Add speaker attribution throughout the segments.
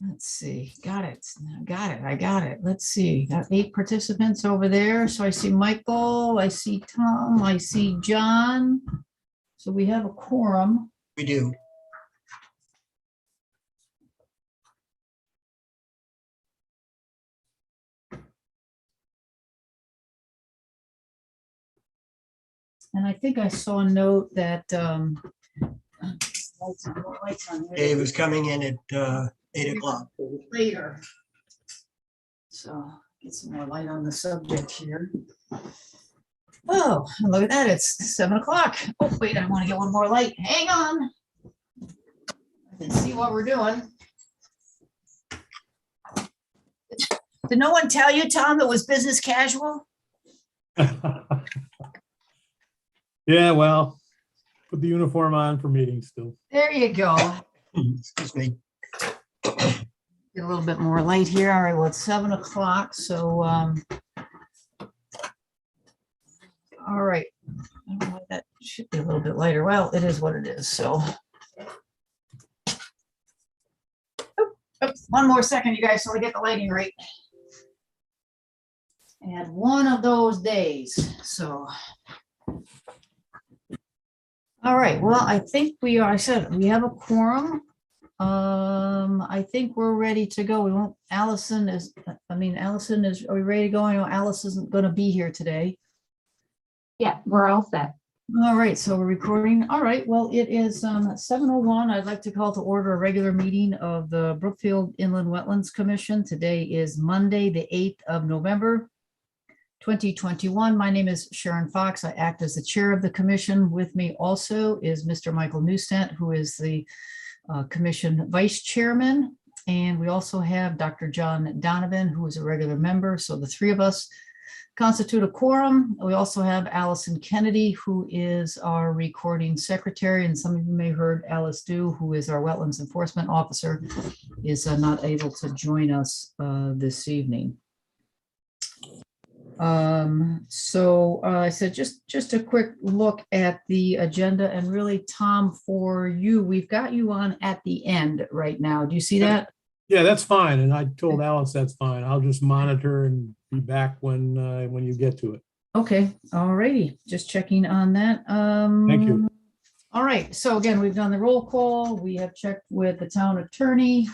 Speaker 1: Let's see, got it, I got it. Let's see, got 8 participants over there. So I see Michael, I see Tom, I see John. So we have a quorum.
Speaker 2: We do.
Speaker 1: And I think I saw a note that
Speaker 2: Dave is coming in at 8 o'clock.
Speaker 1: later. So get some more light on the subject here. Oh, look at that, it's 7 o'clock. Oh, wait, I want to get one more light. Hang on. I can see what we're doing. Did no one tell you, Tom, it was business casual?
Speaker 3: Yeah, well, put the uniform on for meetings still.
Speaker 1: There you go.
Speaker 2: Excuse me.
Speaker 1: Get a little bit more light here. All right, well, it's 7 o'clock, so all right. I don't know why that should be a little bit lighter. Well, it is what it is, so. Oops, one more second, you guys, so I get the lighting right. And one of those days, so. All right, well, I think we are, I said, we have a quorum. I think we're ready to go. We won't, Allison is, are we ready to go? I know Alice isn't gonna be here today.
Speaker 4: Yeah, we're all set.
Speaker 1: All right, so we're recording. All right, well, it is 7:01. I'd like to call to order a regular meeting of the Brookfield Inland Wetlands Commission. Today is Monday, the 8th of November, 2021. My name is Sharon Fox. I act as the chair of the commission. With me also is Mr. Michael Newstant, who is the commission vice chairman. And we also have Dr. John Donovan, who is a regular member. So the three of us constitute a quorum. We also have Allison Kennedy, who is our recording secretary, and some of you may have heard Alice Dew, who is our wetlands enforcement officer, is not able to join us this evening. So I said just a quick look at the agenda, and really, Tom, for you, we've got you on at the end right now. Do you see that?
Speaker 3: Yeah, that's fine. And I told Alice that's fine. I'll just monitor and be back when you get to it.
Speaker 1: Okay, all righty, just checking on that.
Speaker 3: Thank you.
Speaker 1: All right, so again, we've done the roll call. We have checked with the town attorney.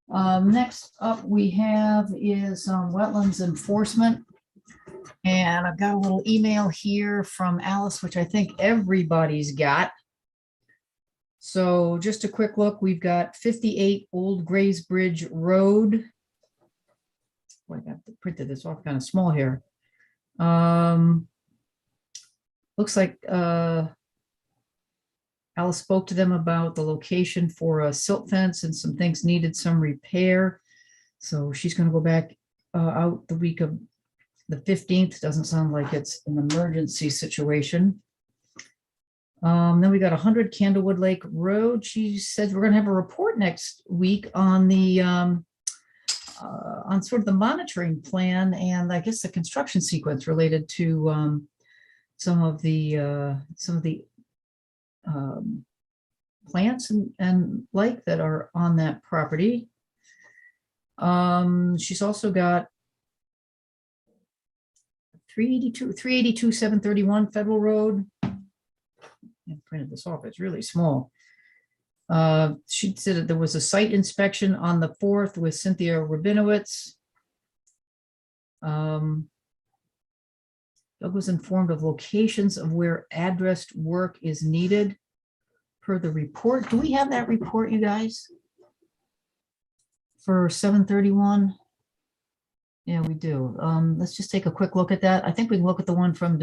Speaker 1: Next up we have is wetlands enforcement. And I've got a little email here from Alice, which I think everybody's got. So just a quick look, we've got 58 Old Grays Bridge Road. Boy, I have to printed this off kind of small here. Looks like Alice spoke to them about the location for a silt fence and some things needed some repair. So she's going to go back out the week of the 15th. Doesn't sound like it's an emergency situation. Then we got 100 Candlewood Lake Road. She said we're going to have a report next week on the on sort of the monitoring plan and I guess the construction sequence related to some of the plants and like that are on that property. She's also got 382 731 Federal Road. I printed this off, it's really small. She said that there was a site inspection on the 4th with Cynthia Rabinowitz. Doug was informed of locations of where addressed work is needed per the report. Do we have that report, you guys? For 731? Yeah, we do. Let's just take a quick look at that. I think we can look at the one from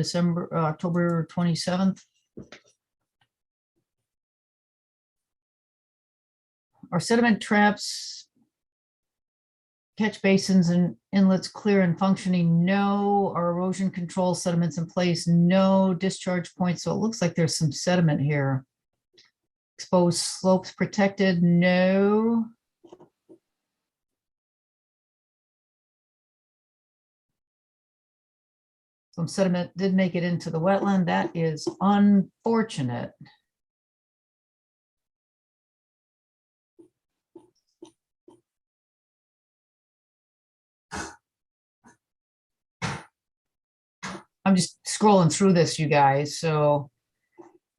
Speaker 1: October 27th. Our sediment traps, catch basins and inlets clear and functioning, no. Our erosion control sediments in place, no. Discharge points, so it looks like there's some sediment here. Exposed slopes protected, no. Some sediment did make it into the wetland. That is unfortunate. I'm just scrolling through this, you guys, so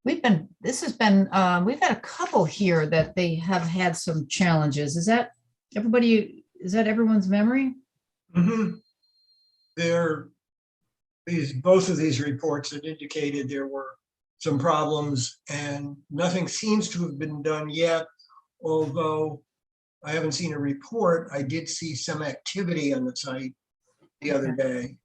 Speaker 1: we've had a couple here that they have had some challenges. Is that everyone's memory?
Speaker 2: Mhm. Both of these reports had indicated there were some problems and nothing seems to have been done yet. Although I haven't seen a report, I did see some activity on the site the other day.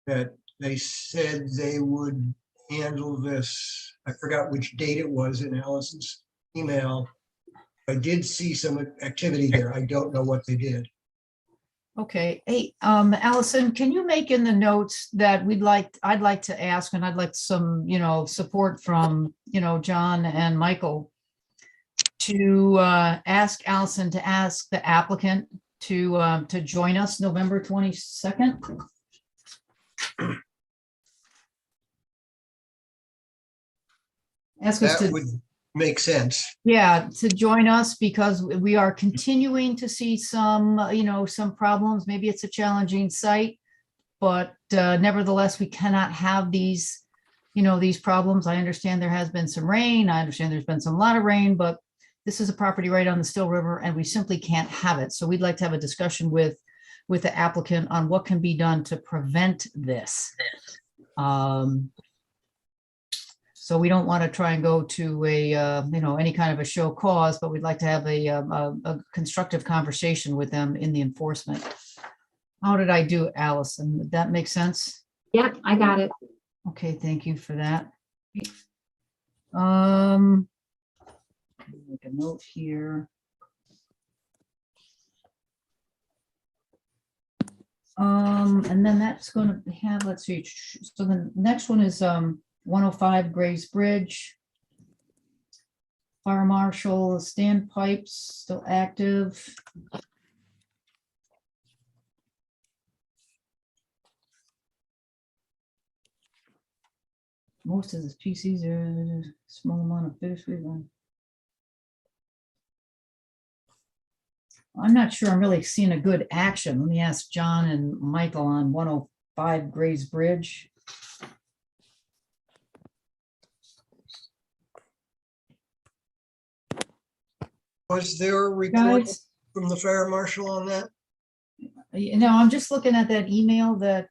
Speaker 2: That they said they would handle this. I forgot which date it was in Alice's email. I did see some activity there. I don't know what they did.
Speaker 1: Okay, hey, Allison, can you make in the notes that I'd like to ask, and I'd like some, support from, John and Michael to ask Allison to ask the applicant to join us November 22nd. Ask us
Speaker 2: That
Speaker 1: to,
Speaker 2: would make sense.
Speaker 1: yeah, to join us because we are continuing to see some, some problems. Maybe it's a challenging site, but nevertheless, we cannot have these, these problems. I understand there has been some rain. I understand there's been some lot of rain, but this is a property right on the Still River and we simply can't have it. So we'd like to have a discussion with the applicant on what can be done to prevent this. So we don't want to try and go to a, any kind of a show cause, but we'd like to have a constructive conversation with them in the enforcement. How did I do, Allison? Did that make sense?
Speaker 4: Yep, I got it.
Speaker 1: Okay, thank you for that. Make a note here. And then that's going to have, let's see. So the next one is 105 Grays Bridge. Fire marshal standpipes still active. Most of the species are a small amount of bittersweet. I'm not sure I'm really seeing a good action. Let me ask John and Michael on 105 Grays Bridge.
Speaker 2: Was there a report
Speaker 1: Guys,
Speaker 2: from the fire marshal on that?
Speaker 1: I'm just looking at that email that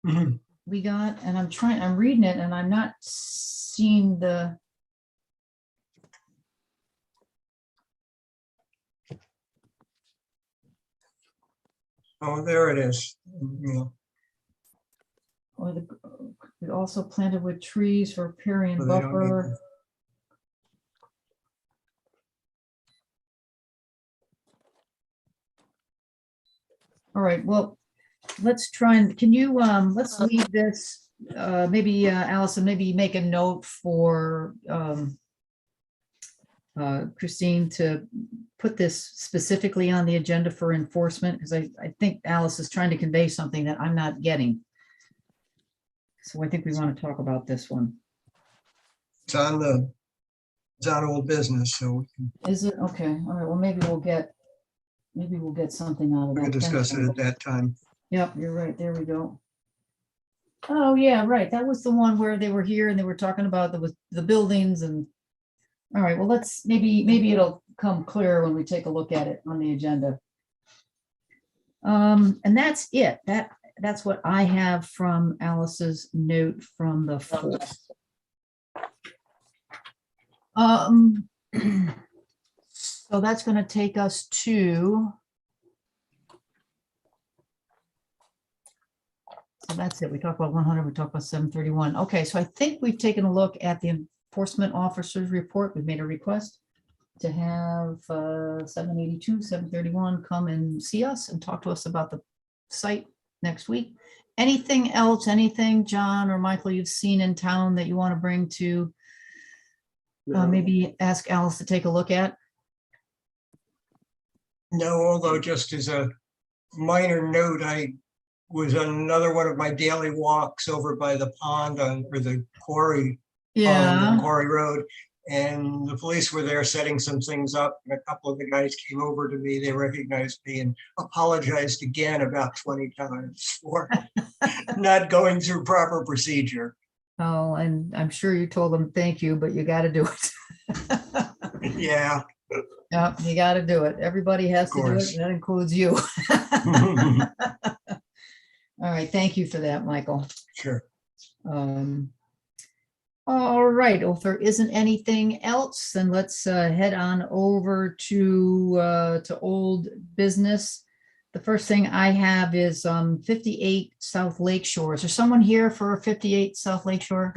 Speaker 2: Mhm.
Speaker 1: we got and I'm reading it and I'm not seeing the.
Speaker 2: Oh, there it is. Yeah.
Speaker 1: Or we also planted with trees for riparian
Speaker 2: So they don't need
Speaker 1: buffer. All right, well, let's try and, can you, let's leave this, maybe Allison, maybe make a note for Christine to put this specifically on the agenda for enforcement, because I think Alice is trying to convey something that I'm not getting. So I think we want to talk about this one.
Speaker 2: It's on old business, so
Speaker 1: Is it? Okay, all right, well, maybe we'll get something out of
Speaker 2: we
Speaker 1: that.
Speaker 2: can discuss it
Speaker 1: Thanks.
Speaker 2: at that time.
Speaker 1: Yep, you're right. There we go. Oh, yeah, right. That was the one where they were here and they were talking about the buildings and. All right, well, let's maybe it'll come clear when we take a look at it on the agenda. And that's it. That's what I have from Alice's note from the 4th. So that's going to take us to. So that's it. We talked about 100, we talked about 731. Okay, so I think we've taken a look at the enforcement officer's report. We've made a request to have 782, 731 come and see us and talk to us about the site next week. Anything else, anything, John or Michael, you've seen in town that you want to bring to maybe ask Alice to take a look at?
Speaker 2: No, although just as a minor note, I was on another one of my daily walks over by the pond or the quarry. On Quarry Road, and the police were there setting some things up. And a couple of the guys came over to me, they recognized me and apologized again about 20 times for not going through proper procedure.
Speaker 1: Oh, and I'm sure you told them, thank you, but you got to do it.
Speaker 2: Yeah.
Speaker 1: Yeah, you got to do it. Everybody has to do it.
Speaker 2: course.
Speaker 1: and That includes you. All right, thank you for that, Michael.
Speaker 2: Sure.
Speaker 1: All right, well, if there isn't anything else, then let's head on over to old business. The first thing I have is 58 South Lake Shore. Is there someone here for 58 South Lake Shore?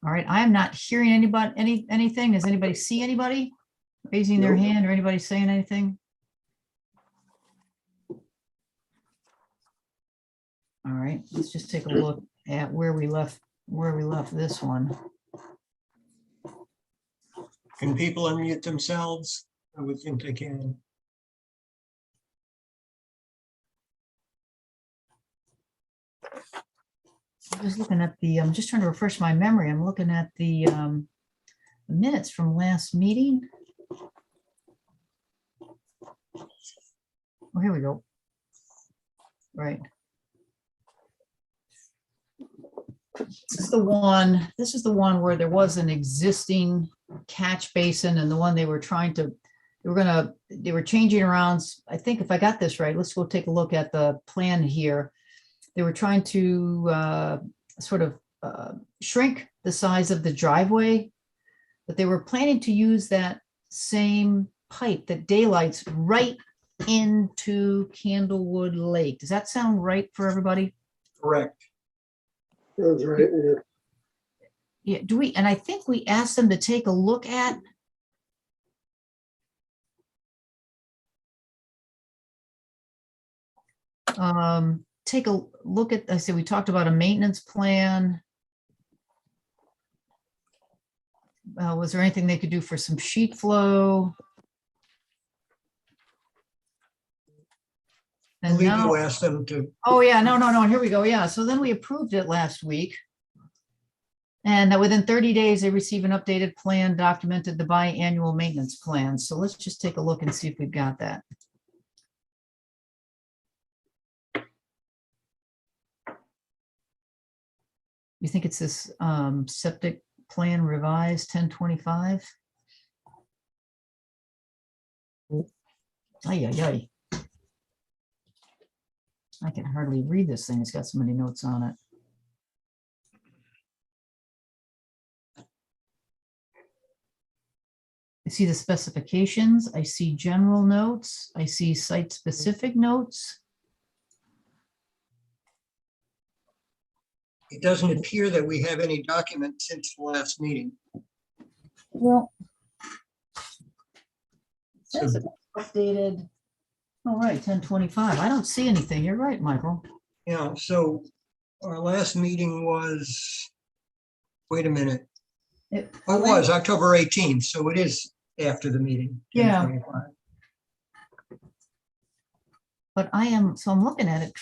Speaker 1: All right, I am not hearing anything. Does anybody see anybody raising their
Speaker 2: Nope.
Speaker 1: hand or anybody saying anything? All right, let's just take a look at where we left this one.
Speaker 2: Can people unmute themselves? I would think they can.
Speaker 1: I'm just looking at I'm just trying to refresh my memory. I'm looking at the minutes from last meeting. Oh, here we go. Right. This is the one where there was an existing catch basin, and the one they were changing around. I think if I got this right, let's go take a look at the plan here. They were trying to sort of shrink the size of the driveway, but they were planning to use that same pipe that daylights right into Candlewood Lake. Does that sound right for everybody?
Speaker 2: Correct.
Speaker 5: That's right.
Speaker 1: Yeah, and I think we asked them to take a look at. Take a look at, I said, we talked about a maintenance plan. Was there anything they could do for some sheet flow?
Speaker 2: I
Speaker 1: And
Speaker 2: believe
Speaker 1: now,
Speaker 2: you asked them to,
Speaker 1: oh yeah, no, here we go. Yeah, so then we approved it last week. And that within 30 days, they receive an updated plan, documented the biannual maintenance plan. So let's just take a look and see if we've got that. You think it's this septic plan revised 1025? Ay, ay, ay. I can hardly read this thing. It's got so many notes on it. I see the specifications. I see general notes. I see site-specific notes.
Speaker 2: it doesn't appear that we have any document since the last meeting.
Speaker 1: Well,
Speaker 2: So-
Speaker 1: says it was updated. All right, 1025. I don't see anything. You're right, Michael.
Speaker 2: Yeah, so our last meeting was, wait a minute,
Speaker 1: It
Speaker 2: oh, it was October 18th, so it is after the meeting.
Speaker 1: Yeah.
Speaker 2: 10:25.
Speaker 1: But I'm looking at it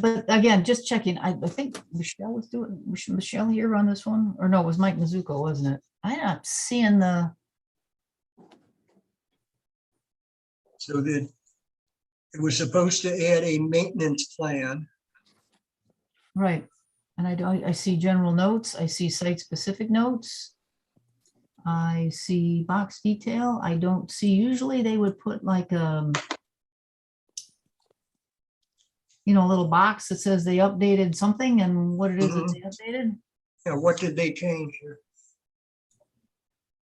Speaker 1: but again, just checking. I think Michelle was was Michelle here on this one? Or no, it was Mike Mizuko, wasn't it? I'm not seeing
Speaker 2: So that it was supposed to add a maintenance plan.
Speaker 1: right. And I see general notes. I see site-specific notes. I see box detail. I don't see, usually they would put like a little box that says they updated something and what it is that they updated.
Speaker 2: Yeah, what did they change here?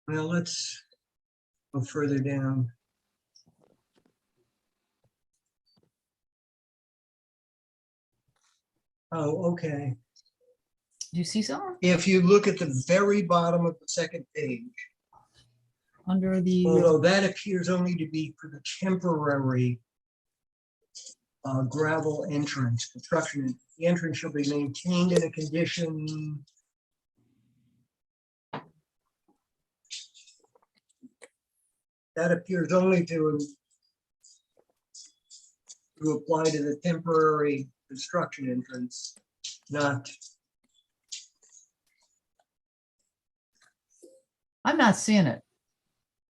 Speaker 2: Well, let's go further down. Oh, okay.
Speaker 1: Do you see something
Speaker 2: If you look at the very bottom of the second page,
Speaker 1: under the,
Speaker 2: although that appears only to be for the temporary gravel entrance, construction, the entrance shall be maintained in a condition. That appears only to apply to the temporary construction entrance, not,
Speaker 1: I'm not seeing it.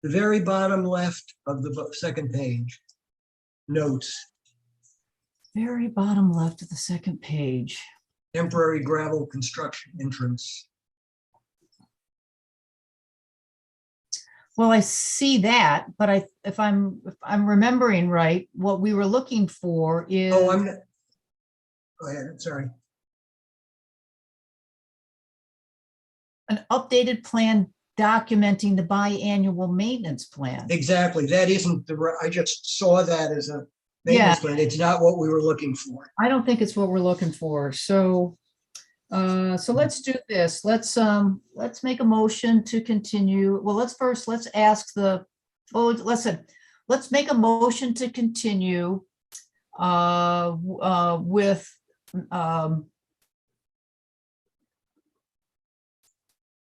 Speaker 2: the very bottom left of the second page. Notes,
Speaker 1: Very bottom left of the second page.
Speaker 2: temporary gravel construction entrance.
Speaker 1: Well, I see that, but if I'm remembering right, what we were looking for is.
Speaker 2: Oh, I'm not. Go ahead, sorry.
Speaker 1: An updated plan documenting the biannual maintenance plan.
Speaker 2: Exactly, that isn't I just saw that as a maintenance plan. It's not what we were looking for.
Speaker 1: I don't think it's what we're looking for. So, so let's do this. Let's make a motion to continue. Well, let's ask let's make a motion to continue with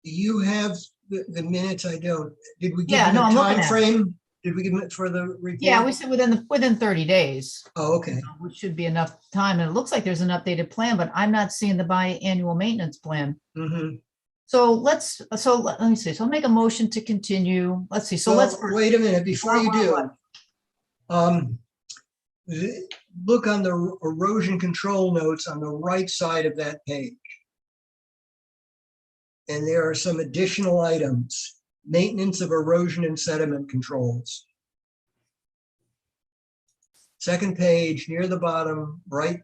Speaker 2: Do you have the minutes? I don't. Did we give
Speaker 1: Yeah,
Speaker 2: them
Speaker 1: no,
Speaker 2: a
Speaker 1: I'm looking
Speaker 2: time
Speaker 1: at it.
Speaker 2: frame? Did we give them it for the report?
Speaker 1: yeah, we said within 30 days.
Speaker 2: Oh, okay.
Speaker 1: Which should be enough time. And it looks like there's an updated plan, but I'm not seeing the biannual maintenance plan.
Speaker 2: Mhm.
Speaker 1: So let me see. So I'll make a motion to continue. Let's see. So let's.
Speaker 2: Well, wait a minute, before you do. Look on the erosion control notes on the right side of that page. And there are some additional items. Maintenance of erosion and sediment controls. Second page, near the bottom, right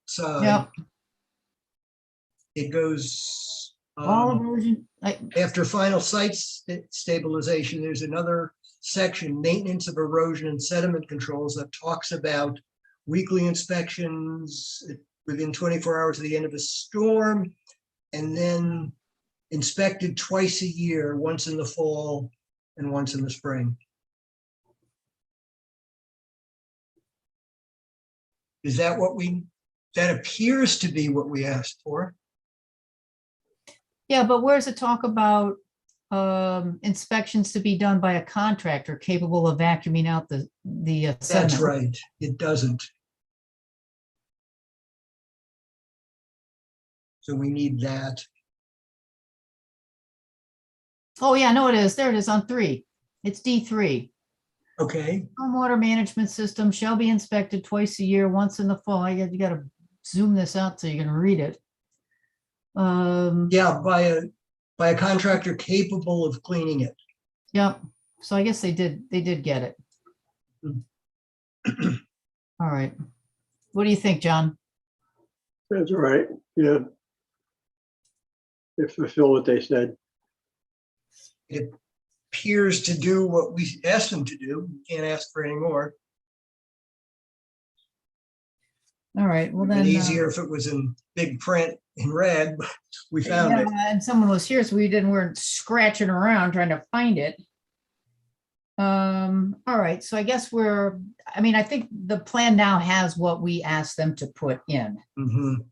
Speaker 2: side.
Speaker 1: Yeah,
Speaker 2: It goes,
Speaker 1: all erosion.
Speaker 2: after final site stabilization, there's another section, maintenance of erosion and sediment controls, that talks about weekly inspections within 24 hours of the end of a storm, and then inspected twice a year, once in the fall and once in the spring. Is that that appears to be what we asked for?
Speaker 1: Yeah, but where's it talk about inspections to be done by a contractor capable of vacuuming out the
Speaker 2: That's
Speaker 1: sediment?
Speaker 2: right, it doesn't. So we need that.
Speaker 1: Oh, yeah, no, it is. There it is on 3. It's D3.
Speaker 2: Okay,
Speaker 1: Stormwater management system shall be inspected twice a year, once in the fall. You got to zoom this out so you can read it.
Speaker 2: yeah, by a contractor capable of cleaning it.
Speaker 1: Yep. So I guess they did get it. All right. What do you think, John?
Speaker 5: That's right. Yeah. They fulfill what they said.
Speaker 2: It appears to do what we asked them to do. We can't ask for any more.
Speaker 1: All right. Well,
Speaker 2: It'd
Speaker 1: then.
Speaker 2: been easier if it was in big print in red, but we found it.
Speaker 1: Yeah, and someone was here, so weren't scratching around trying to find it. All right. So I guess I think the plan now has what we asked them to put in.
Speaker 2: Mhm.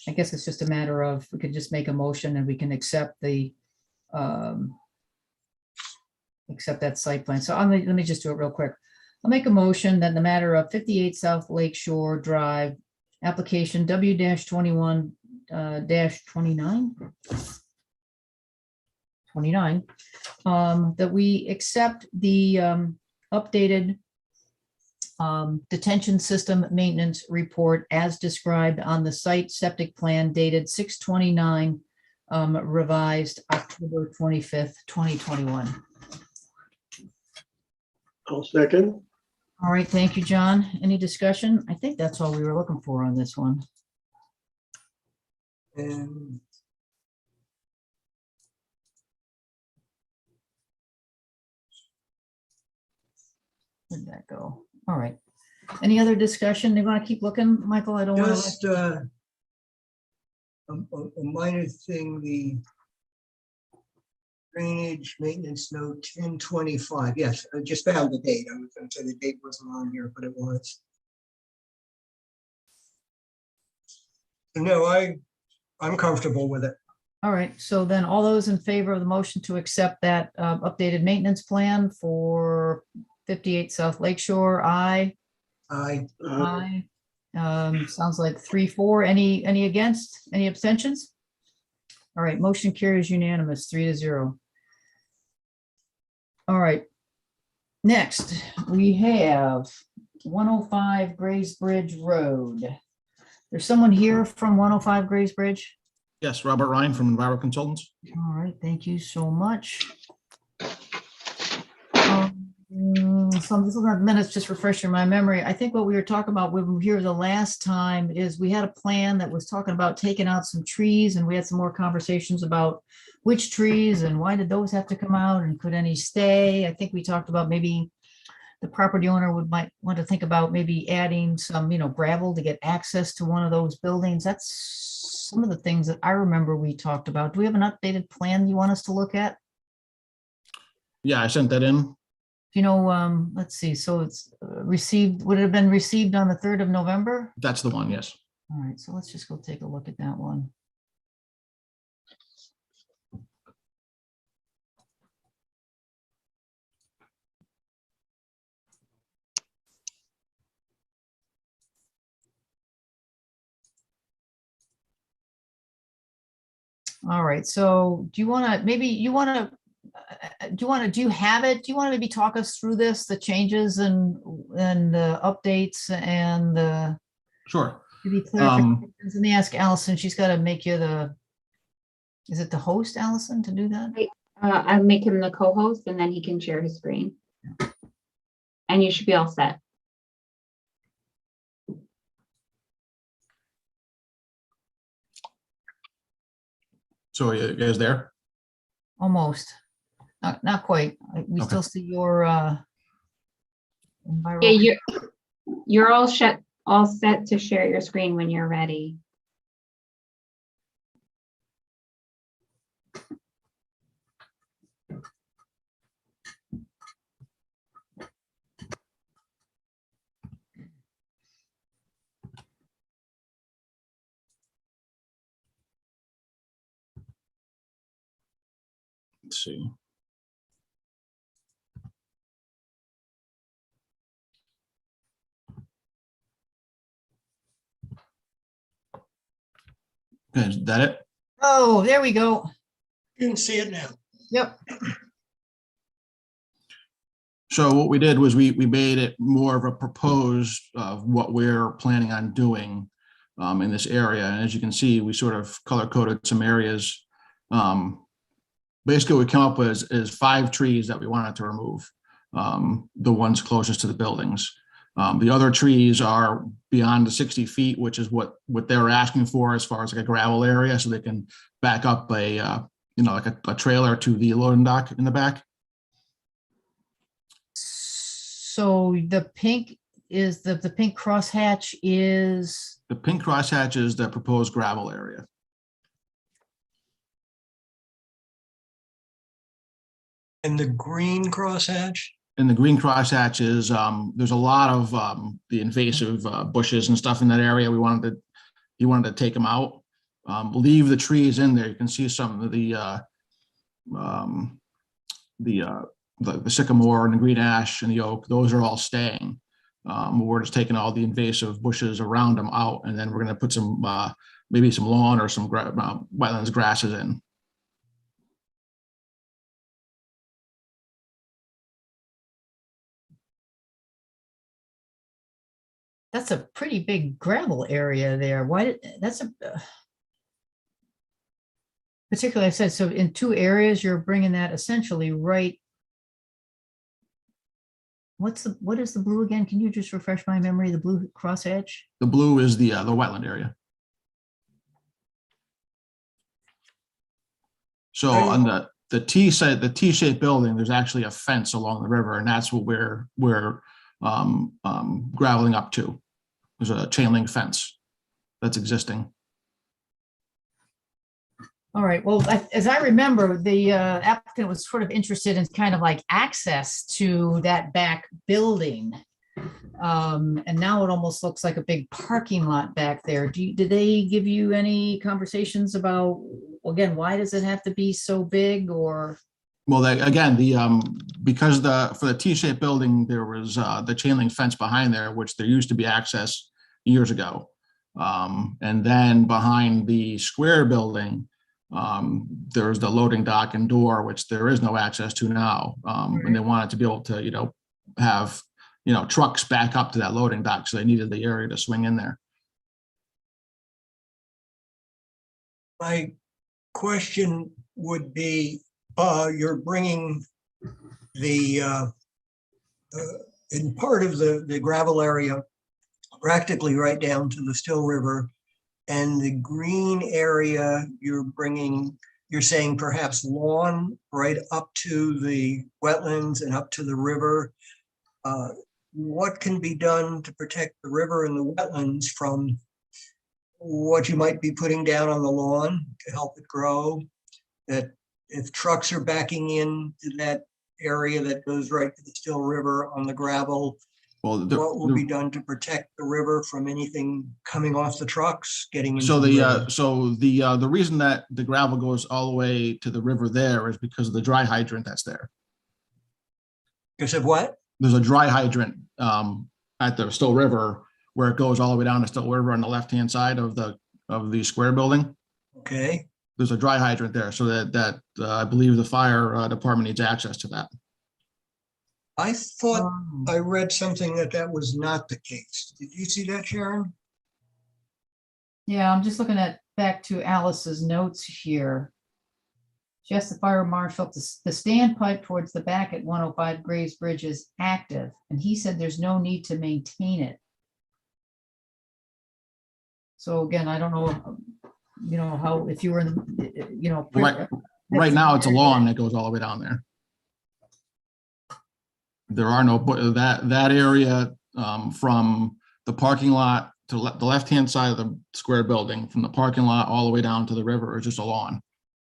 Speaker 1: I guess it's just a matter of, we could just make a motion and we can accept that site plan. So let me just do it real quick. I'll make a motion that in the matter of 58 South Lake Shore Drive, application W-21 -29, that we accept the updated detention system maintenance report as described on the site septic plan dated 6/29, revised October 25th, 2021.
Speaker 5: I'll second.
Speaker 1: All right, thank you, John. Any discussion? I think that's all we were looking for on this one.
Speaker 2: And
Speaker 1: Where'd that go? All right. Any other discussion? You want to keep looking, Michael? I don't want to.
Speaker 2: just a minor thing, the drainage maintenance note 1025. Yes, I just found the date. I was going to say the date wasn't on here, but it was. No, I'm comfortable with it.
Speaker 1: All right, so then all those in favor of the motion to accept that updated maintenance plan for 58 South Lake Shore, aye.
Speaker 2: Aye.
Speaker 1: Aye. Sounds like 3-4. Any against? Any abstentions? All right, motion carries unanimous, 3-0. All right. Next, we have 105 Grays Bridge Road. There's someone here from 105 Grays Bridge.
Speaker 6: Yes, Robert Ryan from Enviro Consultants.
Speaker 1: All right, thank you so much. So I'm just looking at minutes, just refreshing my memory. I think what we were talking about when we were here the last time is we had a plan that was talking about taking out some trees, and we had some more conversations about which trees and why did those have to come out and could any stay. I think we talked about maybe the property owner might want to think about maybe adding some, gravel to get access to one of those buildings. That's some of the things that I remember we talked about. Do we have an updated plan you want us to look at?
Speaker 6: Yeah, I sent that in.
Speaker 1: Let's see, so it's received, would it have been received on the 3rd of November?
Speaker 6: That's the one, yes.
Speaker 1: All right, so let's just go take a look at that one. All right, so do you want to, maybe you want to, do you have it? Do you want to maybe talk us through this, the changes and the updates and
Speaker 6: Sure.
Speaker 1: maybe clarifications? Let me ask Allison, she's got to make you is it the host, Allison, to do that?
Speaker 4: I'll make him the co-host and then he can share his screen. And you should be all set.
Speaker 6: So are you guys there?
Speaker 1: Almost. Not quite. We
Speaker 6: Okay.
Speaker 1: still see your
Speaker 4: Yeah,
Speaker 1: environmental.
Speaker 4: you're all set to share your screen when you're ready.
Speaker 6: Let's see. Okay, is that it?
Speaker 1: Oh, there we go.
Speaker 2: You can see it now.
Speaker 1: Yep.
Speaker 6: So what we did was we made it more of a proposed of what we're planning on doing in this area. And as you can see, we sort of color coded some areas. Basically, what we come up with is 5 trees that we wanted to remove, the ones closest to the buildings. The other trees are beyond the 60 feet, which is what they're asking for as far as like a gravel area, so they can back up a like a trailer to the loading dock in the back.
Speaker 1: So the pink is the pink crosshatch is,
Speaker 6: The pink crosshatch is the proposed gravel area.
Speaker 2: And the green crosshatch?
Speaker 6: And the green crosshatch is, there's a lot of the invasive bushes and stuff in that area. He wanted to take them out, leave the trees in there. You can see some of the sycamore and the green ash and the oak. Those are all staying. We're just taking all the invasive bushes around them out, and then we're going to put some maybe some lawn or some wetlands grasses in.
Speaker 1: that's a pretty big gravel area there. Particularly, I said, so in 2 areas, you're bringing that essentially right. What is the blue again? Can you just refresh my memory? The blue crosshatch?
Speaker 6: The blue is the wetland area. So on the T-shaped building, there's actually a fence along the river, and that's what we're graveling up to. There's a chain link fence that's existing.
Speaker 1: All right, well, as I remember, the applicant was sort of interested in kind of like access to that back building. And now it almost looks like a big parking lot back there. Did they give you any conversations about, again, why does it have to be so big, or?
Speaker 6: Well, again, because for the T-shaped building, there was the chain link fence behind there, which there used to be access years ago. And then behind the square building, there's the loading dock and door, which there is no access to now. And they wanted to be able to, have, trucks back up to that loading dock. So they needed the area to swing in there.
Speaker 2: My question would be, you're bringing the, in part of the gravel area practically right down to the Still River, and the green area you're saying perhaps lawn right up to the wetlands and up to the river. What can be done to protect the river and the wetlands from what you might be putting down on the lawn to help it grow? That if trucks are backing into that area that goes right to the Still River on the gravel,
Speaker 6: Well,
Speaker 2: what will be done to protect the river from anything coming off the trucks getting into
Speaker 6: so
Speaker 2: the river?
Speaker 6: the reason that the gravel goes all the way to the river there is because of the dry hydrant that's there.
Speaker 2: You said what?
Speaker 6: There's a dry hydrant at the Still River where it goes all the way down to Still River on the left-hand side of the square building.
Speaker 2: Okay,
Speaker 6: There's a dry hydrant there, so that I believe the fire department needs access to that.
Speaker 2: I thought I read something that was not the case. Did you see that, Sharon?
Speaker 1: Yeah, I'm just looking back to Alice's notes here. She asked the fire marshal to the standpipe towards the back at 105 Graves Bridge is active, and he said there's no need to maintain it. So again, I don't know, how, if you were in the,
Speaker 6: Right now, it's a lawn that goes all the way down there. There are no, that area from the parking lot to the left-hand side of the square building, from the parking lot all the way down to the river is just a lawn.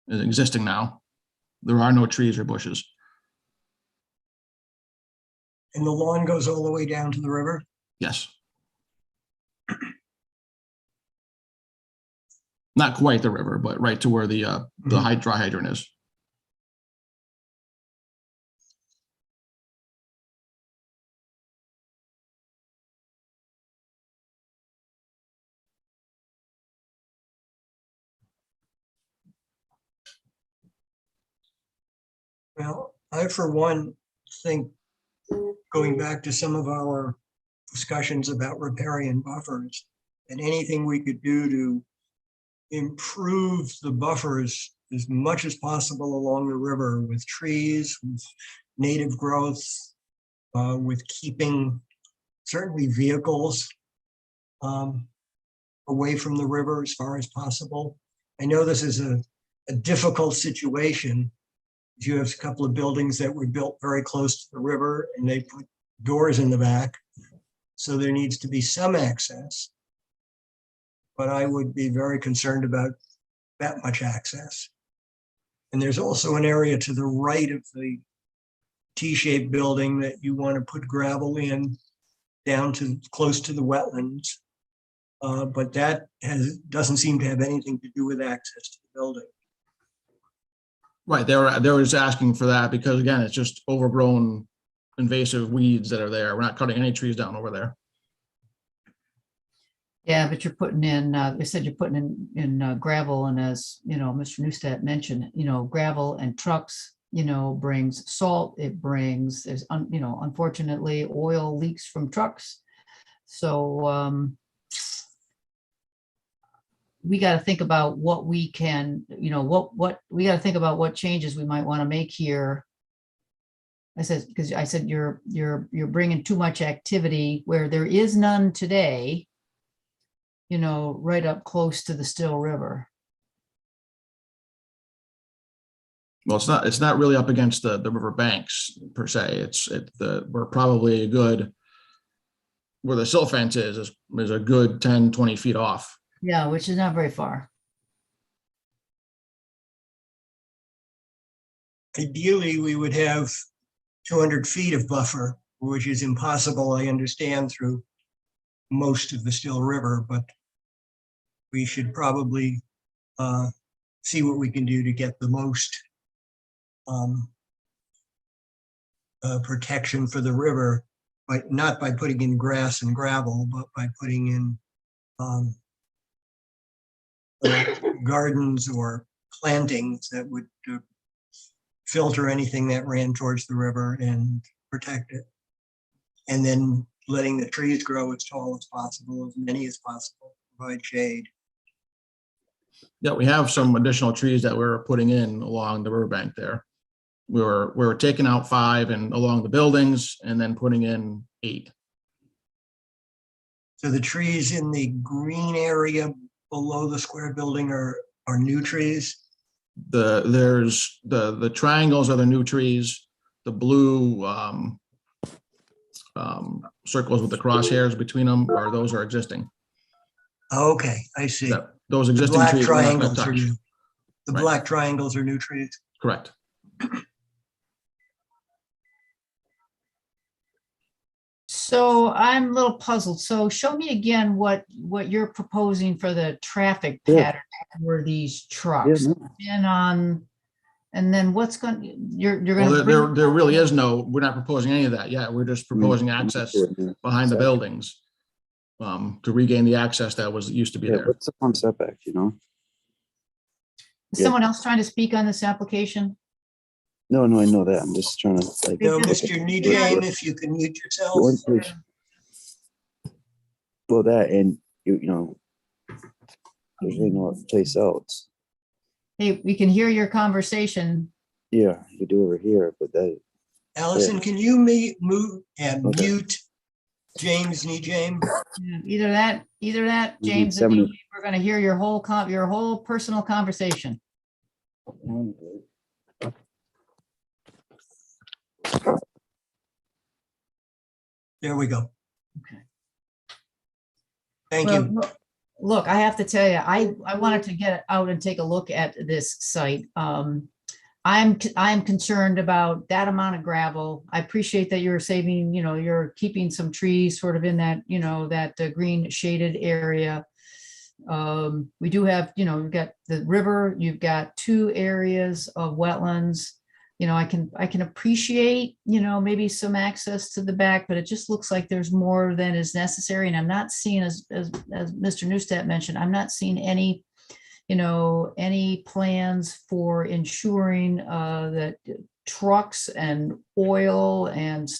Speaker 6: It's existing now. There are no trees or bushes.
Speaker 2: And the lawn goes all the way down to the river?
Speaker 6: Yes. Not quite the river, but right to where the dry hydrant is.
Speaker 2: Well, I, for one, think going back to some of our discussions about riparian buffers and anything we could do to improve the buffers as much as possible along the river with trees, with native growth, with keeping certainly vehicles away from the river as far as possible. I know this is a difficult situation. You have a couple of buildings that were built very close to the river and they put doors in the back. So there needs to be some access. But I would be very concerned about that much access. And there's also an area to the right of the T-shaped building that you want to put gravel in down to close to the wetlands. But that doesn't seem to have anything to do with access to the building.
Speaker 6: Right, they were just asking for that because again, it's just overgrown invasive weeds that are there. We're not cutting any trees down over there.
Speaker 1: yeah, but you're putting in, they said you're putting in gravel, and as, Mr. Neustadt mentioned, gravel and trucks, brings salt, it brings, there's, unfortunately, oil leaks from trucks. So, we got to think about what we can, what we got to think about what changes we might want to make here. I said, because I said you're bringing too much activity where there is none today, right up close to the Still River.
Speaker 6: Well, it's not really up against the river banks per se. We're probably a good, where the silt fence is a good 10, 20 feet off.
Speaker 1: Yeah, which is not very far.
Speaker 2: Ideally, we would have 200 feet of buffer, which is impossible, I understand, through most of the Still River, but we should probably see what we can do to get the most protection for the river, but not by putting in grass and gravel, but by putting in gardens or plantings that would filter anything that ran towards the river and protect it. And then letting the trees grow as tall as possible, as many as possible, provide shade.
Speaker 6: Yeah, we have some additional trees that we're putting in along the riverbank there. We were taking out 5 and along the buildings and then putting in 8.
Speaker 2: So the trees in the green area below the square building are new trees.
Speaker 6: There's the triangles are the new trees. The blue circles with the crosshairs between them, or those are existing.
Speaker 2: Okay, I see.
Speaker 6: That those
Speaker 2: The
Speaker 6: existing
Speaker 2: black
Speaker 6: trees we're not gonna
Speaker 2: triangles are
Speaker 6: touch.
Speaker 2: new. The
Speaker 6: Right.
Speaker 2: black triangles are new trees.
Speaker 6: Correct.
Speaker 1: So I'm a little puzzled. So show me again what you're proposing for the traffic
Speaker 7: Yeah.
Speaker 1: pattern for these trucks.
Speaker 7: no.
Speaker 1: And then what's going, you're
Speaker 6: Well,
Speaker 1: gonna.
Speaker 6: there really is we're not proposing any of that yet. We're just proposing access behind the buildings to regain the access that used to be
Speaker 7: Yeah,
Speaker 6: there.
Speaker 7: what's the front setback, you know?
Speaker 1: Is someone else trying to speak on this application?
Speaker 7: No, I know that. I'm just trying to like.
Speaker 2: No,
Speaker 1: Yeah.
Speaker 2: Mr. Nijame, if you can mute yourself.
Speaker 7: One place. Well, that and you know, there's really no place else.
Speaker 1: Hey, we can hear your conversation.
Speaker 7: Yeah, you could do over here, but that
Speaker 2: Allison, can you mute James Nijame?
Speaker 1: Yeah, Either that, James, and
Speaker 7: 70.
Speaker 1: we're gonna hear your whole personal conversation.
Speaker 2: There we go.
Speaker 1: Okay.
Speaker 2: Thank
Speaker 1: Well,
Speaker 2: you.
Speaker 1: look, I have to tell you, I wanted to get out and take a look at this site. I'm concerned about that amount of gravel. I appreciate that you're saving, you're keeping some trees sort of in that, that green shaded area. We do have, you've got the river, you've got 2 areas of wetlands. I can appreciate, maybe some access to the back, but it just looks like there's more than is necessary. And I'm not seeing, as Mr. Neustadt mentioned, I'm not seeing any, any plans for ensuring that trucks and oil and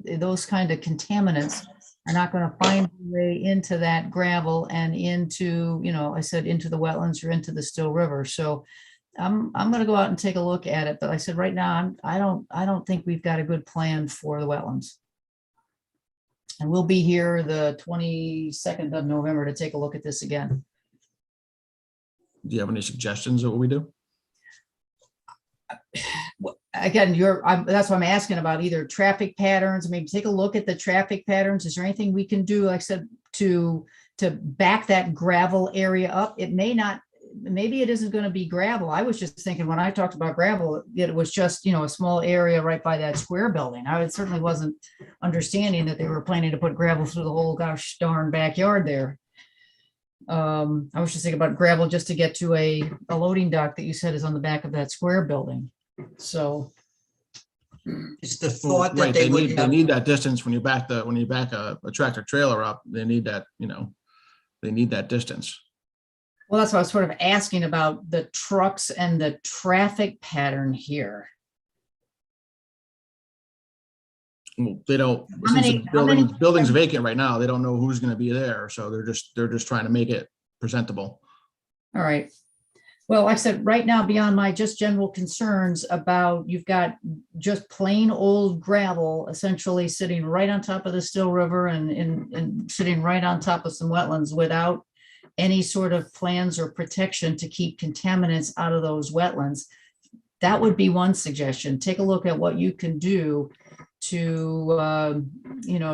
Speaker 1: those kind of contaminants are not going to find their way into that gravel and into, I said, into the wetlands or into the Still River. So I'm going to go out and take a look at it. But I said, right now, I don't think we've got a good plan for the wetlands. And we'll be here the 22nd of November to take a look at this again.
Speaker 6: Do you have any suggestions of what we do?
Speaker 1: Again, that's what I'm asking about, either traffic patterns, maybe take a look at the traffic patterns. Is there anything we can do, like I said, to back that gravel area up? It may not, maybe it isn't going to be gravel. I was just thinking when I talked about gravel, it was just, a small area right by that square building. I certainly wasn't understanding that they were planning to put gravel through the whole gosh darn backyard there. I was just thinking about gravel just to get to a loading dock that you said is on the back of that square building. So
Speaker 2: It's the thought that
Speaker 6: Right,
Speaker 2: they
Speaker 6: they
Speaker 2: would have.
Speaker 6: need that distance when you back a tractor trailer up. They need that, they need that distance.
Speaker 1: well, that's what I was sort of asking about, the trucks and the traffic pattern here.
Speaker 6: Well, they don't,
Speaker 1: How
Speaker 6: since
Speaker 1: many-
Speaker 6: the
Speaker 1: how many-
Speaker 6: building's vacant right now, they don't know who's gonna be there, so they're just trying to make it presentable.
Speaker 1: All right. Well, like I said, right now, beyond my just general concerns about, you've got just plain old gravel essentially sitting right on top of the Still River and sitting right on top of some wetlands without any sort of plans or protection to keep contaminants out of those wetlands. That would be one suggestion. Take a look at what you can do to,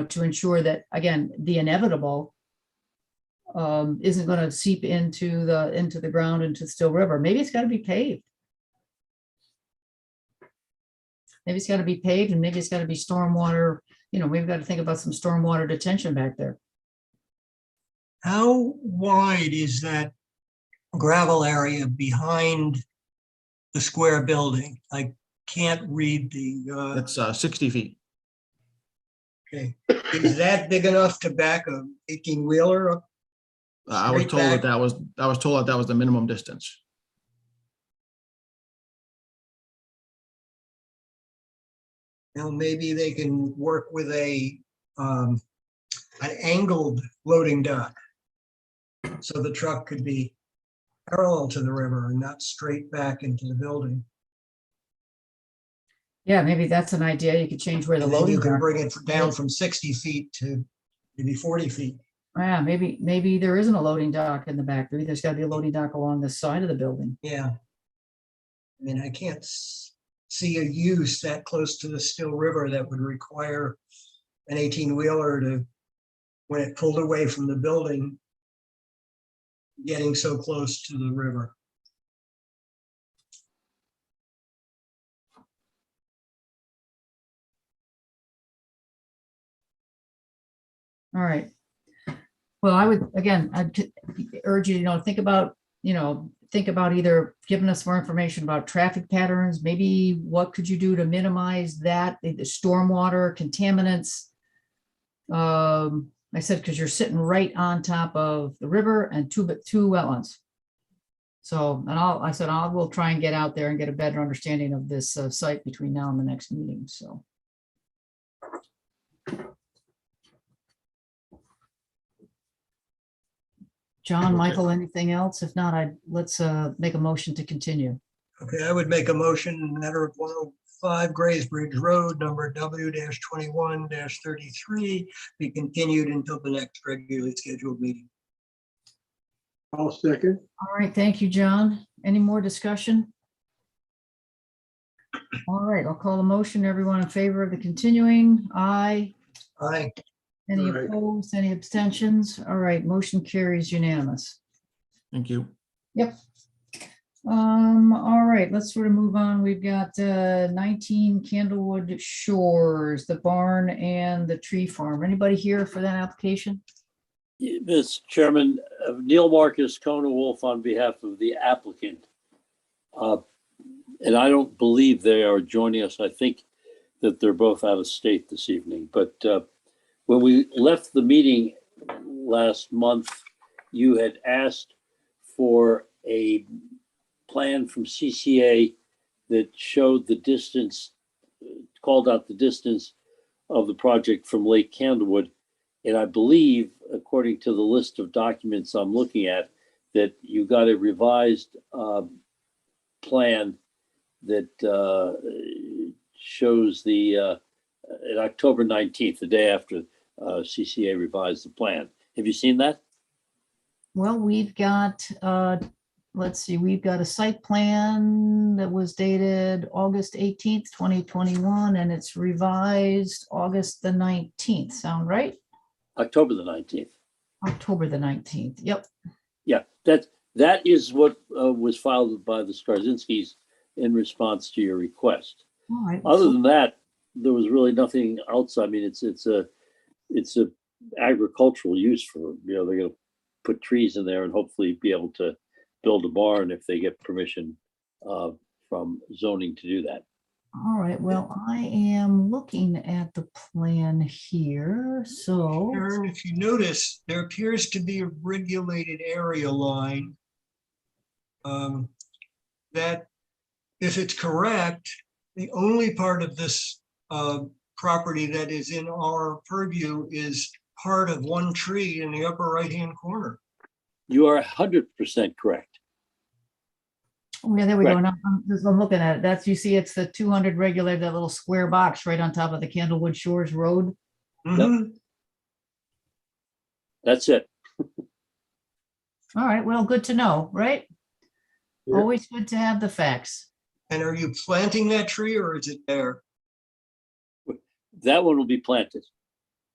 Speaker 1: to ensure that, again, the inevitable isn't going to seep into the ground, into the Still River. Maybe it's got to be paved. Maybe it's got to be paved, and maybe it's got to be stormwater. We've got to think about some stormwater detention back there.
Speaker 2: How wide is that gravel area behind the square building? Like, can't read the,
Speaker 6: It's 60 feet.
Speaker 2: okay. Is that big enough to back a 18-wheeler up?
Speaker 6: I was
Speaker 2: Straight
Speaker 6: told
Speaker 2: back?
Speaker 6: that I was told that was the minimum distance.
Speaker 2: Now, maybe they can work with an angled loading dock. So the truck could be parallel to the river and not straight back into the building.
Speaker 1: Yeah, maybe that's an idea. You could change where the
Speaker 2: And then you
Speaker 1: loading
Speaker 2: can
Speaker 1: dock.
Speaker 2: bring it down from 60 feet to maybe 40 feet.
Speaker 1: Yeah, maybe there isn't a loading dock in the back. Maybe there's gotta be a loading dock along the side of the building.
Speaker 2: Yeah. I mean, I can't see a use that close to the Still River that would require an 18-wheeler to, when it pulled away from the building, getting so close to the river.
Speaker 1: All right. Well, I would, again, I'd urge you, think about either giving us more information about traffic patterns, maybe what could you do to minimize that, the stormwater contaminants. I said, because you're sitting right on top of the river and two wetlands. So, and I will try and get out there and get a better understanding of this site between now and the next meeting, so. John, Michael, anything else? If not, let's make a motion to continue.
Speaker 2: Okay, I would make a motion in the matter of 105 Grays Bridge Road, number W-21-33, be continued until the next regularly scheduled meeting.
Speaker 5: I'll second.
Speaker 1: All right, thank you, John. Any more discussion? All right, I'll call the motion. Everyone in favor of the continuing? Aye.
Speaker 2: Aye.
Speaker 1: Any
Speaker 5: Aye.
Speaker 1: opposed? Any abstentions? All right, motion carries unanimous.
Speaker 6: Thank you.
Speaker 1: Yep. All right, let's sort of move on. We've got 19 Candlewood Shores, the barn and the tree farm. Anybody here for that application?
Speaker 8: Mr. Chairman, Neil Marcus, Kona Wolf on behalf of the applicant. And I don't believe they are joining us. I think that they're both out of state this evening. But when we left the meeting last month, you had asked for a plan from CCA that showed the distance, called out the distance of the project from Lake Candlewood. And I believe, according to the list of documents I'm looking at, that you got a revised plan that shows the October 19th, the day after CCA revised the plan. Have you seen that?
Speaker 1: Well, we've got, let's see, we've got a site plan that was dated August 18th, 2021, and it's revised August the 19th. Sound right?
Speaker 8: October the 19th.
Speaker 1: October the 19th. Yep.
Speaker 8: Yeah, that is what was filed by the Skarzinskis in response to your request.
Speaker 1: All right.
Speaker 8: Other than that, there was really nothing else. I mean, it's a agricultural use for, they're going to put trees in there and hopefully be able to build a barn if they get permission from zoning to do that.
Speaker 1: All right, well, I am looking at the plan here, so.
Speaker 2: Aaron, if you notice, there appears to be a regulated area line that, if it's correct, the only part of this property that is in our purview is part of one tree in the upper right-hand corner.
Speaker 8: You are 100% correct.
Speaker 1: Oh, yeah, there we go.
Speaker 8: Correct.
Speaker 1: Now I'm looking at it. That's, you see, it's the 200 regulated, that little square box right on top of the Candlewood Shores Road.
Speaker 2: Mhm.
Speaker 8: That's it.
Speaker 1: All right, well, good to know, right?
Speaker 5: Yeah.
Speaker 1: Always good to have the facts.
Speaker 2: And are you planting that tree or is it there?
Speaker 8: That one will be planted.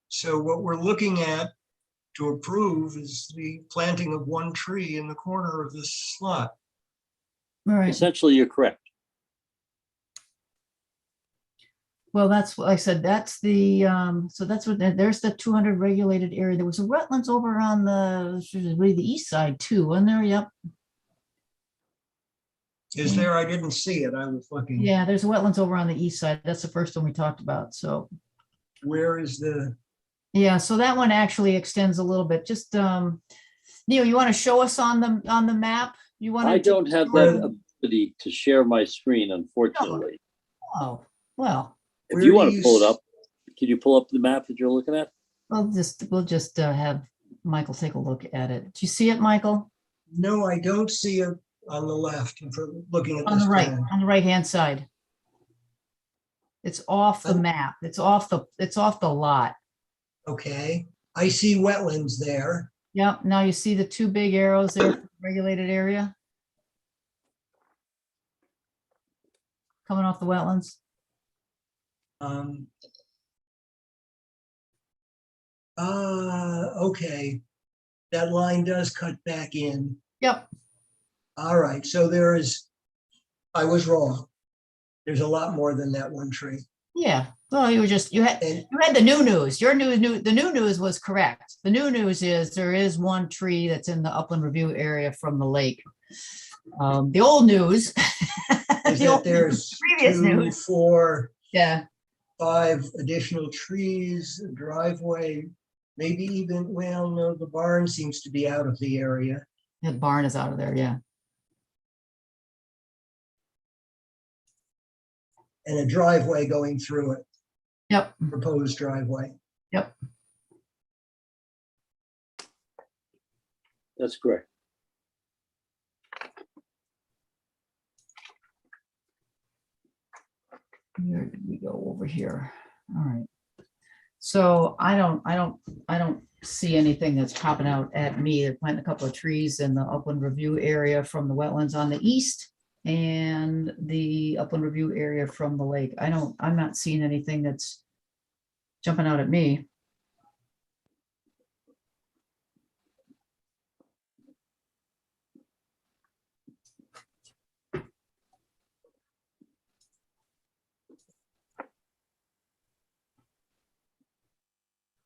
Speaker 2: So what we're looking at to approve is the planting of one tree in the corner of this slot.
Speaker 1: All right,
Speaker 8: Essentially, you're correct.
Speaker 1: well, that's what I said. That's the, so that's what, there's the 200 regulated area. There was a wetlands over on the east side too, wasn't there? Yep.
Speaker 2: Is there? I didn't see it. I was looking.
Speaker 1: Yeah, there's wetlands over on the east side. That's the first one we talked about. So,
Speaker 2: Where is the,
Speaker 1: yeah, so that one actually extends a little bit. Just, Neil, you want to show us on the map? You want to?
Speaker 8: I don't have that ability to share my screen, unfortunately.
Speaker 1: Oh, well,
Speaker 8: If
Speaker 2: Where
Speaker 8: you
Speaker 2: do
Speaker 8: want
Speaker 2: you
Speaker 8: to pull it
Speaker 2: s-
Speaker 8: up, can you pull up the map that you're looking at?
Speaker 1: we'll just have Michael take a look at it. Do you see it, Michael?
Speaker 2: no, I don't see it on the left for looking at
Speaker 1: On
Speaker 2: this
Speaker 1: the right,
Speaker 2: plan.
Speaker 1: on the right-hand side. It's off the
Speaker 2: Oh.
Speaker 1: map. It's off the lot.
Speaker 2: Okay, I see wetlands there.
Speaker 1: Yep, now you see the two big arrows there, for the regulated area? Coming off the wetlands.
Speaker 2: Um, okay. That line does cut back in.
Speaker 1: Yep,
Speaker 2: All right, so I was wrong. There's a lot more than that one tree.
Speaker 1: yeah. Well, you had
Speaker 2: And
Speaker 1: the new news. The new news was correct. The new news is there is one tree that's in the upland review area from the lake. The old news.
Speaker 2: is
Speaker 1: the
Speaker 2: that
Speaker 1: old-
Speaker 2: there's
Speaker 1: previous
Speaker 2: 2,
Speaker 1: news.
Speaker 2: 4,
Speaker 1: Yeah,
Speaker 2: 5 additional trees, a driveway, maybe even, well, no, the barn seems to be out of the area.
Speaker 1: the barn is out of there, yeah.
Speaker 2: And a driveway going through it,
Speaker 1: Yep,
Speaker 2: proposed driveway.
Speaker 1: yep.
Speaker 8: That's correct.
Speaker 1: Where did we go over here? All right. So I don't see anything that's popping out at me. They're planting a couple of trees in the upland review area from the wetlands on the east and the upland review area from the lake. I'm not seeing anything that's jumping out at me.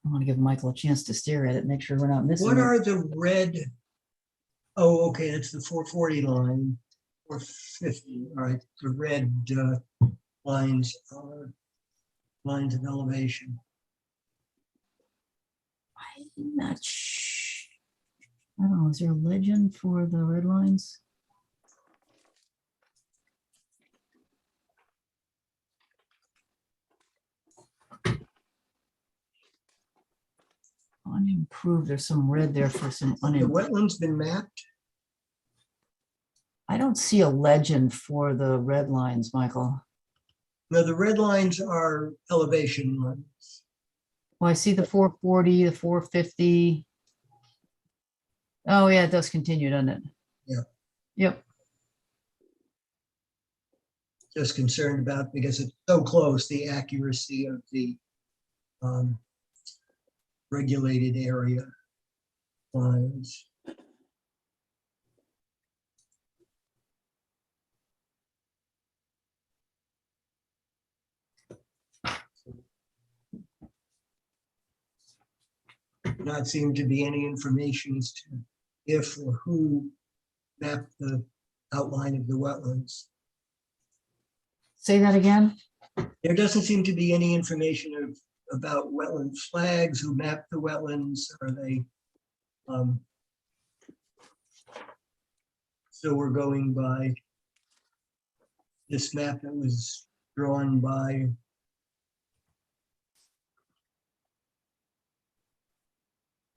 Speaker 1: I want to give Michael a chance to stare at it, make sure we're not missing
Speaker 2: What
Speaker 1: it.
Speaker 2: are the red? Oh, okay, it's the 440 line, 450, all right, the red lines are lines of elevation.
Speaker 1: I'm not I don't know, is there a legend for the red lines? Unimproved, there's some red there for some
Speaker 2: The
Speaker 1: unimproved.
Speaker 2: wetlands been mapped?
Speaker 1: I don't see a legend for the red lines, Michael.
Speaker 2: No, the red lines are elevation lines.
Speaker 1: Well, I see the 440, the 450. Oh, yeah, it does continue, doesn't it?
Speaker 2: Yeah.
Speaker 1: Yep.
Speaker 2: Just concerned about, because it's so close, the accuracy of the regulated area lines. Not seem to be any information as to if or who mapped the outline of the wetlands.
Speaker 1: Say that again.
Speaker 2: There doesn't seem to be any information about wetland flags, who mapped the wetlands, are they? So we're going by this map that was drawn by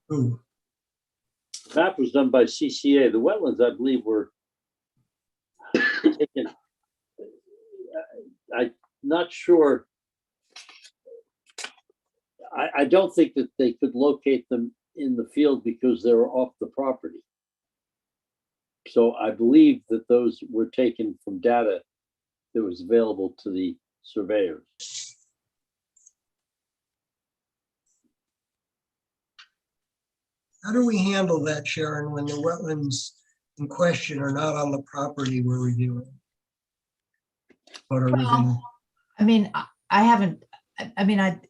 Speaker 2: who?
Speaker 8: Map was done by CCA. The wetlands, I believe, were taken. I'm not sure. I don't think that they could locate them in the field because they were off the property. So I believe that those were taken from data that was available to the surveyors.
Speaker 2: How do we handle that, Sharon, when the wetlands in question are not on the property we're reviewing? But are within,
Speaker 1: I mean, I haven't, I mean,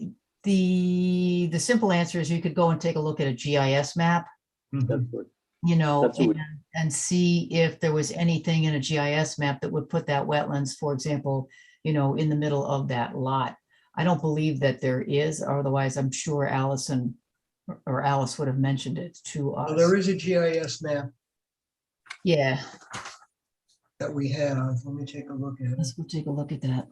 Speaker 1: the simple answer is you could go and take a look at a GIS map.
Speaker 8: That's what,
Speaker 1: you know,
Speaker 8: That's what we-
Speaker 1: and see if there was anything in a GIS map that would put that wetlands, for example, you know, in the middle of that lot. I don't believe that there is, otherwise I'm sure Allison or Alice would have mentioned it to
Speaker 2: Well,
Speaker 1: us.
Speaker 2: there is a GIS map
Speaker 1: Yeah,
Speaker 2: that we have. Let me take a look at it.
Speaker 1: let's go take a look at that.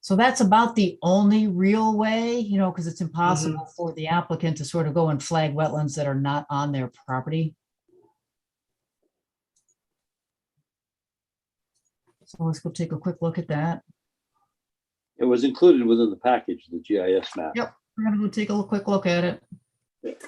Speaker 1: So that's about the only real way, you know, because it's impossible for the applicant to sort of go and flag wetlands that are not on their property. So let's go take a quick look at that.
Speaker 8: It was included within the package, the GIS map.
Speaker 1: Yep. We're gonna go take a quick look at it.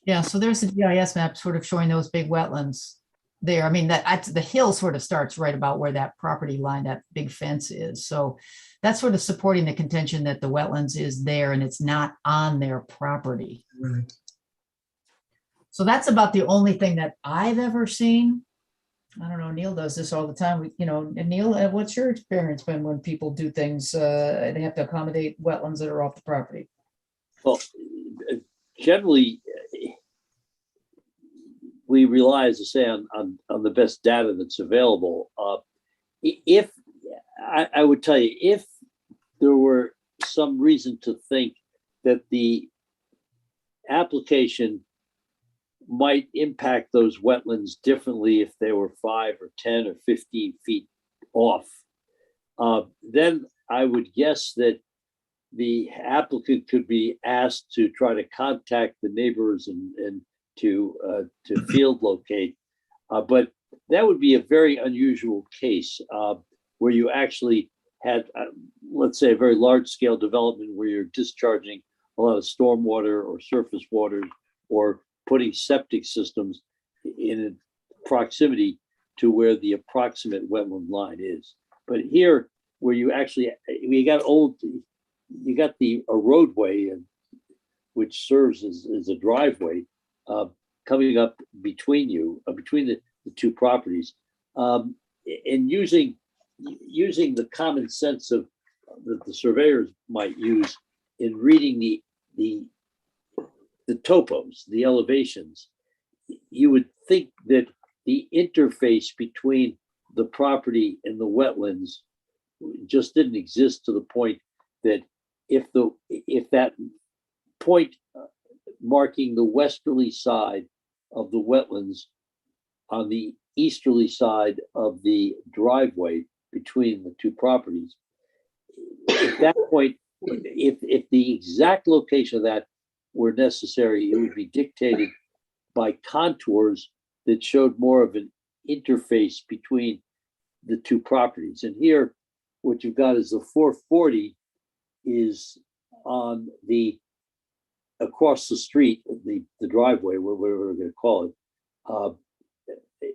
Speaker 1: Yeah, so there's the GIS map sort of showing those big wetlands there. I mean, the hill sort of starts right about where that property line, that big fence is. So that's sort of supporting the contention that the wetlands is there and it's not on their property.
Speaker 2: Right.
Speaker 1: So that's about the only thing that I've ever seen. I don't know, Neil does this all the time. You know, and Neil, what's your experience been when people do things, they have to accommodate wetlands that are off the property?
Speaker 8: Well, generally, we rely, as I say, on the best data that's available. If I would tell you, if there were some reason to think that the application might impact those wetlands differently if they were 5 or 10 or 15 feet off, then I would guess that the applicant could be asked to try to contact the neighbors and to field locate. But that would be a very unusual case where you actually had, let's say, a very large scale development where you're discharging a lot of stormwater or surface water or putting septic systems in proximity to where the approximate wetland line is. But here, where you actually, you got a roadway, which serves as a driveway coming up between you, between the two properties, and using the common sense of that the surveyors might use in reading the topos, the elevations, you would think that the interface between the property and the wetlands just didn't exist to the point that if that point marking the westerly side of the wetlands on the easterly side of the driveway between the two properties, at that point, if the exact location of that were necessary, it would be dictated by contours that showed more of an interface between the two properties. And here, what you've got is the 440 is on the across the street, the driveway, whatever we're going to call it.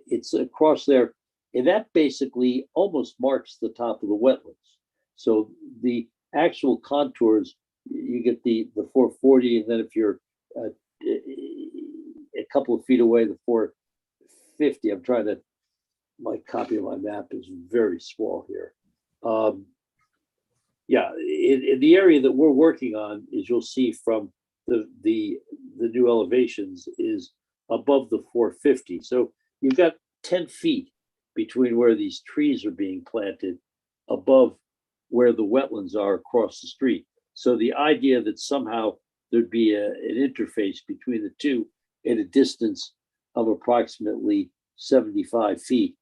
Speaker 8: It's across there, and that basically almost marks the top of the wetlands. So the actual contours, you get the 440, and then if you're a couple of feet away, the 450. I'm trying to, my copy of my map is very small here. Yeah, in the area that we're working on, is you'll see from the new elevations is above the 450. So you've got 10 feet between where these trees are being planted above where the wetlands are across the street. So the idea that somehow there'd be an interface between the two at a distance of approximately 75 feet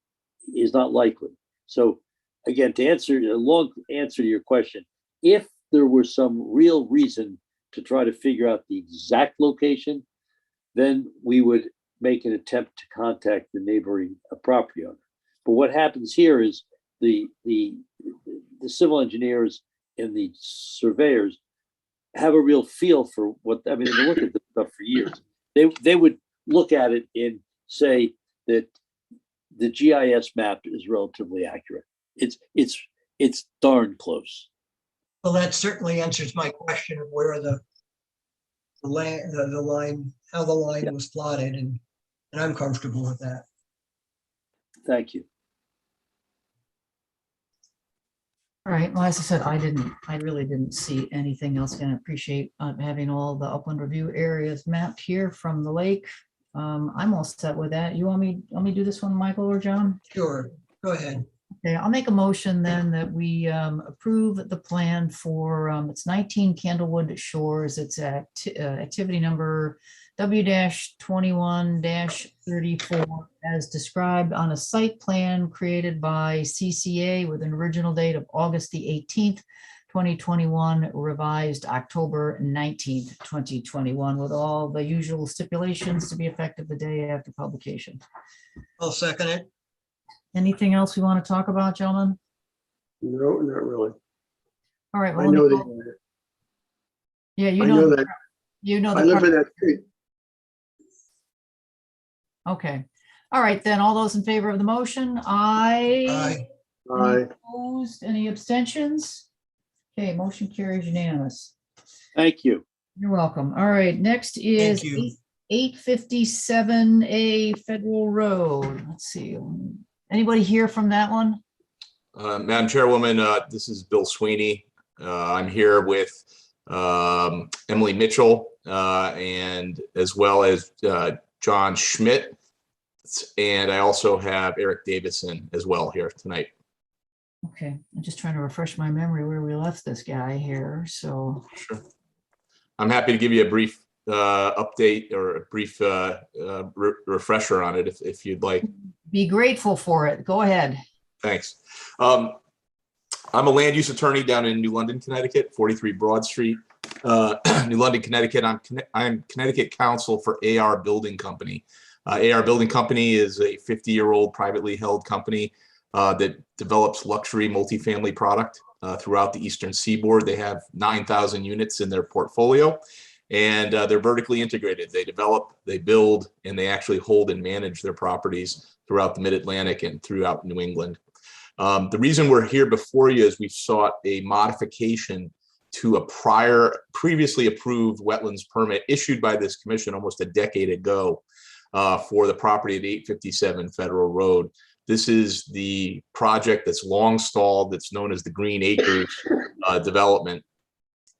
Speaker 8: is not likely. So again, to answer a long answer to your question, if there were some real reason to try to figure out the exact location, then we would make an attempt to contact the neighboring property owner. But what happens here is the civil engineers and the surveyors have a real feel for what, I mean, they look at this stuff for years. They would look at it and say that the GIS map is relatively accurate. It's darn close.
Speaker 2: Well, that certainly answers my question of where the land, the line, how the line was plotted, and I'm comfortable with that.
Speaker 8: Thank you.
Speaker 1: All right, well, as I said, I really didn't see anything else. And I appreciate having all the upland review areas mapped here from the lake. I'm all set with that. You want me to do this one, Michael or John?
Speaker 2: Sure, go ahead.
Speaker 1: Okay, I'll make a motion then that we approve the plan for, it's 19 Candlewood Shores. It's activity number W-21-34 as described on a site plan created by CCA with an original date of August the 18th, 2021, revised October 19th, 2021, with all the usual stipulations to be effective the day after publication.
Speaker 2: I'll second it.
Speaker 1: Anything else we want to talk about, gentlemen?
Speaker 5: No, not really.
Speaker 1: All right.
Speaker 5: I
Speaker 1: well, let me
Speaker 5: know
Speaker 1: call-
Speaker 5: that,
Speaker 1: Yeah,
Speaker 5: I know that,
Speaker 1: you know
Speaker 5: I
Speaker 1: the
Speaker 5: live
Speaker 1: part-
Speaker 5: in that street.
Speaker 1: Okay. All right, then, all those in favor of the motion, aye.
Speaker 2: Aye.
Speaker 1: Any
Speaker 5: I,
Speaker 1: opposed, any abstentions? Okay, motion carries unanimous.
Speaker 8: Thank you.
Speaker 1: You're welcome. All right, next is
Speaker 2: you.
Speaker 1: 857A Federal Road. Let's see. Anybody here from that one?
Speaker 9: Madam Chairwoman, this is Bill Sweeney. I'm here with Emily Mitchell and as well as John Schmidt. And I also have Eric Davison as well here tonight.
Speaker 1: Okay, I'm just trying to refresh my memory where we left this guy here, so.
Speaker 9: Sure. I'm happy to give you a brief update or a brief refresher on it if you'd like.
Speaker 1: Be grateful for it. Go ahead.
Speaker 9: Thanks. I'm a land use attorney down in New London, Connecticut, 43 Broad Street, New London, Connecticut. I'm Connecticut counsel for AR Building Company. AR Building Company is a 50-year-old privately held company that develops luxury multifamily product throughout the Eastern Seaboard. They have 9,000 units in their portfolio, and they're vertically integrated. They develop, they build, and they actually hold and manage their properties throughout the Mid-Atlantic and throughout New England. The reason we're here before you is we sought a modification to a previously approved wetlands permit issued by this commission almost a decade ago for the property at 857 Federal Road. This is the project that's long stalled, that's known as the Green Acres development.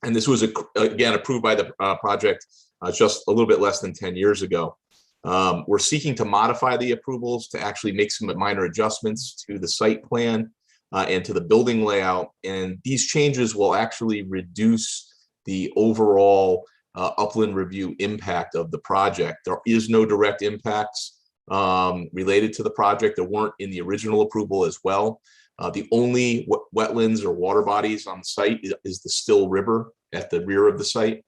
Speaker 9: And this was, again, approved by the project just a little bit less than 10 years ago. We're seeking to modify the approvals to actually make some minor adjustments to the site plan and to the building layout. And these changes will actually reduce the overall upland review impact of the project. There is no direct impacts related to the project. There weren't in the original approval as well. The only wetlands or water bodies on the site is the Still River at the rear of the site.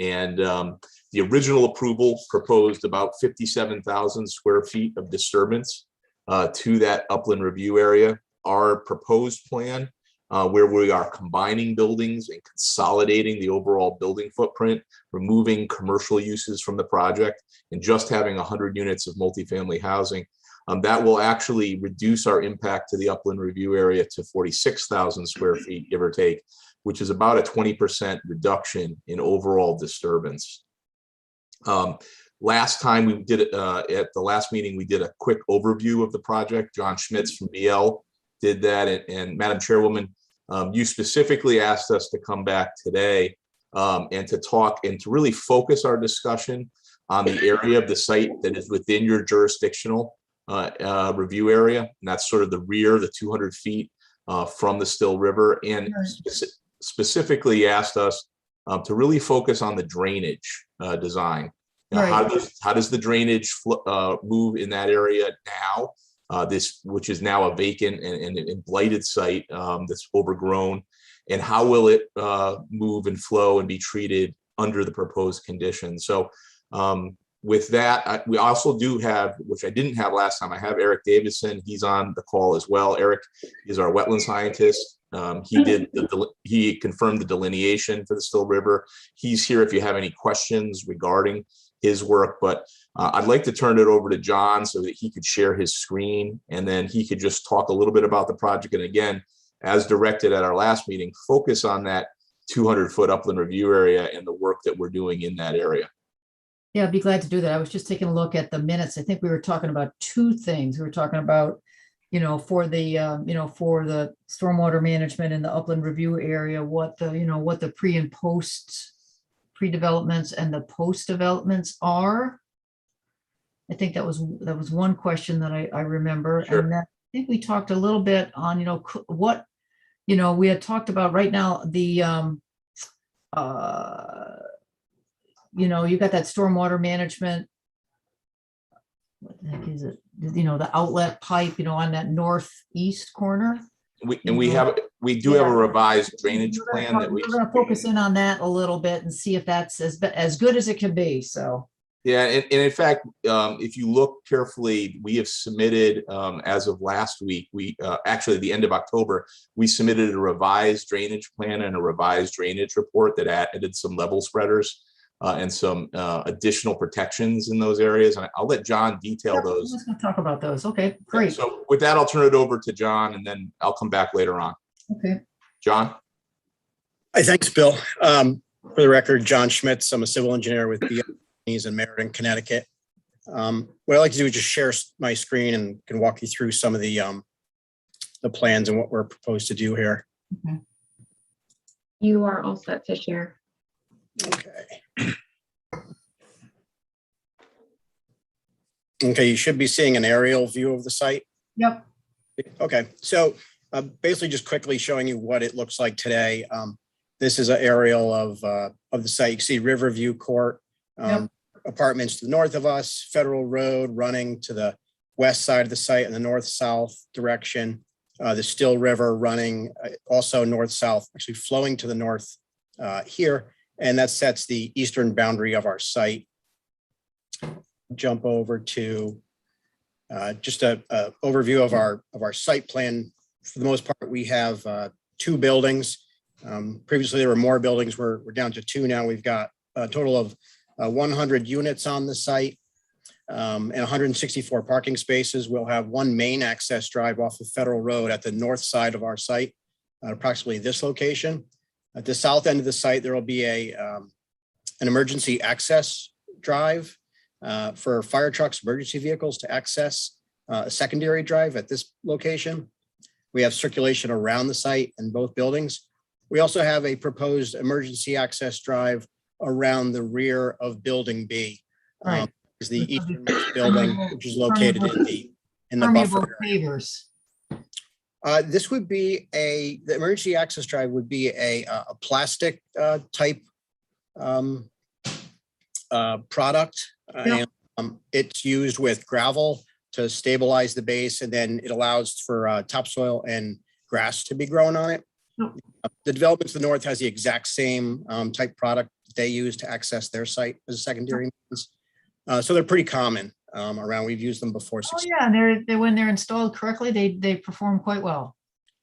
Speaker 9: And the original approval proposed about 57,000 square feet of disturbance to that upland review area. Our proposed plan, where we are combining buildings and consolidating the overall building footprint, removing commercial uses from the project, and just having 100 units of multifamily housing, that will actually reduce our impact to the upland review area to 46,000 square feet, give or take, which is about a 20% reduction in overall disturbance. Last time we did it, at the last meeting, we did a quick overview of the project. John Schmitz from BL did that. And Madam Chairwoman, you specifically asked us to come back today and to talk and to really focus our discussion on the area of the site that is within your jurisdictional review area. And that's sort of the rear, the 200 feet from the Still River. And specifically asked us to really focus on the drainage design. How does the drainage move in that area now? Which is now a vacant and blighted site that's overgrown, and how will it move and flow and be treated under the proposed conditions? So with that, we also do have, which I didn't have last time, I have Eric Davison. He's on the call as well. Eric is our wetland scientist. He confirmed the delineation for the Still River. He's here if you have any questions regarding his work, but I'd like to turn it over to John so that he could share his screen, and then he could just talk a little bit about the project. And again, as directed at our last meeting, focus on that 200-foot upland review area and the work that we're doing in that area.
Speaker 1: Yeah, I'd be glad to do that. I was just taking a look at the minutes. I think we were talking about two things. We were talking about for the stormwater management in the upland review area, what the pre and post pre-developments and the post developments are. I think that was one question that I remember.
Speaker 9: Sure.
Speaker 1: And then I think we talked a little bit on, what, we had talked about right now, the, you got that stormwater management. What the heck is it? The outlet pipe, on that northeast corner.
Speaker 9: We do have a revised drainage plan that
Speaker 1: we're gonna focus in on that a little bit and see if that's as good as it can be, so.
Speaker 9: Yeah, and in fact, if you look carefully, we have submitted, as of last week, actually the end of October, we submitted a revised drainage plan and a revised drainage report that added some level spreaders and some additional protections in those areas. And I'll let John detail those.
Speaker 1: Let's talk about those. Okay, great.
Speaker 9: So with that, I'll turn it over to John, and then I'll come back later on.
Speaker 1: Okay.
Speaker 9: John?
Speaker 10: Hi, thanks, Bill. For the record, John Schmitz. I'm a civil engineer with BMEs in Meriden, Connecticut. What I'd like to do is just share my screen and can walk you through some of the plans and what we're proposed to do here.
Speaker 1: Okay.
Speaker 4: You are all set to share.
Speaker 10: Okay. Okay, you should be seeing an aerial view of the site.
Speaker 1: Yep.
Speaker 10: Okay, so basically just quickly showing you what it looks like today. This is an aerial of the site. You can see Riverview Court, apartments to the north of us, Federal Road running to the west side of the site in the north-south direction. The Still River running also north-south, actually flowing to the north here. And that sets the eastern boundary of our site. Jump over to just a overview of our site plan. For the most part, we have 2 buildings. Previously, there were more buildings. We're down to 2 now. We've got a total of 100 units on the site and 164 parking spaces. We'll have 1 main access drive off of Federal Road at the north side of our site, approximately this location. At the south end of the site, there will be an emergency access drive for fire trucks, emergency vehicles to access a secondary drive at this location. We have circulation around the site in both buildings. We also have a proposed emergency access drive around the rear of Building B.
Speaker 1: Right.
Speaker 10: Is the easternmost building, which is located in the buffer area. This would be the emergency access drive would be a plastic type product.
Speaker 1: Yeah.
Speaker 10: And, it's used with gravel to stabilize the base, and then it allows for topsoil and grass to be grown on it.
Speaker 1: Yep.
Speaker 10: The development to the north has the exact same type product they use to access their site as a secondary means. So they're pretty common around. We've used them before.
Speaker 1: Oh yeah, and when they're installed correctly, they perform quite well.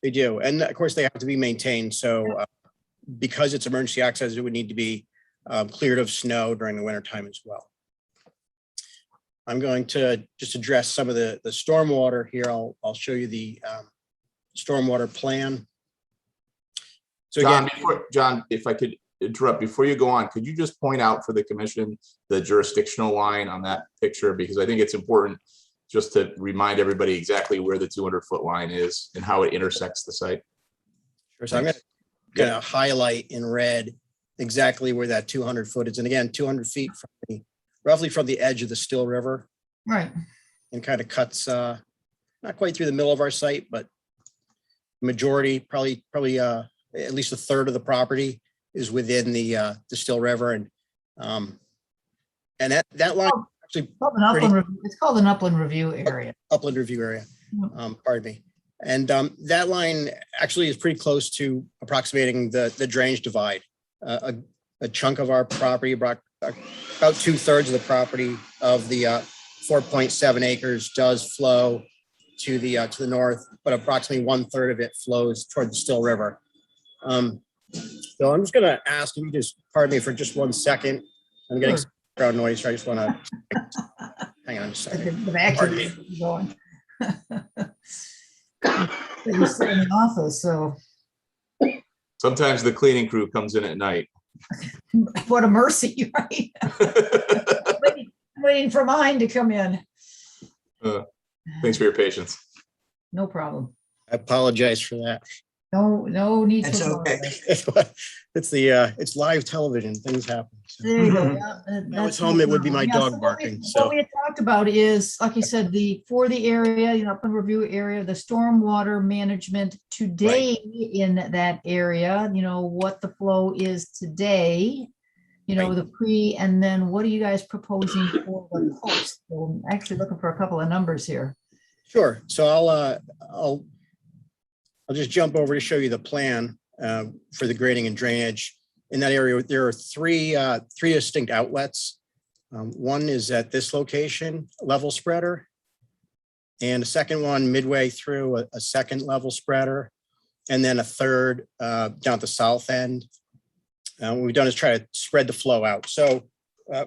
Speaker 10: They do, and of course they have to be maintained. So because it's emergency access, it would need to be cleared of snow during the winter time as well. I'm going to just address some of the stormwater here. I'll show you the stormwater plan. So
Speaker 9: John, if I could interrupt before you go on, could you just point out for the commission the jurisdictional line on that picture? Because I think it's important just to remind everybody exactly where the 200-foot line is and how it intersects the site.
Speaker 10: Sure. So I'm going to highlight in red exactly where that 200 foot is. And again, 200 feet roughly from the edge of the Still River.
Speaker 1: Right.
Speaker 10: And kind of cuts not quite through the middle of our site, but majority, probably at least a third of the property is within the Still River. And that line actually
Speaker 1: it's called an upland review area.
Speaker 10: Upland review area. Pardon me. And that line actually is pretty close to approximating the drainage divide. A chunk of our property, about 2/3 of the property of the 4.7 acres does flow to the north, but approximately 1/3 of it flows toward the Still River. So I'm just going to ask you, just pardon me for just 1 second. I'm getting some background noise, so I just want to hang on a second.
Speaker 1: The vacuum is going. You sit in the office, so.
Speaker 9: Sometimes the cleaning crew comes in at night.
Speaker 1: What a mercy, right? waiting for mine to come in.
Speaker 9: Thanks for your patience.
Speaker 1: No problem.
Speaker 10: I apologize for that.
Speaker 1: No need to
Speaker 2: That's okay.
Speaker 1: apologize.
Speaker 10: It's live television, things happen. So.
Speaker 1: There you go. Yeah,
Speaker 10: If I was
Speaker 1: that's
Speaker 10: home,
Speaker 1: no
Speaker 10: it would be my
Speaker 1: problem. Yeah,
Speaker 10: dog
Speaker 1: so
Speaker 10: barking,
Speaker 1: What
Speaker 10: so.
Speaker 1: we had talked about is, like you said, for the area, upland review area, the stormwater management today in that area, what the flow is today,
Speaker 10: Right.
Speaker 1: the pre, and then what are you guys proposing for the post? So I'm actually looking for a couple of numbers here.
Speaker 10: Sure. So I'll just jump over to show you the plan for the grading and drainage. In that area, there are three distinct outlets. One is at this location, level spreader, and a second one midway through a second level spreader, and then a third down at the south end. What we've done is try to spread the flow out. So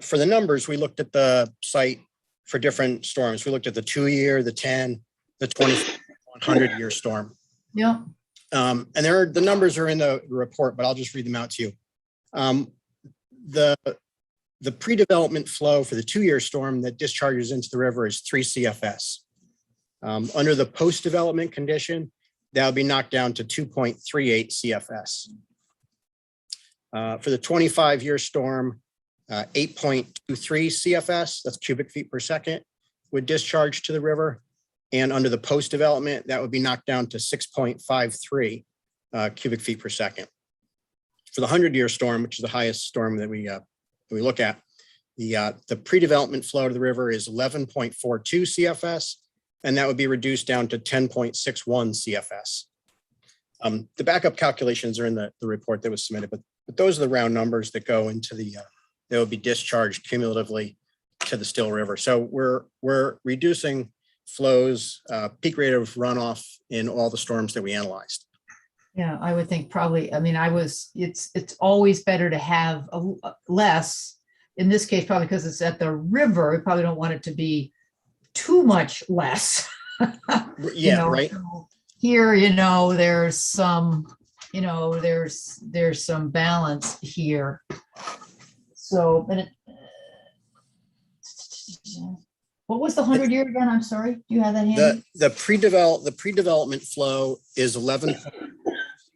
Speaker 10: for the numbers, we looked at the site for different storms. We looked at the 2-year, the 10, the 20, 100-year storm.
Speaker 1: Yeah.
Speaker 10: And the numbers are in the report, but I'll just read them out to you. The pre-development flow for the 2-year storm that discharges into the river is 3 CFS. Under the post-development condition, that would be knocked down to 2.38 CFS. For the 25-year storm, 8.23 CFS, that's cubic feet per second, would discharge to the river. And under the post-development, that would be knocked down to 6.53 cubic feet per second. For the 100-year storm, which is the highest storm that we look at, the pre-development flow to the river is 11.42 CFS, and that would be reduced down to 10.61 CFS. The backup calculations are in the report that was submitted, but those are the round numbers that go into that would be discharged cumulatively to the Still River. So we're reducing flows, peak rate of runoff in all the storms that we analyzed.
Speaker 1: Yeah, I would think probably, it's always better to have less. In this case, probably because it's at the river, we probably don't want it to be too much less.
Speaker 10: Yeah, right.
Speaker 1: So here, there's some, there's some balance here. So, what was the 100-year again? I'm sorry. Do you have that handy?
Speaker 10: The pre-development flow is 11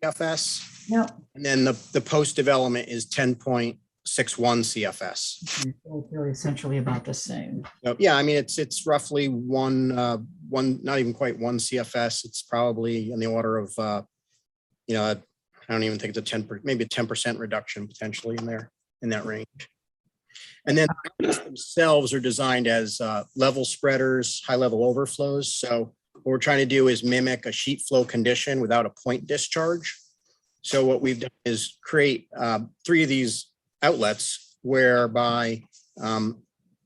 Speaker 10: CFS.
Speaker 1: Yep.
Speaker 10: And then the post-development is 10.61 CFS.
Speaker 1: Okay, so they're essentially about the same.
Speaker 10: So, yeah, I mean, it's roughly one, not even quite 1 CFS. It's probably in the order of, I don't even think it's maybe a 10% reduction potentially in that range. And then themselves are designed as level spreaders, high level overflows. So what we're trying to do is mimic a sheet flow condition without a point discharge. So what we've done is create 3 of these outlets whereby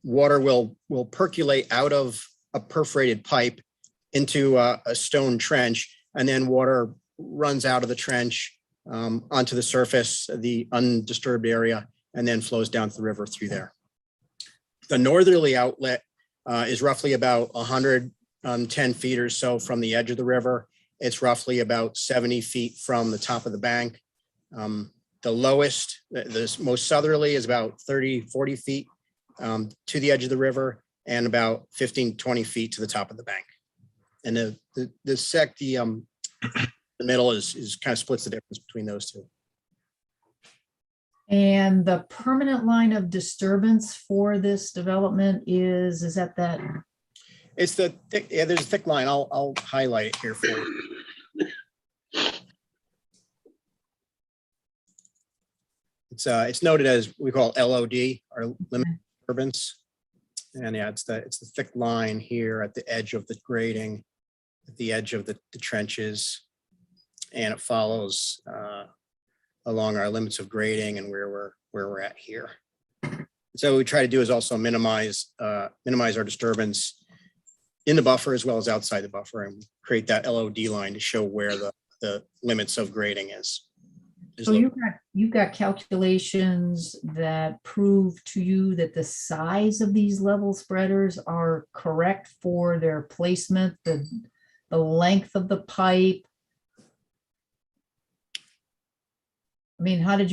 Speaker 10: water will percolate out of a perforated pipe into a stone trench, and then water runs out of the trench onto the surface, the undisturbed area, and then flows down to the river through there. The northerly outlet is roughly about 110 feet or so from the edge of the river. It's roughly about 70 feet from the top of the bank. The lowest, the most southerly is about 30-40 feet to the edge of the river, and about 15-20 feet to the top of the bank. And the middle is kind of splits the difference between those two.
Speaker 1: And the permanent line of disturbance for this development is that?
Speaker 10: It's the thick, yeah, there's a thick line. I'll highlight it here for you. It's noted as we call LOD, or limit of disturbance. And yeah, it's the thick line here at the edge of the grading, at the edge of the trenches. And it follows along our limits of grading and where we're at here. So what we try to do is also minimize our disturbance in the buffer as well as outside the buffer, and create that LOD line to show where the limits of grading is.
Speaker 1: So you've got calculations that prove to you that the size of these level spreaders are correct for their placement, the length of the pipe. I mean, how did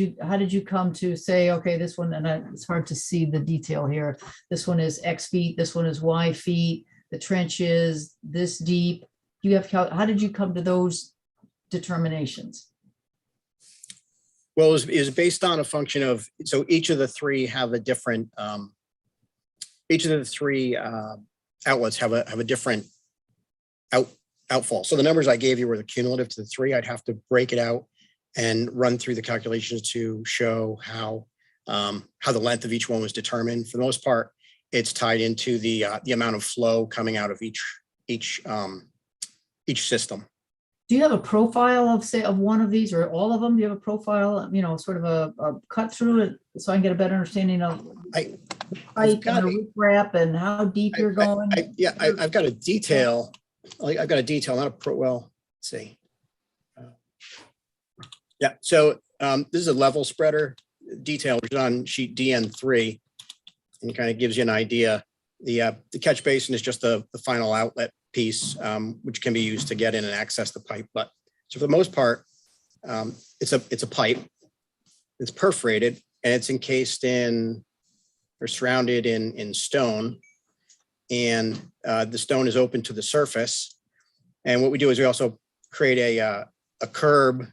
Speaker 1: you come to say, okay, this one, and it's hard to see the detail here. This one is X feet, this one is Y feet, the trench is this deep. do you have, how did you come to those determinations?
Speaker 10: Well, it was based on a function of, so each of the three have a different, each of the three outlets have a different outfall. So the numbers I gave you were the cumulative to the three. I'd have to break it out and run through the calculations to show how the length of each one was determined. For the most part, it's tied into the amount of flow coming out of each system.
Speaker 1: Do you have a profile of, say, of one of these or all of them? Do you have a profile, you know, sort of a cut through it so I can get a better understanding of
Speaker 10: I've got
Speaker 1: the wrap and how deep you're going?
Speaker 10: I've got a detail. I've got a detail, not a pro. Well, let's see. Yeah, so this is a level spreader detail, which is on sheet DN3, and kind of gives you an idea. The catch basin is just the final outlet piece, which can be used to get in and access the pipe. But so for the most part, it's a pipe. It's perforated and it's encased in or surrounded in stone, and the stone is open to the surface. And what we do is we also create a curb,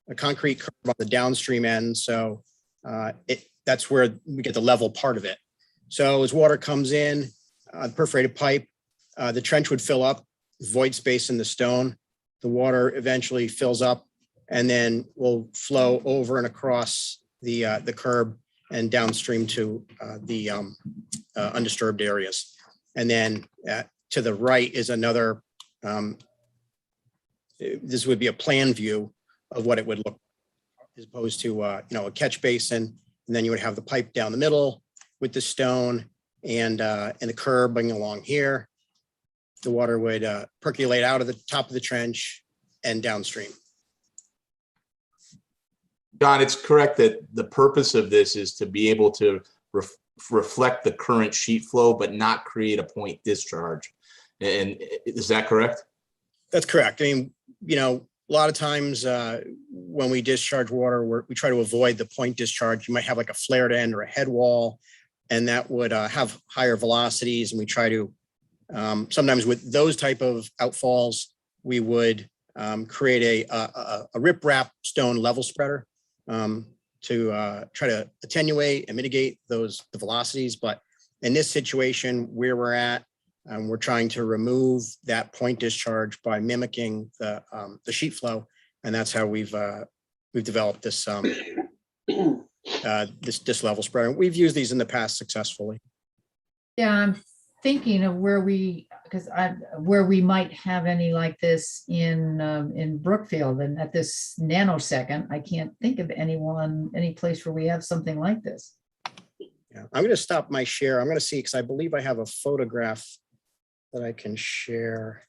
Speaker 10: a concrete curb on the downstream end. So that's where we get the level part of it. So as water comes in, perforated pipe, the trench would fill up, void space in the stone. The water eventually fills up and then will flow over and across the curb and downstream to the undisturbed areas. And then to the right is another, this would be a plan view of what it would look like, as opposed to a catch basin. And then you would have the pipe down the middle with the stone and the curbing along here. The water would percolate out of the top of the trench and downstream.
Speaker 9: John, it's correct that the purpose of this is to be able to reflect the current sheet flow, but not create a point discharge. And is that correct?
Speaker 10: That's correct. I mean, a lot of times when we discharge water, we try to avoid the point discharge. You might have like a flared end or a head wall, and that would have higher velocities. And we try to, sometimes with those type of outfalls, we would create a riprap stone level spreader to try to attenuate and mitigate the velocities. But in this situation where we're at, we're trying to remove that point discharge by mimicking the sheet flow, and that's how we've developed this this level spreader. We've used these in the past successfully.
Speaker 1: Yeah, I'm thinking of where we might have any like this in Brookfield, and at this nanosecond, I can't think of any place where we have something like this.
Speaker 10: Yeah, I'm going to stop my share. I'm going to see, because I believe I have a photograph that I can share.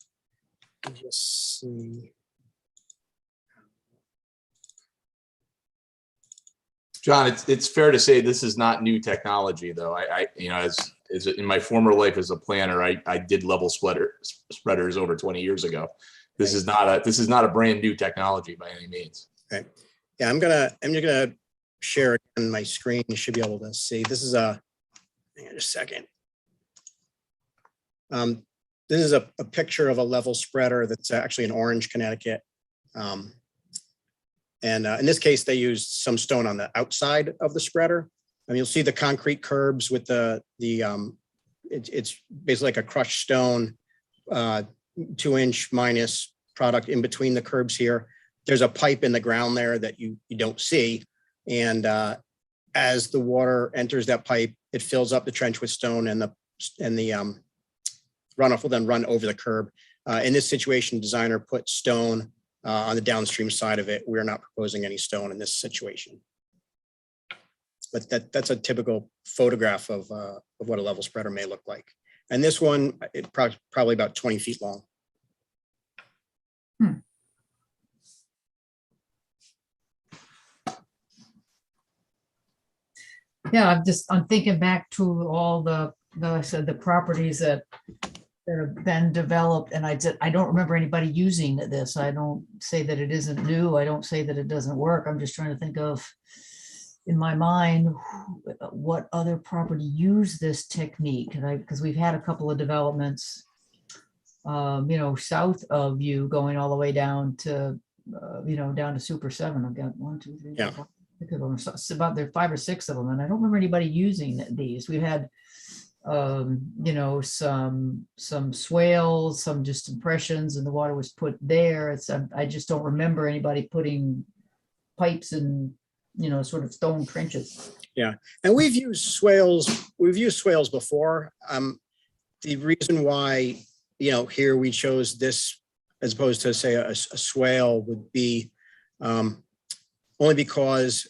Speaker 10: Just see.
Speaker 9: John, it's fair to say this is not new technology, though. As in my former life as a planner, I did level spreaders over 20 years ago. This is not a brand new technology by any means.
Speaker 10: Okay. Yeah, I'm just gonna share again my screen. You should be able to see. This is hang on just a second. This is a picture of a level spreader that's actually in Orange, Connecticut. And in this case, they used some stone on the outside of the spreader. And you'll see the concrete curbs with it's basically like a crushed stone, 2-inch minus product in between the curbs here. There's a pipe in the ground there that you don't see. And as the water enters that pipe, it fills up the trench with stone, and the runoff will then run over the curb. In this situation, designer put stone on the downstream side of it. We're not proposing any stone in this situation. But that's a typical photograph of what a level spreader may look like. And this one, it probably about 20 feet long.
Speaker 1: Yeah, I'm thinking back to all the properties that have been developed, and I don't remember anybody using this. I don't say that it isn't new. I don't say that it doesn't work. I'm just trying to think of, in my mind, what other property use this technique. Because we've had a couple of developments south of you going all the way down to, down to Super 7. I've got 1, 2, 3,
Speaker 10: Yeah.
Speaker 1: 4, 5, 6 of them. It's about there 5 or 6 of them, and I don't remember anybody using these. We've had some swales, some just impressions, and the water was put there. I just don't remember anybody putting pipes and sort of stone trenches.
Speaker 10: Yeah, and we've used swales before. The reason why, here we chose this as opposed to say a swale would be only because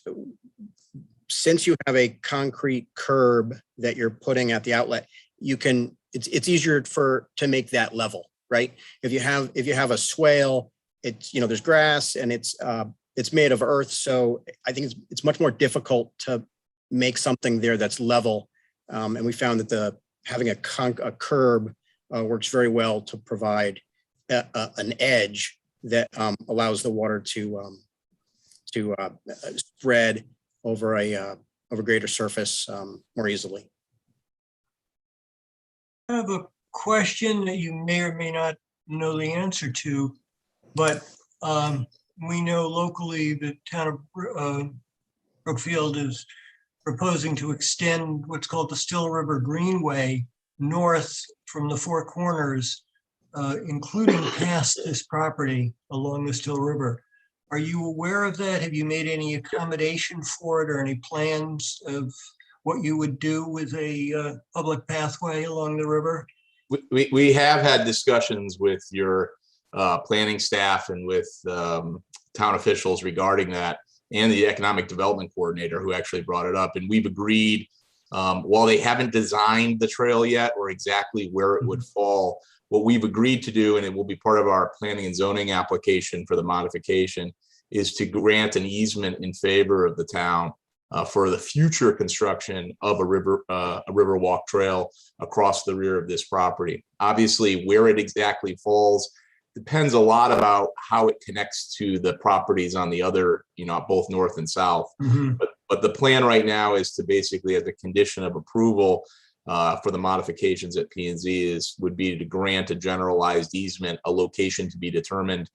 Speaker 10: since you have a concrete curb that you're putting at the outlet, it's easier to make that level, right? If you have a swale, it's, there's grass and it's made of earth. So I think it's much more difficult to make something there that's level. And we found that having a curb works very well to provide an edge that allows the water to spread over a greater surface more easily.
Speaker 2: I have a question that you may or may not know the answer to, but we know locally the town of Brookfield is proposing to extend what's called the Still River Greenway north from the Four Corners, including past this property along the Still River. Are you aware of that? Have you made any accommodation for it or any plans of what you would do with a public pathway along the river?
Speaker 9: We have had discussions with your planning staff and with town officials regarding that, and the economic development coordinator who actually brought it up. And we've agreed, while they haven't designed the trail yet or exactly where it would fall, what we've agreed to do, and it will be part of our planning and zoning application for the modification, is to grant an easement in favor of the town for the future construction of a river walk trail across the rear of this property. Obviously, where it exactly falls depends a lot about how it connects to the properties on the other, both north and south.
Speaker 2: Mhm.
Speaker 9: But the plan right now is to basically, as a condition of approval for the modifications at P&Z, would be to grant a generalized easement, a location to be determined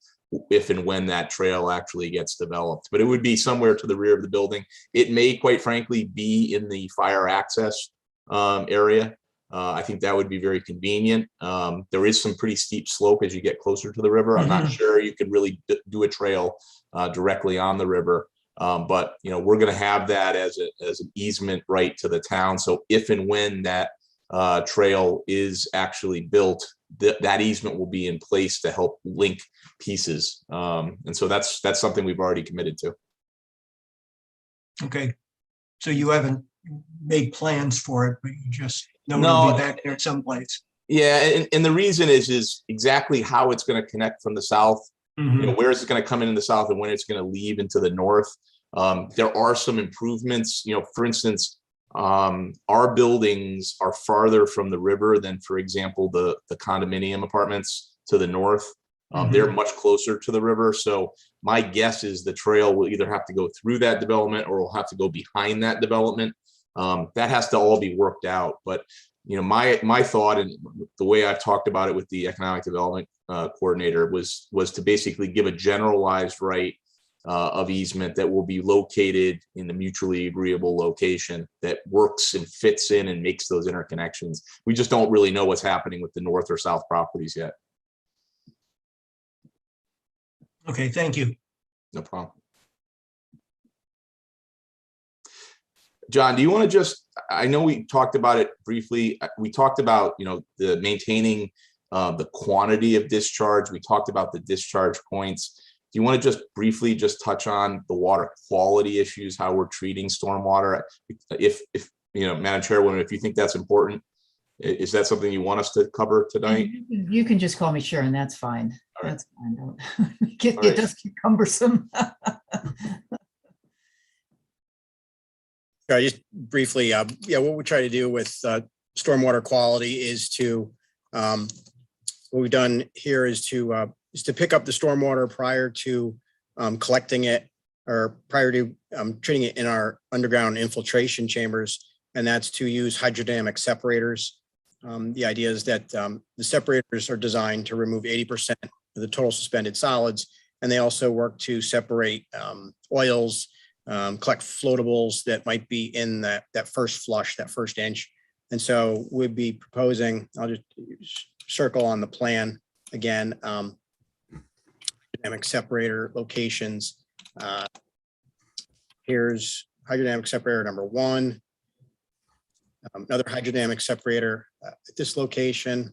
Speaker 9: if and when that trail actually gets developed. But it would be somewhere to the rear of the building. It may, quite frankly, be in the fire access area. I think that would be very convenient. There is some pretty steep slope as you get closer to the river. I'm not sure you could really do a trail directly on the river. But we're going to have that as an easement right to the town. So if and when that trail is actually built, that easement will be in place to help link pieces. And so that's something we've already committed to.
Speaker 2: Okay, so you haven't made plans for it, but you just know
Speaker 9: No.
Speaker 2: it'll be back there someplace.
Speaker 9: Yeah, and the reason is exactly how it's going to connect from the south. Where is it going to come in the south and when it's going to leave into the north. There are some improvements, for instance, our buildings are farther from the river than, for example, the condominium apartments to the north. They're much closer to the river. So my guess is the trail will either have to go through that development or will have to go behind that development. That has to all be worked out. But my thought, and the way I've talked about it with the economic development coordinator, was to basically give a generalized right of easement that will be located in a mutually agreeable location that works and fits in and makes those interconnections. We just don't really know what's happening with the north or south properties yet.
Speaker 2: Okay, thank you.
Speaker 9: No problem. John, do you want to just, I know we talked about it briefly. We talked about, the maintaining the quantity of discharge. We talked about the discharge points. Do you want to just briefly just touch on the water quality issues, how we're treating stormwater? If Madam Chairwoman, if you think that's important, is that something you want us to cover tonight?
Speaker 1: You can just call me Sharon. That's fine.
Speaker 9: All right.
Speaker 1: That's fine. Don't
Speaker 9: All right.
Speaker 1: it does get cumbersome.
Speaker 10: Just briefly, what we try to do with stormwater quality is to, what we've done here is to pick up the stormwater prior to collecting it, or prior to treating it in our underground infiltration chambers, and that's to use hydrodynamic separators The idea is that the separators are designed to remove 80% of the total suspended solids, and they also work to separate oils, collect floatables that might be in that first flush, that first inch. And so we'd be proposing, I'll just circle on the plan again, hydrodynamic separator locations. Here's hydrodynamic separator number 1. Another hydrodynamic separator at this location,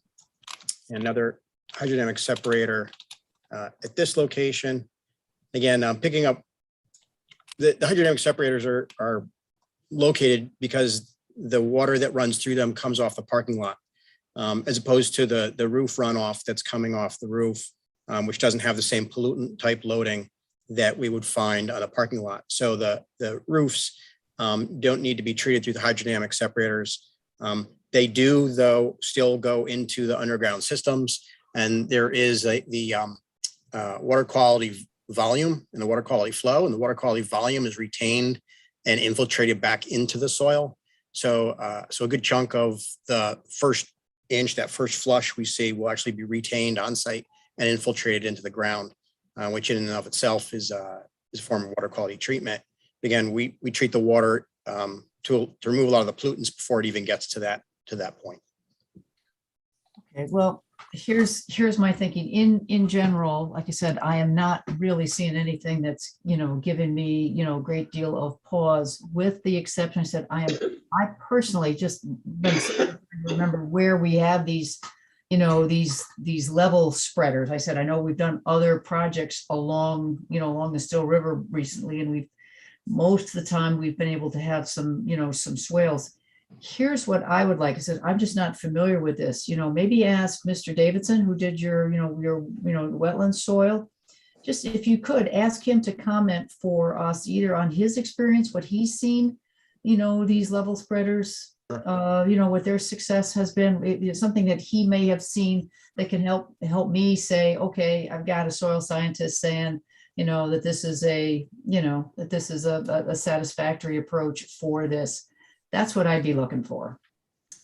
Speaker 10: and another hydrodynamic separator at this location. Again, I'm picking up the hydrodynamic separators are located because the water that runs through them comes off the parking lot, as opposed to the roof runoff that's coming off the roof, which doesn't have the same pollutant type loading that we would find on a parking lot. So the roofs don't need to be treated through the hydrodynamic separators. They do, though, still go into the underground systems, and there is the water quality volume and the water quality flow, and the water quality volume is retained and infiltrated back into the soil. So a good chunk of the first inch, that first flush we see, will actually be retained on site and infiltrated into the ground, which in and of itself is a form of water quality treatment. Again, we treat the water to remove a lot of the pollutants before it even gets to that point.
Speaker 1: Okay, well, here's my thinking. In general, like I said, I am not really seeing anything that's, giving me, a great deal of pause, with the exception. I said, I personally just remember where we have these, these level spreaders. I said, I know we've done other projects along the Still River recently, and most of the time we've been able to have some, some swales. Here's what I would like. I said, I'm just not familiar with this. Maybe ask Mr. Davidson, who did your wetland soil. Just if you could ask him to comment for us either on his experience, what he's seen, these level spreaders, what their success has been, something that he may have seen that can help me say, okay, I've got a soil scientist saying, that this is a satisfactory approach for this. That's what I'd be looking for.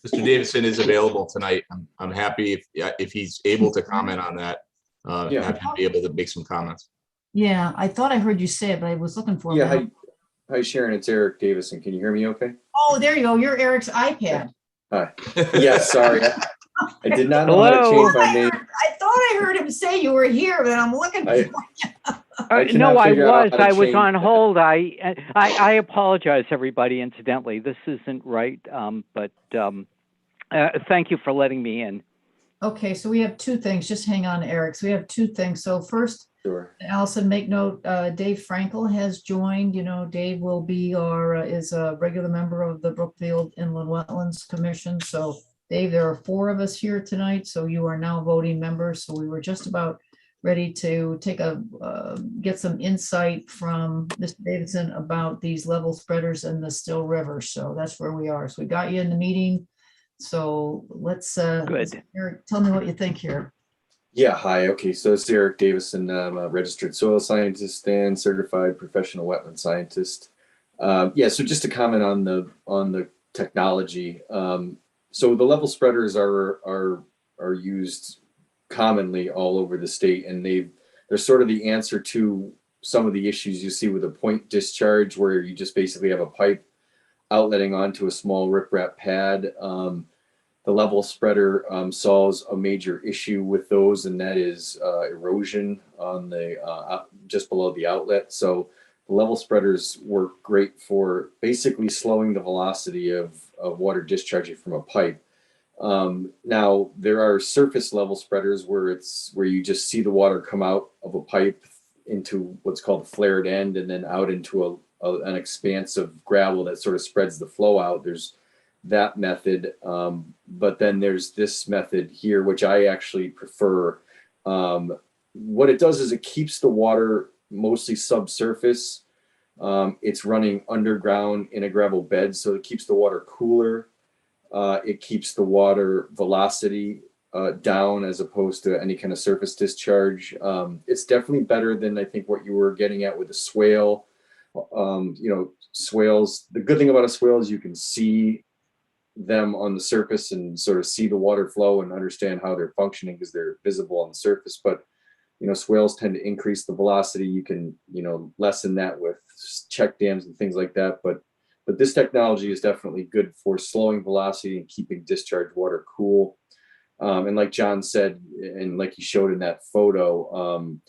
Speaker 9: Mr. Davidson is available tonight. I'm happy if he's able to comment on that. Have him be able to make some comments.
Speaker 1: Yeah, I thought I heard you say it, but I was looking for.
Speaker 11: Yeah, hi Sharon, it's Eric Davison. Can you hear me okay?
Speaker 1: Oh, there you go. You're Eric's iPad.
Speaker 11: Hi. Yes, sorry. I did not know how to change my name.
Speaker 1: I thought I heard him say you were here, but I'm looking for you.
Speaker 11: No, I
Speaker 12: was on hold. I apologize, everybody, incidentally. This isn't right, but thank you for letting me in.
Speaker 1: Okay, so we have two things. Just hang on, Eric. So we have two things. So first,
Speaker 11: Sure.
Speaker 1: Allison, make note, Dave Frankel has joined. Dave will be is a regular member of the Brookfield Inland Wetlands Commission. So Dave, there are 4 of us here tonight, so you are now voting members. So we were just about ready to take get some insight from Mr. Davidson about these level spreaders in the Still River. So that's where we are. So we got you in the meeting. So let's
Speaker 12: Good.
Speaker 1: Eric, tell me what you think here.
Speaker 11: Yeah, hi. Okay, so it's Eric Davison. I'm a registered soil scientist and certified professional wetland scientist. So just to comment on the technology. So the level spreaders are used commonly all over the state, and they're sort of the answer to some of the issues you see with a point discharge, where you just basically have a pipe outletting onto a small riprap pad. The level spreader solves a major issue with those, and that is erosion on the just below the outlet. So the level spreaders work great for basically slowing the velocity of water discharging from a pipe. Now there are surface level spreaders where you just see the water come out of a pipe into what's called a flared end, and then out into an expanse of gravel that sort of spreads the flow out. There's that method, but then there's this method here, which I actually prefer. What it does is it keeps the water mostly subsurface. It's running underground in a gravel bed, so it keeps the water cooler. It keeps the water velocity down as opposed to any kind of surface discharge. It's definitely better than I think what you were getting at with the swale. Swales, the good thing about a swale is you can see them on the surface and sort of see the water flow and understand how they're functioning because they're visible on the surface. But, swales tend to increase the velocity. You can, lessen that with check dams and things like that. But this technology is definitely good for slowing velocity and keeping discharge water cool. And like John said, and like he showed in that photo,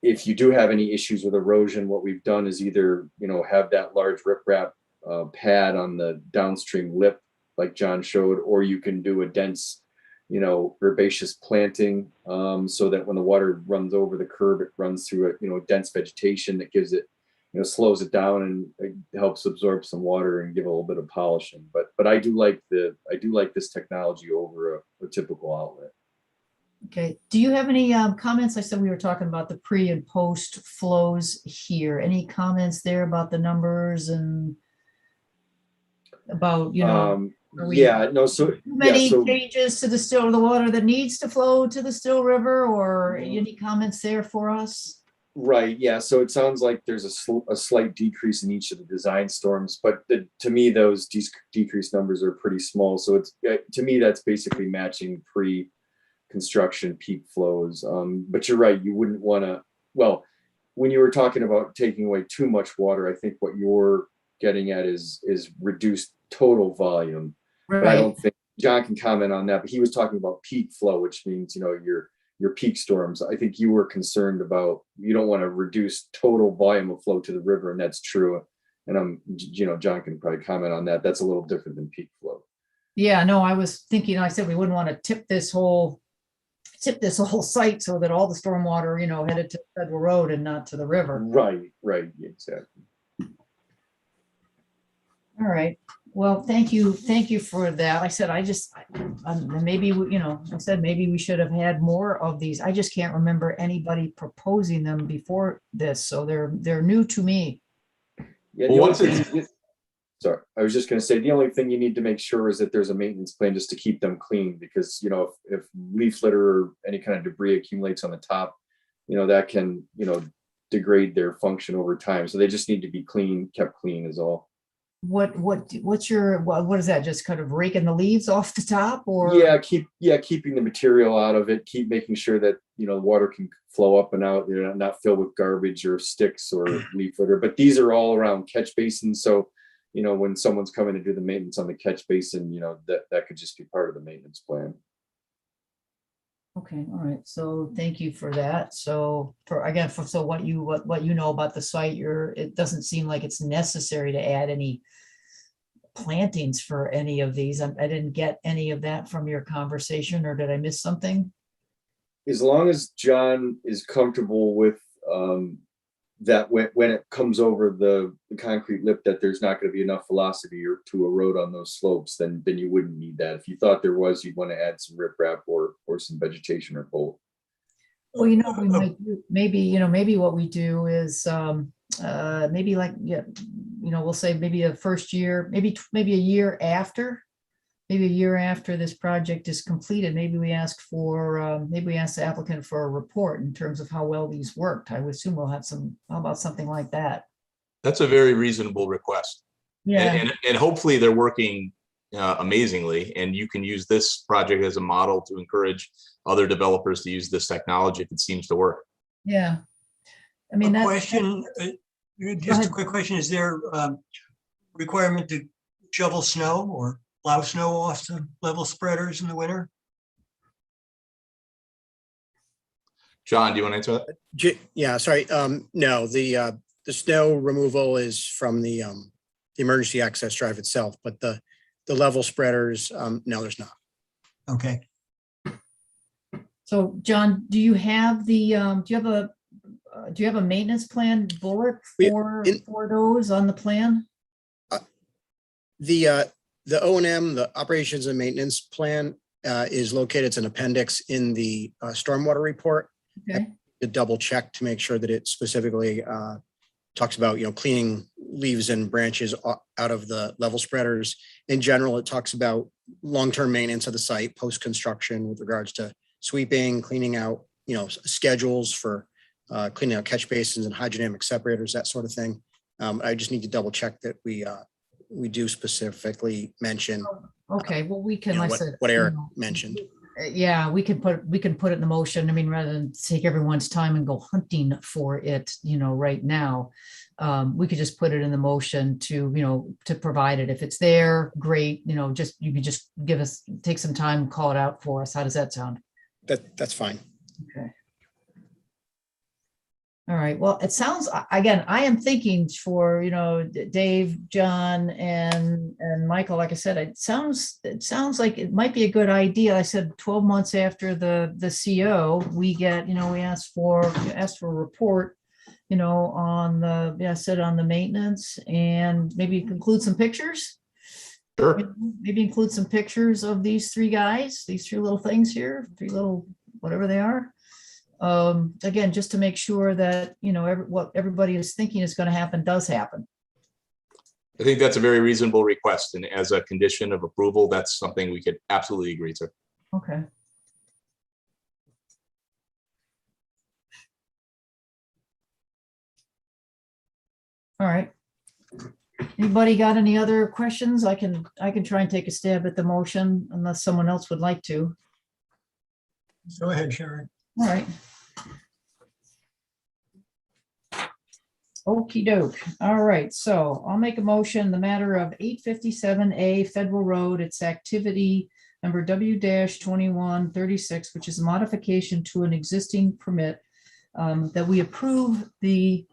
Speaker 11: if you do have any issues with erosion, what we've done is either, have that large riprap pad on the downstream lip, like John showed, or you can do a dense, herbaceous planting, so that when the water runs over the curb, it runs through a, dense vegetation that gives it, slows it down and it helps absorb some water and give a little bit of polishing. But I do like this technology over a typical outlet.
Speaker 1: Okay. Do you have any comments? I said we were talking about the pre and post flows here. Any comments there about the numbers and about, many changes to the water that needs to flow to the Still River, or any comments there for us?
Speaker 11: Right. Yeah. So it sounds like there's a slight decrease in each of the design storms, but to me, those decreased numbers are pretty small. So to me, that's basically matching pre-construction peak flows. But you're right. You wouldn't want to, when you were talking about taking away too much water, I think what you're getting at is reduced total volume.
Speaker 1: Right.
Speaker 11: But I don't think John can comment on that, but he was talking about peak flow, which means, your peak storms. I think you were concerned about, you don't want to reduce total volume of flow to the river, and that's true. And John can probably comment on that. That's a little different than peak flow.
Speaker 1: Yeah, no, I was thinking, I said we wouldn't want to tip this whole site so that all the stormwater, headed to Federal Road and not to the river.
Speaker 11: Right, exactly.
Speaker 1: All right. Well, thank you for that. I said, maybe, I said maybe we should have had more of these. I just can't remember anybody proposing them before this, so they're new to me.
Speaker 11: Yeah. Sorry, I was just going to say, the only thing you need to make sure is that there's a maintenance plan just to keep them clean, because, if leaf litter or any kind of debris accumulates on the top, that can, degrade their function over time. So they just need to be kept clean is all.
Speaker 1: What is that? Just kind of raking the leaves off the top, or?
Speaker 11: Keeping the material out of it, keep making sure that, the water can flow up and out, not filled with garbage or sticks or leaf litter. But these are all around catch basins. So, when someone's coming to do the maintenance on the catch basin, that could just be part of the maintenance plan.
Speaker 1: Okay, all right. So thank you for that. So what you know about the site, it doesn't seem like it's necessary to add any plantings for any of these. I didn't get any of that from your conversation, or did I miss something?
Speaker 11: As long as John is comfortable with that when it comes over the concrete lip, that there's not going to be enough velocity or to erode on those slopes, then you wouldn't need that. If you thought there was, you'd want to add some riprap or some vegetation or both.
Speaker 1: Well, we might do, maybe what we do is maybe we'll say maybe a first year, maybe a year after. Maybe a year after this project is completed, maybe we ask the applicant for a report in terms of how well these worked. I would assume we'll have how about something like that?
Speaker 9: That's a very reasonable request.
Speaker 1: Yeah.
Speaker 9: And hopefully they're working amazingly, and you can use this project as a model to encourage other developers to use this technology if it seems to work.
Speaker 1: Yeah. I mean,
Speaker 2: just a quick question. Is there requirement to shovel snow or plow snow off the level spreaders in the winter?
Speaker 9: John, do you want to answer that?
Speaker 10: Yeah, sorry. No, the snow removal is from the emergency access drive itself, but the level spreaders, no, there's not.
Speaker 2: Okay.
Speaker 1: So, John, do you have a maintenance plan bullet for those on the plan?
Speaker 10: The O&M, the operations and maintenance plan, is located. It's an appendix in the stormwater report.
Speaker 1: Okay.
Speaker 10: To double check to make sure that it specifically talks about, cleaning leaves and branches out of the level spreaders. In general, it talks about long-term maintenance of the site post-construction with regards to sweeping, cleaning out, schedules for cleaning out catch basins and hydrodynamic separators, that sort of thing. I just need to double check that we we do specifically mention
Speaker 1: Okay, well, we can, like I said.
Speaker 10: what Eric
Speaker 1: you know,
Speaker 10: mentioned.
Speaker 1: Yeah, we can put it in the motion. I mean, rather than take everyone's time and go hunting for it, right now. We could just put it in the motion to provide it. If it's there, great, you could just take some time and call it out for us. How does that sound?
Speaker 10: That's fine.
Speaker 1: Okay. All right, well, it sounds, again, I am thinking for, Dave, John, and Michael, like I said, it sounds like it might be a good idea. I said 12 months after the CO, we get, we asked for a report, on the maintenance, and maybe include some pictures.
Speaker 9: Sure.
Speaker 1: Maybe include some pictures of these three guys, these three little things here, three little, whatever they are. Again, just to make sure that, what everybody is thinking is going to happen does happen.
Speaker 9: I think that's a very reasonable request. And as a condition of approval, that's something we could absolutely agree to.
Speaker 1: Okay. All right. Anybody got any other questions? I can try and take a stab at the motion unless someone else would like to.
Speaker 2: Go ahead, Sharon.
Speaker 1: All right. Okey doke. All right, so I'll make a motion, the matter of 857A Federal Road, it's activity number W-2136, which is a modification to an existing permit, that we approve the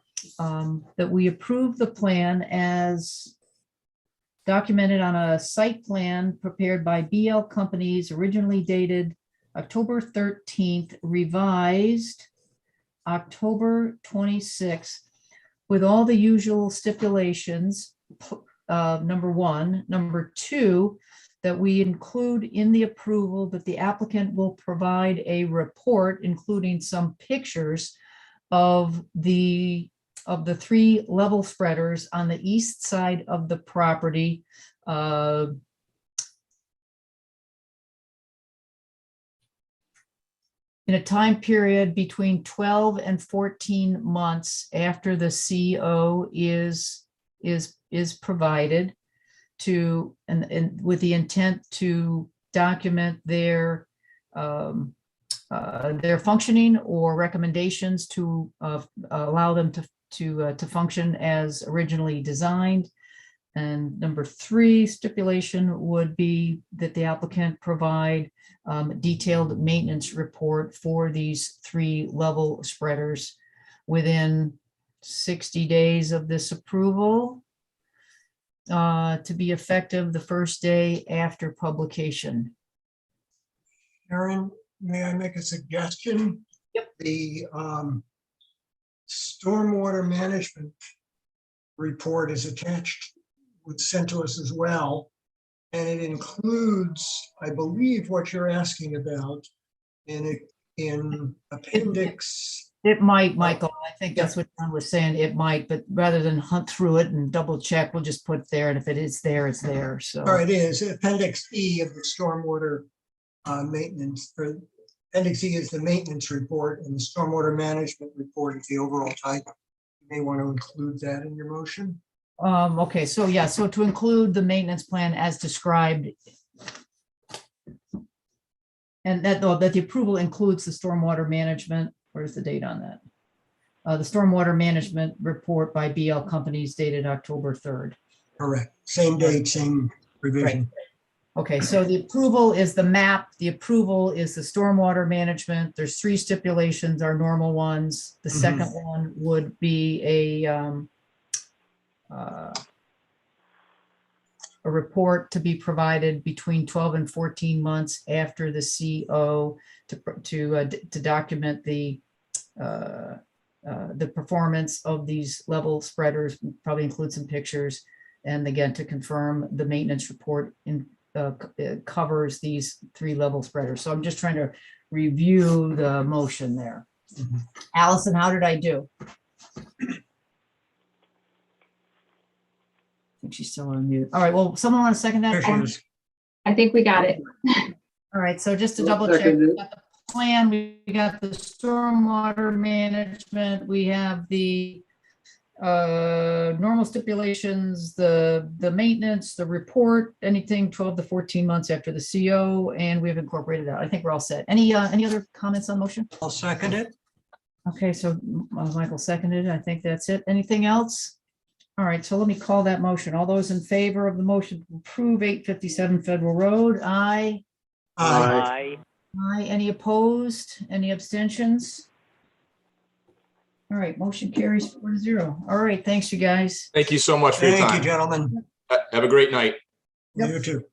Speaker 1: plan as documented on a site plan prepared by BL Companies, originally dated October 13th, revised October 26th, with all the usual stipulations, number one. Number two, that we include in the approval that the applicant will provide a report, including some pictures of the three level spreaders on the east side of the property, in a time period between 12 and 14 months after the CO is provided, to and with the intent to document their functioning or recommendations to allow them to function as originally designed. And number three stipulation would be that the applicant provide detailed maintenance report for these three level spreaders within 60 days of this approval, to be effective the first day after publication.
Speaker 2: Sharon, may I make a suggestion?
Speaker 1: Yep.
Speaker 2: The stormwater management report is attached, was sent to us as well. And it includes, I believe, what you're asking about in appendix.
Speaker 1: It might, Michael. I think that's what John was saying. It might, but rather than hunt through it and double check, we'll just put it there. And if it is there, it's there. So.
Speaker 2: Or it is appendix E of the stormwater maintenance. Or appendix E is the maintenance report, and the stormwater management report is the overall title. You may want to include that in your motion.
Speaker 1: Okay, so yeah, so to include the maintenance plan as described. And that the approval includes the stormwater management. Where's the date on that? The stormwater management report by BL Companies dated October 3rd.
Speaker 2: Correct. Same date, same revision.
Speaker 1: Right. Okay, so the approval is the map. The approval is the stormwater management. There's three stipulations, our normal ones. The second one would be a report to be provided between 12 and 14 months after the CO to document the performance of these level spreaders, probably include some pictures, and again to confirm the maintenance report covers these three level spreaders. So I'm just trying to review the motion there. Allison, how did I do? I think she's still on mute. All right, well, someone want to second that?
Speaker 4: I think we got it.
Speaker 1: All right, so just to
Speaker 5: I'll
Speaker 1: double check,
Speaker 5: second
Speaker 1: we
Speaker 5: it.
Speaker 1: got the plan, we got the stormwater management, we have the Normal stipulations, the maintenance, the report, anything 12 to 14 months after the CO, and we've incorporated that. I think we're all set. Any other comments on motion?
Speaker 2: I'll second it.
Speaker 1: Okay, so Michael seconded. I think that's it. Anything else? All right, so let me call that motion. All those in favor of the motion to approve 857 Federal Road, aye.
Speaker 2: Aye.
Speaker 1: Aye. Any opposed? Any abstentions? All right, motion carries 4-0. All right, thanks, you guys.
Speaker 9: Thank you so much for your
Speaker 2: Thank you,
Speaker 9: time.
Speaker 2: gentlemen.
Speaker 9: Have a great night.
Speaker 1: Yep.
Speaker 2: You too.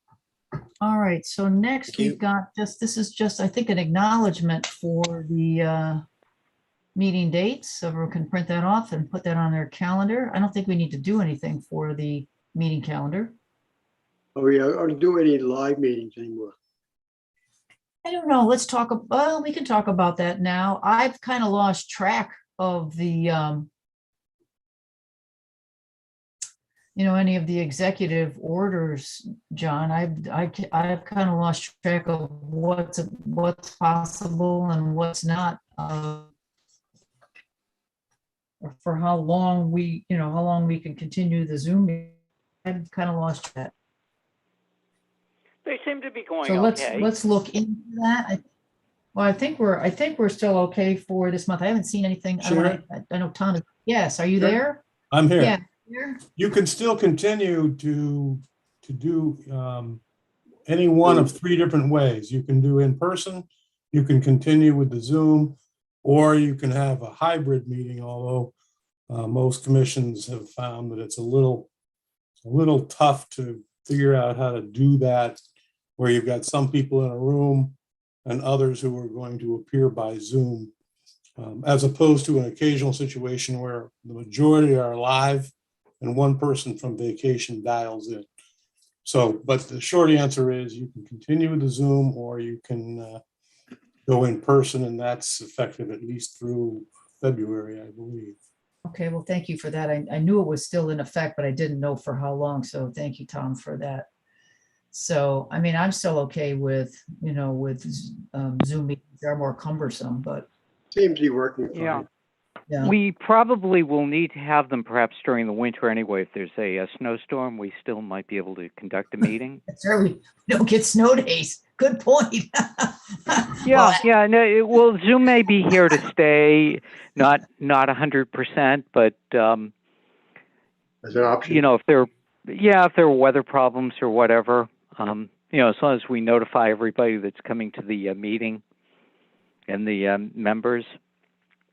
Speaker 1: All right, so next
Speaker 10: Thank you.
Speaker 1: we've got this is just, I think, an acknowledgement for the meeting dates. So we can print that off and put that on their calendar. I don't think we need to do anything for the meeting calendar.
Speaker 5: Oh, yeah, I don't do any live meetings anymore.
Speaker 1: I don't know. Let's talk, well, we can talk about that now. I've kind of lost track of the, any of the executive orders, John. I've kind of lost track of what's possible and what's not. For how long we can continue the Zoom meeting. I've kind of lost that.
Speaker 12: They seem to be going
Speaker 1: So
Speaker 12: okay.
Speaker 1: let's look into that. I think we're still okay for this month. I haven't seen anything.
Speaker 3: Sure.
Speaker 1: I know Tom is, yes, are you
Speaker 3: Sure.
Speaker 1: there?
Speaker 3: I'm here.
Speaker 1: Yeah. Here?
Speaker 3: You can still continue to do any one of three different ways. You can do in person, you can continue with the Zoom, or you can have a hybrid meeting, although most commissions have found that it's a little tough to figure out how to do that, where you've got some people in a room and others who are going to appear by Zoom, as opposed to an occasional situation where the majority are live and one person from vacation dials in. So, but the short answer is you can continue with the Zoom, or you can go in person, and that's effective at least through February, I believe.
Speaker 1: Okay, well, thank you for that. I knew it was still in effect, but I didn't know for how long. So thank you, Tom, for that. So, I mean, I'm still okay with Zoom meetings. They're more cumbersome, but
Speaker 5: Seems to be working fine.
Speaker 12: Yeah.
Speaker 1: yeah.
Speaker 12: We probably will need to have them perhaps during the winter anyway. If there's a snowstorm, we still might be able to conduct a meeting.
Speaker 1: Sure, we don't get snow days. Good point.
Speaker 12: Yeah, yeah. No, well, Zoom may be here to stay, not 100%, but
Speaker 5: As an option.
Speaker 12: if there are weather problems or whatever, as long as we notify everybody that's coming to the meeting and the members.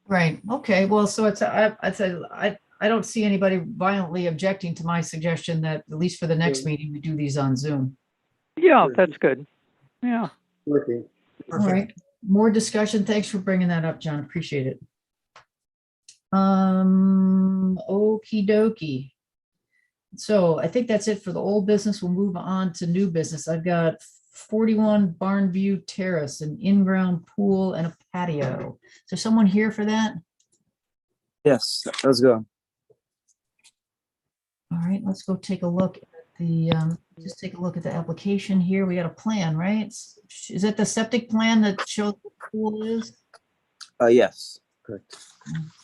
Speaker 1: Right. Okay. Well, so I don't see anybody violently objecting to my suggestion that at least for the next meeting, we do these on Zoom.
Speaker 12: Yeah, that's good. Yeah.
Speaker 5: Working.
Speaker 1: All right. More discussion. Thanks for bringing that up, John. Appreciate it. Okie dokie. So I think that's it for the old business. We'll move on to new business. I've got 41 Barnview Terrace, an in-ground pool and a patio. Is there someone here for that?
Speaker 7: Yes, let's go.
Speaker 1: All right, let's go take a look at the, just take a look at the application here. We got a plan, right? Is that the septic plan that shows what the pool is?
Speaker 7: Yes, correct.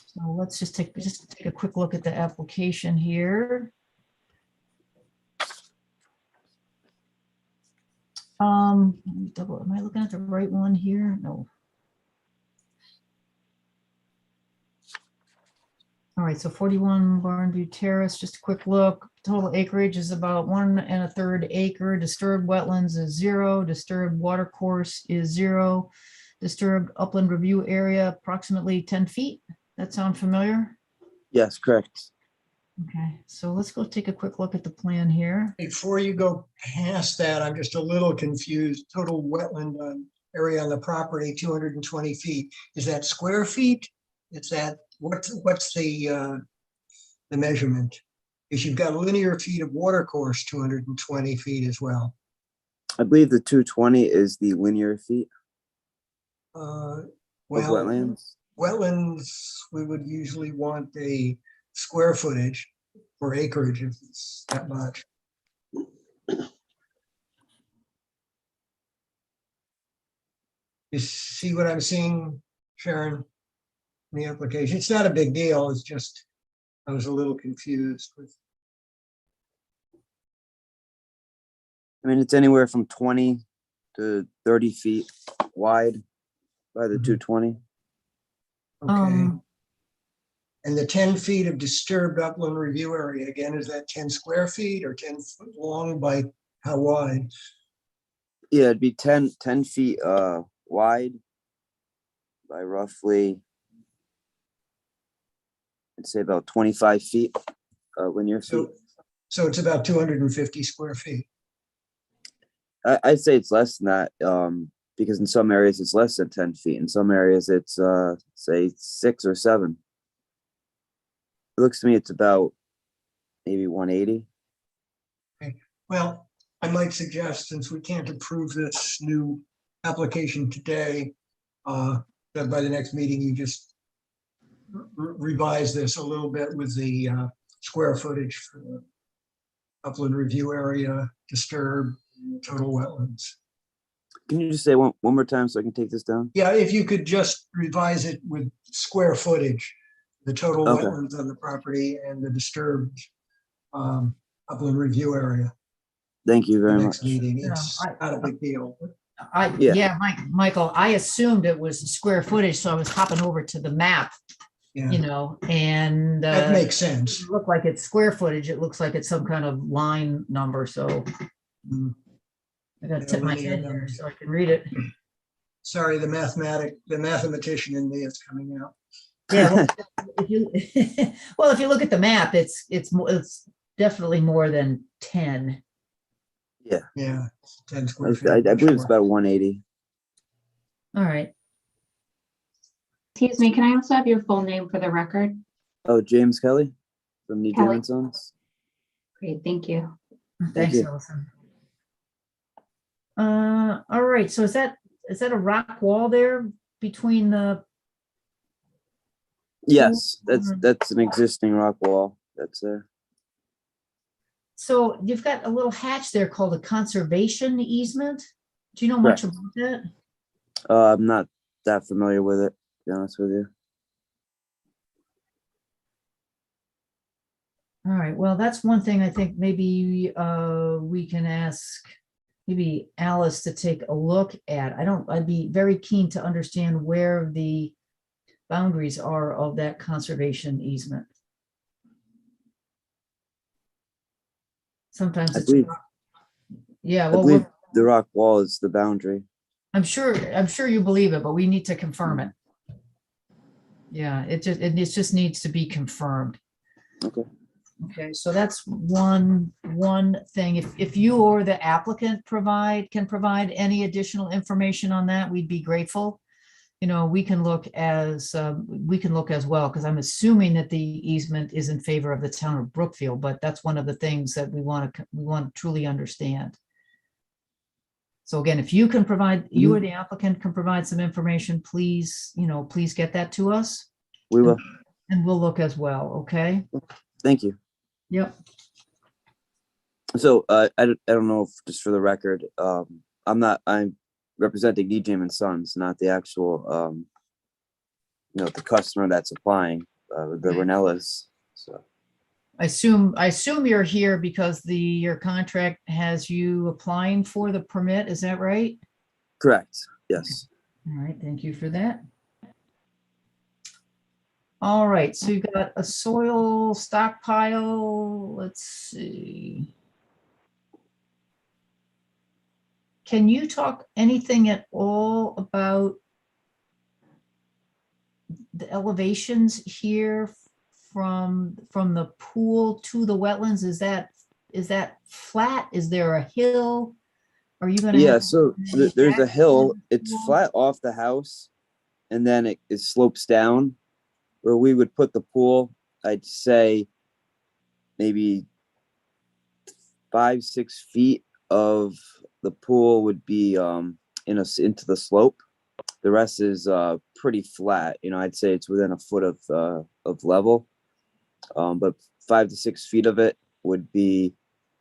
Speaker 1: So let's just take a quick look at the application here. Let me double, am I looking at the right one here? No. All right, so 41 Barnview Terrace, just a quick look. Total acreage is about 1 1/3 acre. Disturbed wetlands is 0. Disturbed watercourse is 0. Disturbed upland review area, approximately 10 feet. That sound familiar?
Speaker 7: Yes, correct.
Speaker 1: Okay, so let's go take a quick look at the plan here.
Speaker 2: Before you go past that, I'm just a little confused. Total wetland area on the property, 220 feet. Is that square feet? Is that, what's the measurement? Because you've got linear feet of water course, 220 feet as well.
Speaker 7: I believe the 220 is the linear feet
Speaker 2: Well,
Speaker 7: of wetlands.
Speaker 2: wetlands, we would usually want a square footage for acreage if it's that much. You see what I'm seeing, Sharon? In the application, it's not a big deal. It's just I was a little confused with,
Speaker 7: I mean, it's anywhere from 20 to 30 feet wide by the
Speaker 2: Mhm.
Speaker 7: 220.
Speaker 2: okay. And the 10 feet of disturbed upland review area, again, is that 10 square feet or 10 foot long by how wide?
Speaker 7: Yeah, it'd be 10 feet wide by roughly, I'd say about 25 feet linear feet.
Speaker 2: So it's about 250 square feet.
Speaker 7: I'd say it's less than that, because in some areas it's less than 10 feet. In some areas it's say 6 or 7. It looks to me it's about maybe 180.
Speaker 2: Well, I might suggest, since we can't approve this new application today, that by the next meeting, you just revise this a little bit with the square footage for the upland review area, disturbed, total wetlands.
Speaker 7: Can you just say one more time so I can take this down?
Speaker 2: Yeah, if you could just revise it with square footage, the total
Speaker 7: Okay.
Speaker 2: wetlands on the property and the disturbed upland review area.
Speaker 7: Thank you
Speaker 2: The
Speaker 7: very
Speaker 2: next
Speaker 7: much.
Speaker 2: meeting,
Speaker 1: Yeah,
Speaker 2: it's not a big deal.
Speaker 7: Yeah.
Speaker 1: Michael, I assumed it was square footage, so I was hopping over to the map,
Speaker 2: Yeah,
Speaker 1: and
Speaker 2: that makes sense.
Speaker 1: it looked like it's square footage. It looks like it's some kind of line number, so
Speaker 2: Mm.
Speaker 1: I gotta
Speaker 2: Yeah,
Speaker 1: tip my
Speaker 2: linear
Speaker 1: head here
Speaker 2: numbers.
Speaker 1: so I can read it.
Speaker 2: Sorry, the mathematician in me is coming out.
Speaker 1: Yeah, well, if you, well, if you look at the map, it's definitely more than 10.
Speaker 2: Yeah, 10 square
Speaker 7: I,
Speaker 2: feet.
Speaker 7: I
Speaker 2: much
Speaker 7: believe it's
Speaker 2: more.
Speaker 7: about 180.
Speaker 1: All right.
Speaker 4: Excuse me, can I also have your full name for the record?
Speaker 7: Oh, James Kelly from Need Jam
Speaker 4: Kelly.
Speaker 7: and Sons.
Speaker 4: Great, thank you.
Speaker 1: Thanks,
Speaker 7: you.
Speaker 1: Allison. All right, so is that a rock wall there between the,
Speaker 7: Yes, that's an existing rock wall that's there.
Speaker 1: so you've got a little hatch there called a conservation easement? Do you know much
Speaker 7: Correct.
Speaker 1: about that?
Speaker 7: I'm not that familiar with it, to be honest with you.
Speaker 1: All right, well, that's one thing I think maybe we can ask maybe Alice to take a look at. I'd be very keen to understand where the boundaries are of that conservation easement. Sometimes
Speaker 7: I
Speaker 1: it's,
Speaker 7: believe,
Speaker 1: yeah,
Speaker 7: I
Speaker 1: well,
Speaker 7: believe the rock wall is the boundary.
Speaker 1: I'm sure you believe it, but we need to confirm it. Yeah, it just needs to be confirmed.
Speaker 7: Okay.
Speaker 1: Okay, so that's one thing. If you or the applicant can provide any additional information on that, we'd be grateful. We can look as well, because I'm assuming that the easement is in favor of the town of Brookfield, but that's one of the things that we want to truly understand. So again, if you can provide, you or the applicant can provide some information, please, please get that to us.
Speaker 7: We will.
Speaker 1: And we'll look as well, okay?
Speaker 7: Thank you.
Speaker 1: Yep.
Speaker 7: So I don't know if, just for the record, I'm representing Need Jam and Sons, not the actual the customer that's applying, the Ranellas. So
Speaker 1: I assume you're here because your contract has you applying for the permit, is that right?
Speaker 7: correct. Yes.
Speaker 1: All right, thank you for that. All right, so you've got a soil stockpile, let's see. Can you talk anything at all about the elevations here from the pool to the wetlands? Is that flat? Is there a hill? Are you gonna?
Speaker 7: Yeah,
Speaker 1: have
Speaker 7: so
Speaker 1: any
Speaker 7: there's a hill.
Speaker 1: access?
Speaker 7: It's flat off the house, and then it slopes down. Where we would put the pool, I'd say maybe 5-6 feet of the pool would be into the slope. The rest is pretty flat. I'd say it's within a foot of level. But 5 to 6 feet of it would be,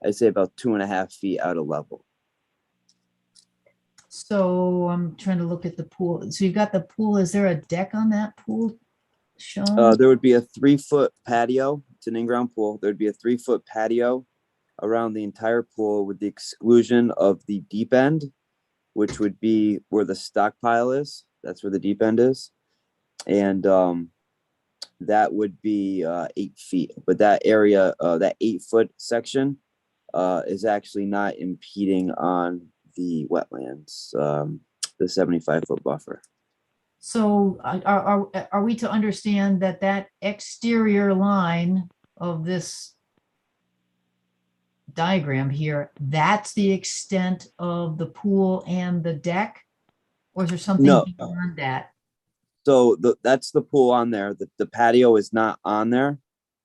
Speaker 7: I'd say, about 2.5 feet out of level.
Speaker 1: So I'm trying to look at the pool. So you've got the pool. Is there a deck on that pool shown?
Speaker 7: There would be a 3-foot patio It's an in-ground pool. There'd be a 3-foot patio around the entire pool with the exclusion of the deep end, which would be where the stockpile is. That's where the deep end is. And that would be 8 feet. But that area, that 8-foot section is actually not impeding on the wetlands, the 75-foot buffer.
Speaker 1: So are we to understand that that exterior line of this diagram here, that's the extent of the pool and the deck? Or is there something
Speaker 7: No.
Speaker 1: beyond that?
Speaker 7: So that's the pool on there. The patio is not on there,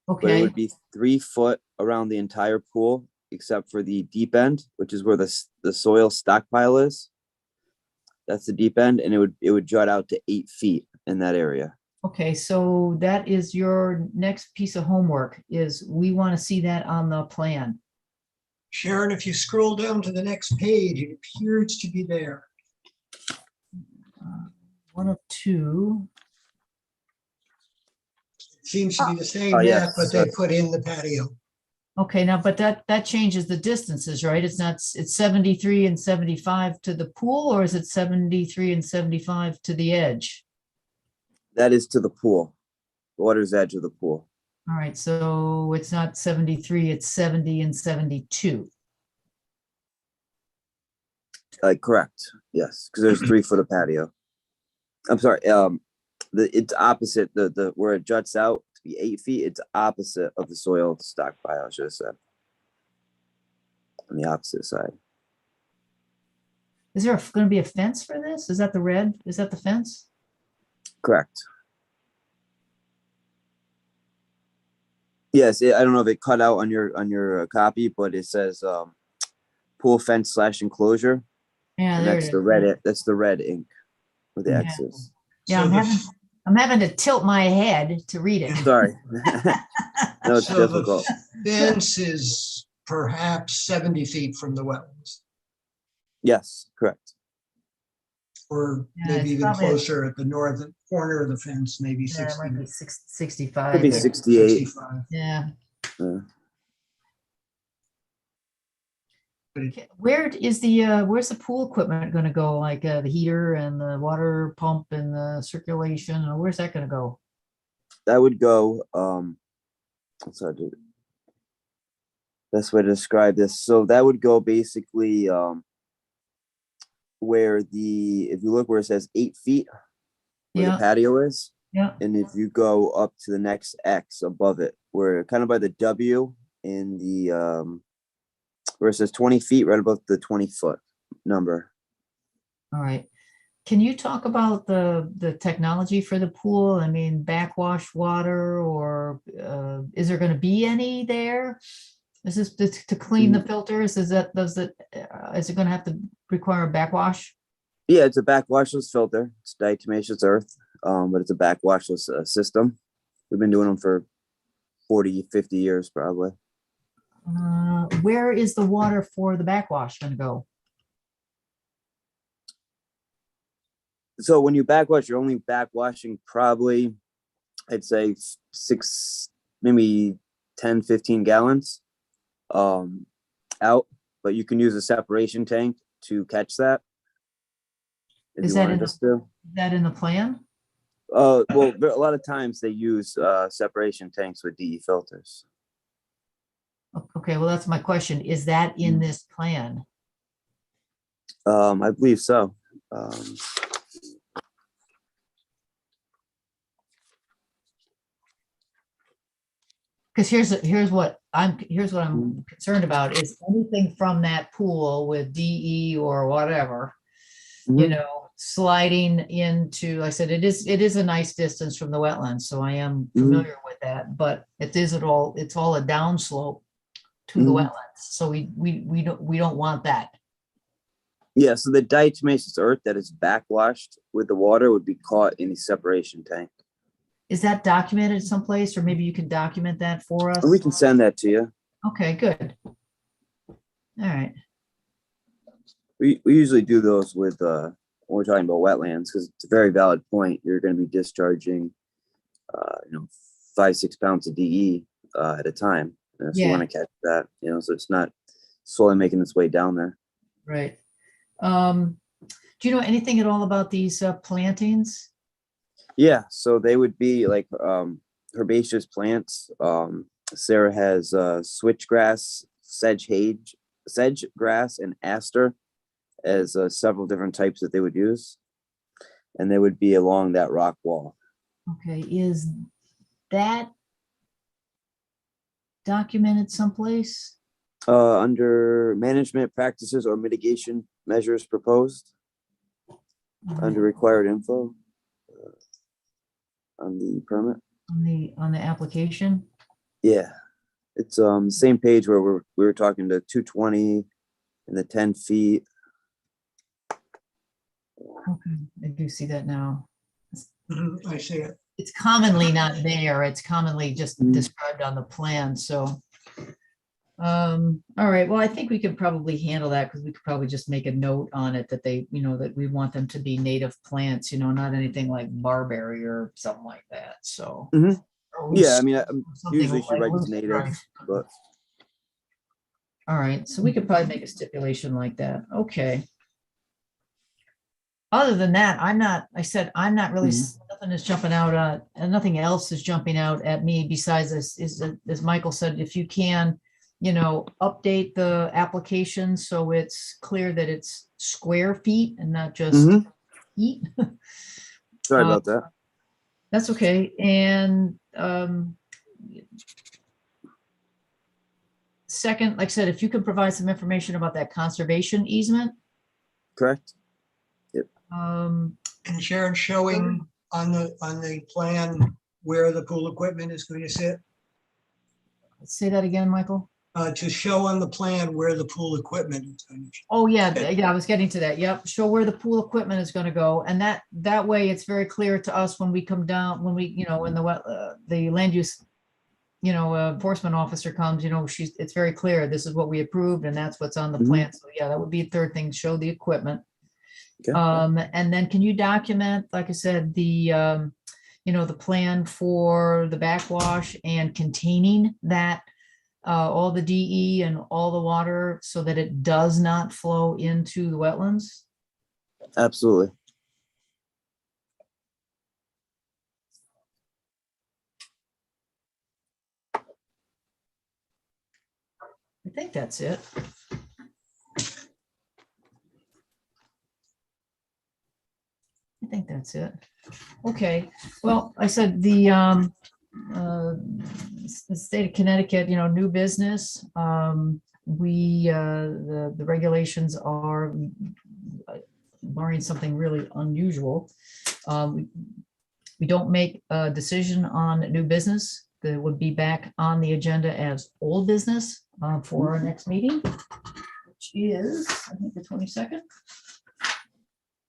Speaker 7: but it
Speaker 1: Okay,
Speaker 7: would be 3 foot around the entire pool, except for the deep end, which is where the soil stockpile is. That's the deep end, and it would jut out to 8 feet in that area.
Speaker 1: okay, so that is your next piece of homework, is we want to see that on the plan.
Speaker 2: Sharon, if you scroll down to the next page, it appears to be there.
Speaker 1: One of two.
Speaker 2: It seems to be the same
Speaker 7: Oh,
Speaker 2: map,
Speaker 7: yes.
Speaker 2: but they put in the patio.
Speaker 1: Okay, now, but that changes the distances, right? It's not, it's 73 and 75 to the pool, or is it 73 and 75 to the edge?
Speaker 7: That is to the pool, the water's edge of the pool.
Speaker 1: All right, so it's not 73, it's 70 and 72.
Speaker 7: Correct. Yes, because there's 3 foot of patio. I'm sorry. It's opposite the where it juts out to be 8 feet. It's opposite of the soil stockpile. I should have said on the opposite side.
Speaker 1: Is there going to be a fence for this? Is that the red? Is that the fence?
Speaker 7: Correct. Yes, I don't know if it cut out on your copy, but it says pool fence / enclosure,
Speaker 1: Yeah,
Speaker 7: and
Speaker 1: there
Speaker 7: that's
Speaker 1: it
Speaker 7: the
Speaker 1: is.
Speaker 7: red. That's the red ink with the
Speaker 1: Yeah.
Speaker 7: X's.
Speaker 1: Yeah,
Speaker 2: So
Speaker 1: I'm having to tilt my head to read it.
Speaker 7: Sorry. No, it's
Speaker 2: So the
Speaker 7: difficult.
Speaker 2: fence is perhaps 70 feet from the wetlands,
Speaker 7: Yes, correct.
Speaker 2: or
Speaker 1: Yeah,
Speaker 2: maybe
Speaker 1: it's
Speaker 2: even
Speaker 1: probably-
Speaker 2: closer at the northern corner of the fence, maybe
Speaker 1: Yeah, it
Speaker 2: 60.
Speaker 1: might be 65.
Speaker 7: Could be
Speaker 1: there.
Speaker 7: 68.
Speaker 2: 65.
Speaker 1: Yeah.
Speaker 7: Yeah.
Speaker 1: Where is where's the pool equipment going to go? Like the heater and the water pump and the circulation, or where's that going to go?
Speaker 7: That would go. What's that do? Best way to describe this. So that would go basically where if you look where it says 8 feet, where
Speaker 1: Yeah.
Speaker 7: the patio is,
Speaker 1: Yeah.
Speaker 7: and if you go up to the next X above it, where kind of by the W in the where it says 20 feet, right above the 20-foot number.
Speaker 1: All right. Can you talk about the technology for the pool? I mean, backwash water, or is there going to be any there? Is this to clean the filters? Is it going to have to require a backwash?
Speaker 7: Yeah, it's a backwashless filter. It's diatomaceous earth, but it's a backwashless system. We've been doing them for 40, 50 years probably.
Speaker 1: Where is the water for the backwash going to go?
Speaker 7: So when you backwash, you're only backwashing probably, I'd say 6, maybe 10, 15 gallons out, but you can use a separation tank to catch that. If
Speaker 1: Is
Speaker 7: you
Speaker 1: that
Speaker 7: wanted us to.
Speaker 1: that in the plan?
Speaker 7: Well, a lot of times they use separation tanks with DE filters.
Speaker 1: Okay, well, that's my question. Is that in this plan?
Speaker 7: I believe so.
Speaker 1: Because here's what I'm concerned about is anything from that pool with DE or whatever, you know, sliding into, like I said, it is a nice distance from the wetlands, so I am familiar with that, but it's all a downslope to the wetlands, so we don't want that.
Speaker 7: Yeah, so the diatomaceous earth that is backwashed with the water would be caught in a separation tank.
Speaker 1: Is that documented someplace, or maybe you can document that for us?
Speaker 7: And we can send that to you.
Speaker 1: Okay, good. All right.
Speaker 7: We usually do those with when we're talking about wetlands, because it's a very valid point. You're going to be discharging 5-6 pounds of DE at a time. So you
Speaker 1: Yeah.
Speaker 7: want to catch that, so it's not slowly making its way down there.
Speaker 1: Right. Do you know anything at all about these plantings?
Speaker 7: Yeah, so they would be like herbaceous plants. Sarah has switchgrass, sedge grass, and aster as several different types that they would use, and they would be along that rock wall.
Speaker 1: Okay, is that documented someplace?
Speaker 7: Under management practices or mitigation measures proposed, under required info on the permit.
Speaker 1: On the application?
Speaker 7: Yeah, it's same page where we were talking to 220 and the 10 feet.
Speaker 1: Okay, I do see that now.
Speaker 2: I see it.
Speaker 1: It's commonly not there. It's commonly just described on the plan, so. All right, well, I think we could probably handle that because we could probably just make a note on it that they, that we want them to be native plants, not anything like barberry or something like that, so.
Speaker 7: Mhm.
Speaker 1: Or
Speaker 7: Yeah, I mean,
Speaker 1: something
Speaker 7: usually she
Speaker 1: like
Speaker 7: writes
Speaker 1: loose
Speaker 7: native,
Speaker 1: growth.
Speaker 7: but
Speaker 1: All right, so we could probably make a stipulation like that. Okay. Other than that, I'm not really, nothing is jumping out, and nothing else is jumping out at me besides this is, as Michael said, if you can, update the application so it's clear that it's square feet and not just feet.
Speaker 7: sorry about that.
Speaker 1: That's okay. And second, like I said, if you could provide some information about that conservation easement.
Speaker 7: Correct.
Speaker 2: And Sharon, showing on the plan where the pool equipment is going to sit,
Speaker 1: Say that again, Michael.
Speaker 2: to show on the plan where the pool equipment is going to.
Speaker 1: Oh, yeah, I was getting to that. Yep. Show where the pool equipment is going to go. And that way it's very clear to us when we come down, when we, when the land use, enforcement officer comes, it's very clear. This is what we approved and that's what's on the plan. So yeah, that would be a third thing, show the equipment.
Speaker 7: Okay.
Speaker 1: And then can you document, like I said, the, the plan for the backwash and containing that, all the DE and all the water so that it does not flow into the wetlands?
Speaker 7: Absolutely.
Speaker 1: I think that's it. I think that's it. Okay, well, I said the state of Connecticut, new business. The regulations are, barring something really unusual, we don't make a decision on new business. That would be back on the agenda as old business for our next meeting, which is, I think, the 22nd.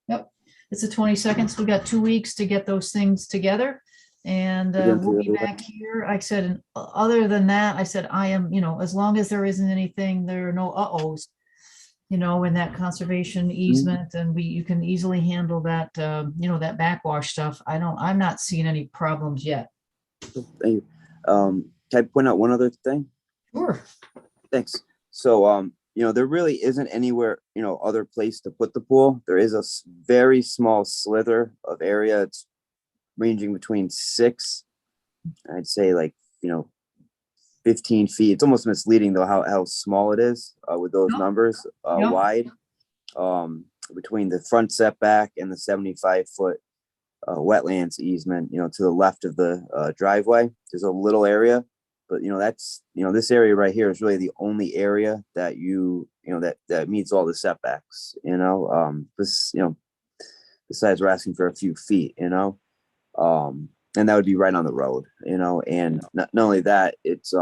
Speaker 1: Yep, it's the 22nd. So we got 2 weeks to get those things together. And we'll be back here. Like I said, and other than that, I said, I am, as long as there isn't anything, there are no uh-ohs, in that conservation easement, and you can easily handle that, that backwash stuff. I'm not seeing any problems yet.
Speaker 7: Thank you. Can I point out one other thing?
Speaker 1: Sure.
Speaker 7: Thanks. So, there really isn't anywhere, other place to put the pool. There is a very small slither of area. It's ranging between 6, I'd say 15 feet. It's almost misleading though how small it is with those numbers wide, between the front setback and the 75-foot wetlands easement, to the left of the driveway. There's a little area, but that's, this area right here is really the only area that that meets all the setbacks, this, besides we're asking for a few feet, and that would be right on the road, and not only that, it's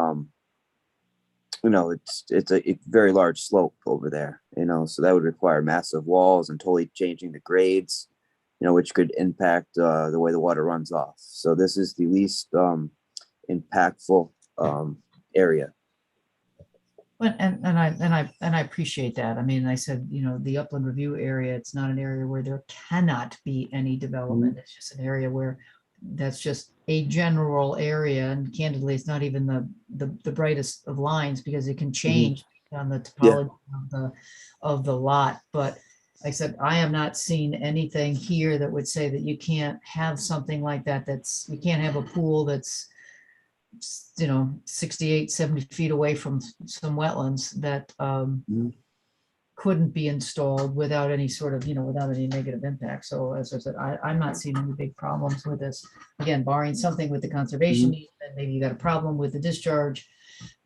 Speaker 7: it's a very large slope over there, so that would require massive walls and totally changing the grades, which could impact the way the water runs off. So this is the least impactful area.
Speaker 1: But and I appreciate that. I mean, I said, the upland review area, it's not an area where there cannot be any development. It's just an area where that's just a general area, and candidly, it's not even the brightest of lines because it can change on the topology of the lot. But like I said, I am not seeing anything here that would say that you can't have something like that. You can't have a pool that's, 68, 70 feet away from some wetlands that couldn't be installed without any sort of, without any negative impact. So as I said, I'm not seeing any big problems with this. Again, barring something with the conservation easement, maybe you got a problem with the discharge.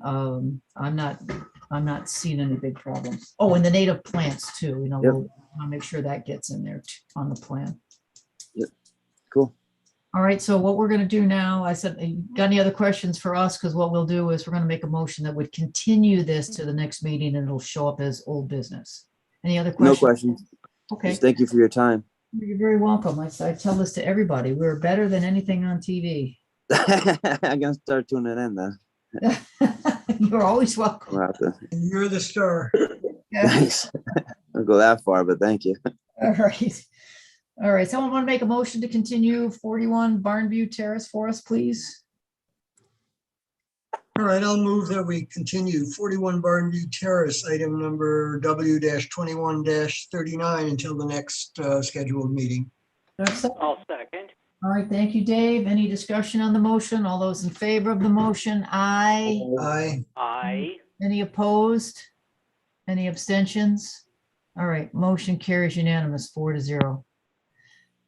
Speaker 1: I'm not seeing any big problems. Oh, and the native plants too, we'll make sure that gets in there on the plan.
Speaker 7: Yep. Cool.
Speaker 1: All right, so what we're going to do now, I said, got any other questions for us? Because what we'll do is we're going to make a motion that would continue this to the next meeting, and it'll show up as old business. Any other questions?
Speaker 7: No questions.
Speaker 1: Okay,
Speaker 7: Just thank you for your time.
Speaker 1: you're very welcome. I tell this to everybody. We're better than anything on TV.
Speaker 7: I'm gonna start tuning in then.
Speaker 1: You're always welcome.
Speaker 7: We'll have to-
Speaker 2: You're the star.
Speaker 7: Thanks. I don't go that far, but thank you.
Speaker 1: All right. All right, someone want to make a motion to continue 41 Barnview Terrace for us, please?
Speaker 2: All right, I'll move that we continue 41 Barnview Terrace, item number W-21-39 until the next scheduled meeting.
Speaker 12: I'll second.
Speaker 1: All right, thank you, Dave. Any discussion on the motion? All those in favor of the motion, aye.
Speaker 2: Aye.
Speaker 12: Aye.
Speaker 1: Any opposed? Any abstentions? All right, motion carries unanimous, 4-0.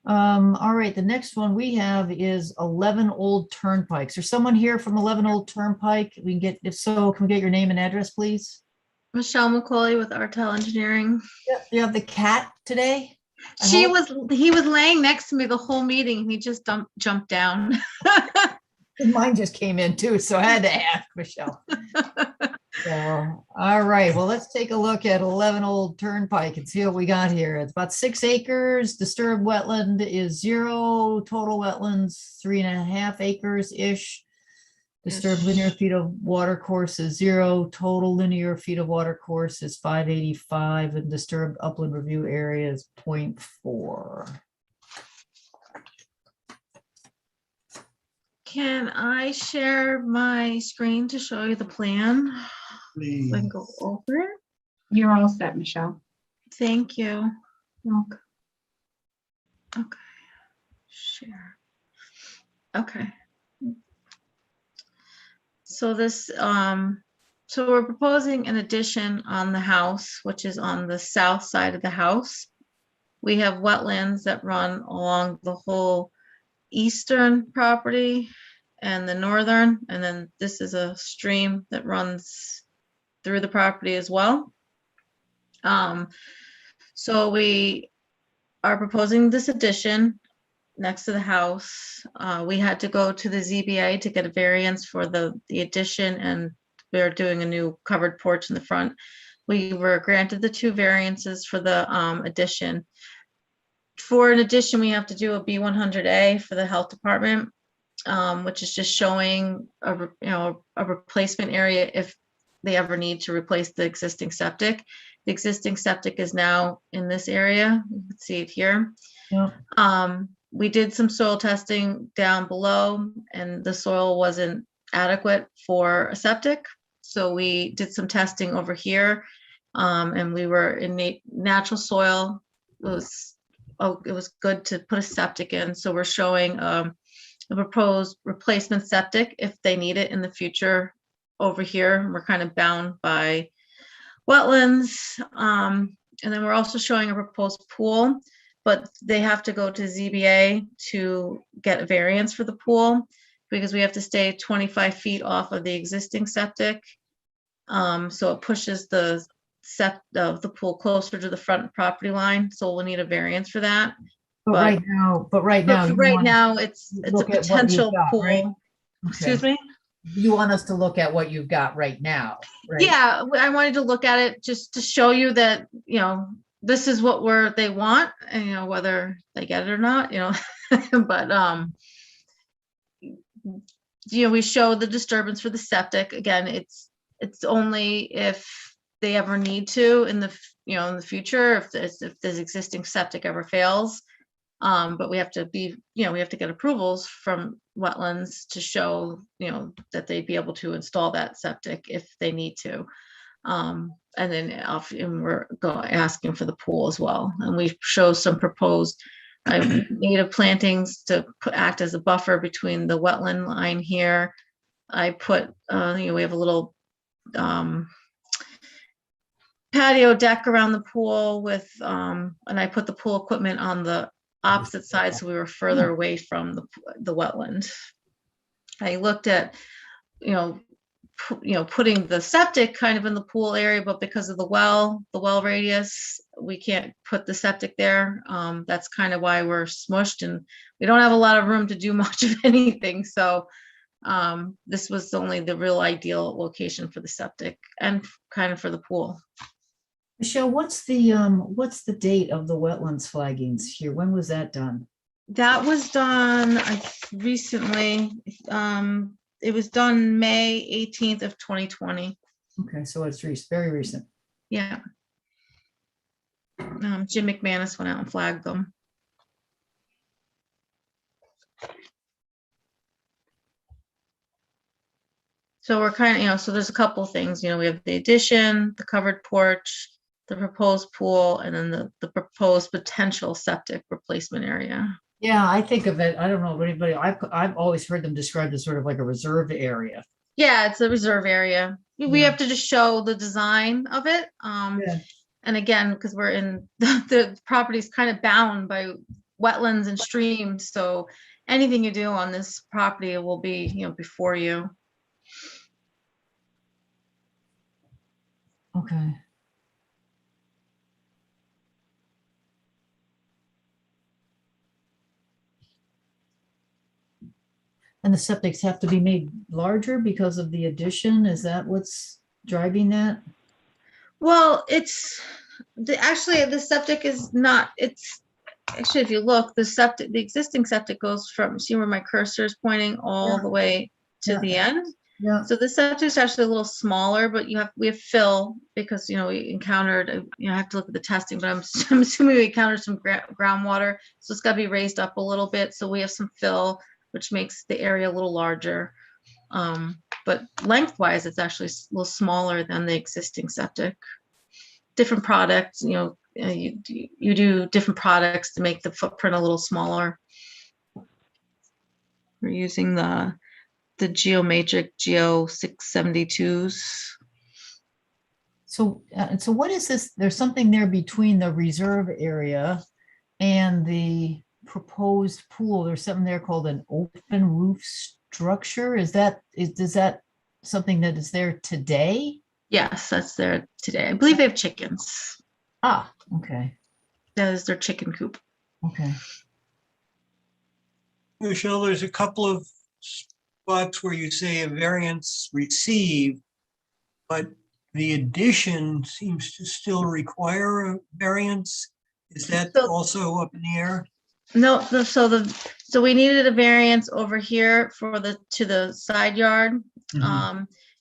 Speaker 1: All right, the next one we have is 11 Old Turnpikes. There's someone here from 11 Old Turnpike. We can get, if so, can we get your name and address, please?
Speaker 13: Michelle McCauley with Artel Engineering.
Speaker 1: You have the cat today?
Speaker 13: He was laying next to me the whole meeting and he just jumped down.
Speaker 1: Mine just came in too, so I had to ask Michelle. So, all right, well, let's take a look at 11 Old Turnpike and see what we got here. It's about 6 acres. Disturbed wetland is 0. Total wetlands 3.5 acres-ish. Disturbed linear feet of water course is 0. Total linear feet of water course is 585, and disturbed upland review area is 0.4.
Speaker 13: Can I share my screen to show you the plan?
Speaker 2: Please.
Speaker 13: I can go over it.
Speaker 4: You're all set, Michelle.
Speaker 13: Thank you. Okay. Okay. Share. Okay. So this, so we're proposing an addition on the house, which is on the south side of the house. We have wetlands that run along the whole eastern property and the northern, and then this is a stream that runs through the property as well. So we are proposing this addition next to the house. We had to go to the ZBA to get a variance for the addition, and we're doing a new covered porch in the front. We were granted the 2 variances for the addition. For an addition, we have to do a B100A for the health department, which is just showing a replacement area if they ever need to replace the existing septic. The existing septic is now in this area. You can see it here.
Speaker 1: Yeah.
Speaker 13: We did some soil testing down below, and the soil wasn't adequate for a septic. So we did some testing over here, and we were in natural soil. It was good to put a septic in. So we're showing a proposed replacement septic if they need it in the future over here. We're kind of bound by wetlands. And then we're also showing a proposed pool, but they have to go to ZBA to get a variance for the pool because we have to stay 25 feet off of the existing septic. So it pushes the pool closer to the front property line. So we'll need a variance for that.
Speaker 1: But right now,
Speaker 13: it's a potential pool.
Speaker 1: Right?
Speaker 13: Excuse me?
Speaker 1: You want us to look at what you've got right now, right?
Speaker 13: Yeah, I wanted to look at it just to show you that, this is what they want, and whether they get it or not, but we show the disturbance for the septic. Again, it's only if they ever need to in the future, if this existing septic ever fails. But we have to be, we have to get approvals from Wetlands to show, that they'd be able to install that septic if they need to. And then and we're asking for the pool as well. And we show some proposed native plantings to act as a buffer between the wetland line here. I put, we have a little patio deck around the pool with, and I put the pool equipment on the opposite side, so we were further away from the wetland. I looked at, putting the septic kind of in the pool area, but because of the well radius, we can't put the septic there. That's kind of why we're smushed, and we don't have a lot of room to do much of anything. So this was only the real ideal location for the septic and kind of for the pool.
Speaker 1: Michelle, what's the date of the wetlands flaggings here? When was that done?
Speaker 13: That was done recently. It was done May 18th of 2020.
Speaker 1: Okay, so it's very recent.
Speaker 13: Yeah. Jim McManus went out and flagged them. So we're kind of, so there's a couple things, we have the addition, the covered porch, the proposed pool, and then the proposed potential septic replacement area.
Speaker 1: Yeah, I think of it, I don't know if anybody, I've always heard them described as sort of like a reserve area.
Speaker 13: Yeah, it's a reserve area. We
Speaker 1: Yeah.
Speaker 13: have to just show the design of it.
Speaker 1: Yeah.
Speaker 13: And again, because we're in the property is kind of bound by wetlands and streams. So anything you do on this property will be, before you.
Speaker 1: Okay. And the septics have to be made larger because of the addition? Is that what's driving that?
Speaker 13: Well, actually the septic is not, actually, if you look, the existing septic goes from, see where my cursor is pointing all the way to the end?
Speaker 1: Yeah.
Speaker 13: So the septic is actually a little smaller, but we have fill because, we encountered, I have to look at the testing, but I'm assuming we encountered some groundwater. So it's got to be raised up a little bit. So we have some fill, which makes the area a little larger. But lengthwise, it's actually a little smaller than the existing septic. Different products, you do different products to make the footprint a little smaller. We're using the Geomatrix Geo 672s.
Speaker 1: So what is this? There's something there between the reserve area and the proposed pool. There's something there called an open roof structure. Is that something that is there today?
Speaker 13: Yes, that's there today. I believe they have chickens.
Speaker 1: Ah, okay.
Speaker 13: That is their chicken coop.
Speaker 1: Okay.
Speaker 2: Michelle, there's a couple of spots where you say a variance received, but the addition seems to still require a variance. Is that also up in the air?
Speaker 13: No, so we needed a variance over here to the side yard.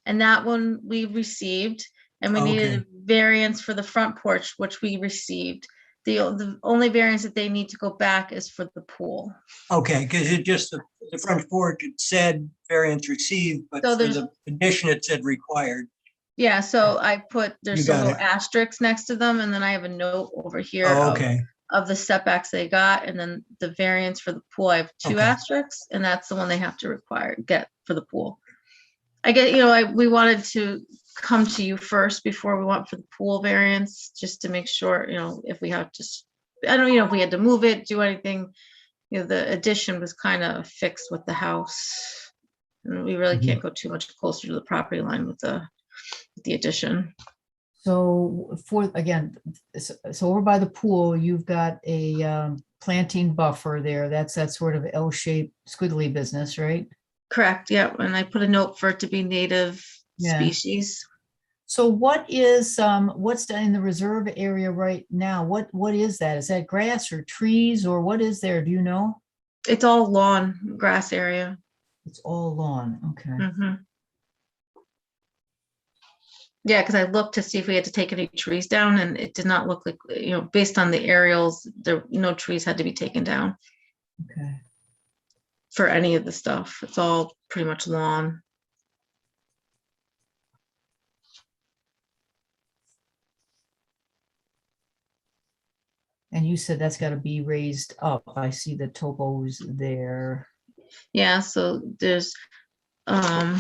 Speaker 13: And that one we received, and we needed a variance for the front porch, which we received. The only variance that they need to go back is for the pool.
Speaker 2: Okay, because it just, the front porch, it said variance received, but
Speaker 13: So
Speaker 2: for the addition, it said required.
Speaker 13: Yeah, so I there's
Speaker 2: You
Speaker 13: some
Speaker 2: got
Speaker 13: little
Speaker 2: it.
Speaker 13: asterisks next to them, and then I have a note over here
Speaker 2: Oh, okay.
Speaker 13: of the setbacks they got, and then the variance for the pool, I have two
Speaker 2: Okay.
Speaker 13: asterisks, and that's the one they have to get for the pool. I get, we wanted to come to you first before we went for the pool variance, just to make sure, if we have to, I don't know, if we had to move it, do anything, the addition was kind of fixed with the house. And we really can't go too much closer to the property line with the addition.
Speaker 1: So so over by the pool, you've got a planting buffer there. That's that sort of L-shaped squiggly business, right?
Speaker 13: Correct. Yeah. And I put a note for it to be native species.
Speaker 1: So what's in the reserve area right now? What is that? Is that grass or trees or what is there? Do you know?
Speaker 13: It's all lawn, grass area.
Speaker 1: It's all lawn. Okay.
Speaker 13: Yeah, because I looked to see if we had to take any trees down, and it did not look like, based on the aerials, there, no trees had to be taken down
Speaker 1: Okay.
Speaker 13: for any of the stuff. It's all pretty much lawn.
Speaker 1: And you said that's got to be raised up. I see the topos there.
Speaker 13: Yeah, so there's, let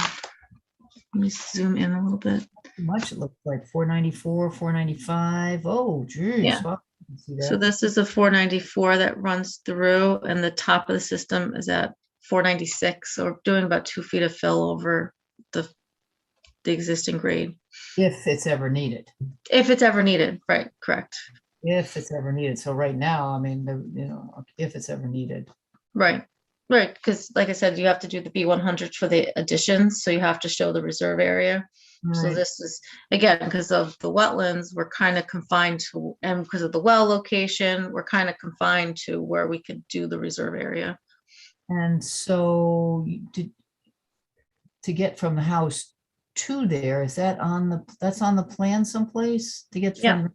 Speaker 13: me zoom in a little bit.
Speaker 1: Much it looks like 494, 495. Oh, geez.
Speaker 13: Yeah.
Speaker 1: Wow, I can see
Speaker 13: So
Speaker 1: that.
Speaker 13: this is a 494 that runs through, and the top of the system is at 496. So we're doing about 2 feet of fill over the existing grade.
Speaker 1: If it's ever needed.
Speaker 13: If it's ever needed, right, correct.
Speaker 1: If it's ever needed. So right now, I mean, if it's ever needed.
Speaker 13: Right, right, because like I said, you have to do the B100 for the additions, so you have to show the reserve area. So
Speaker 1: Right.
Speaker 13: this is, again, because of the wetlands, we're kind of confined to, and because of the well location, we're kind of confined to where we could do the reserve area.
Speaker 1: And so to get from the house to there, is that that's on the plan someplace to get
Speaker 13: Yeah.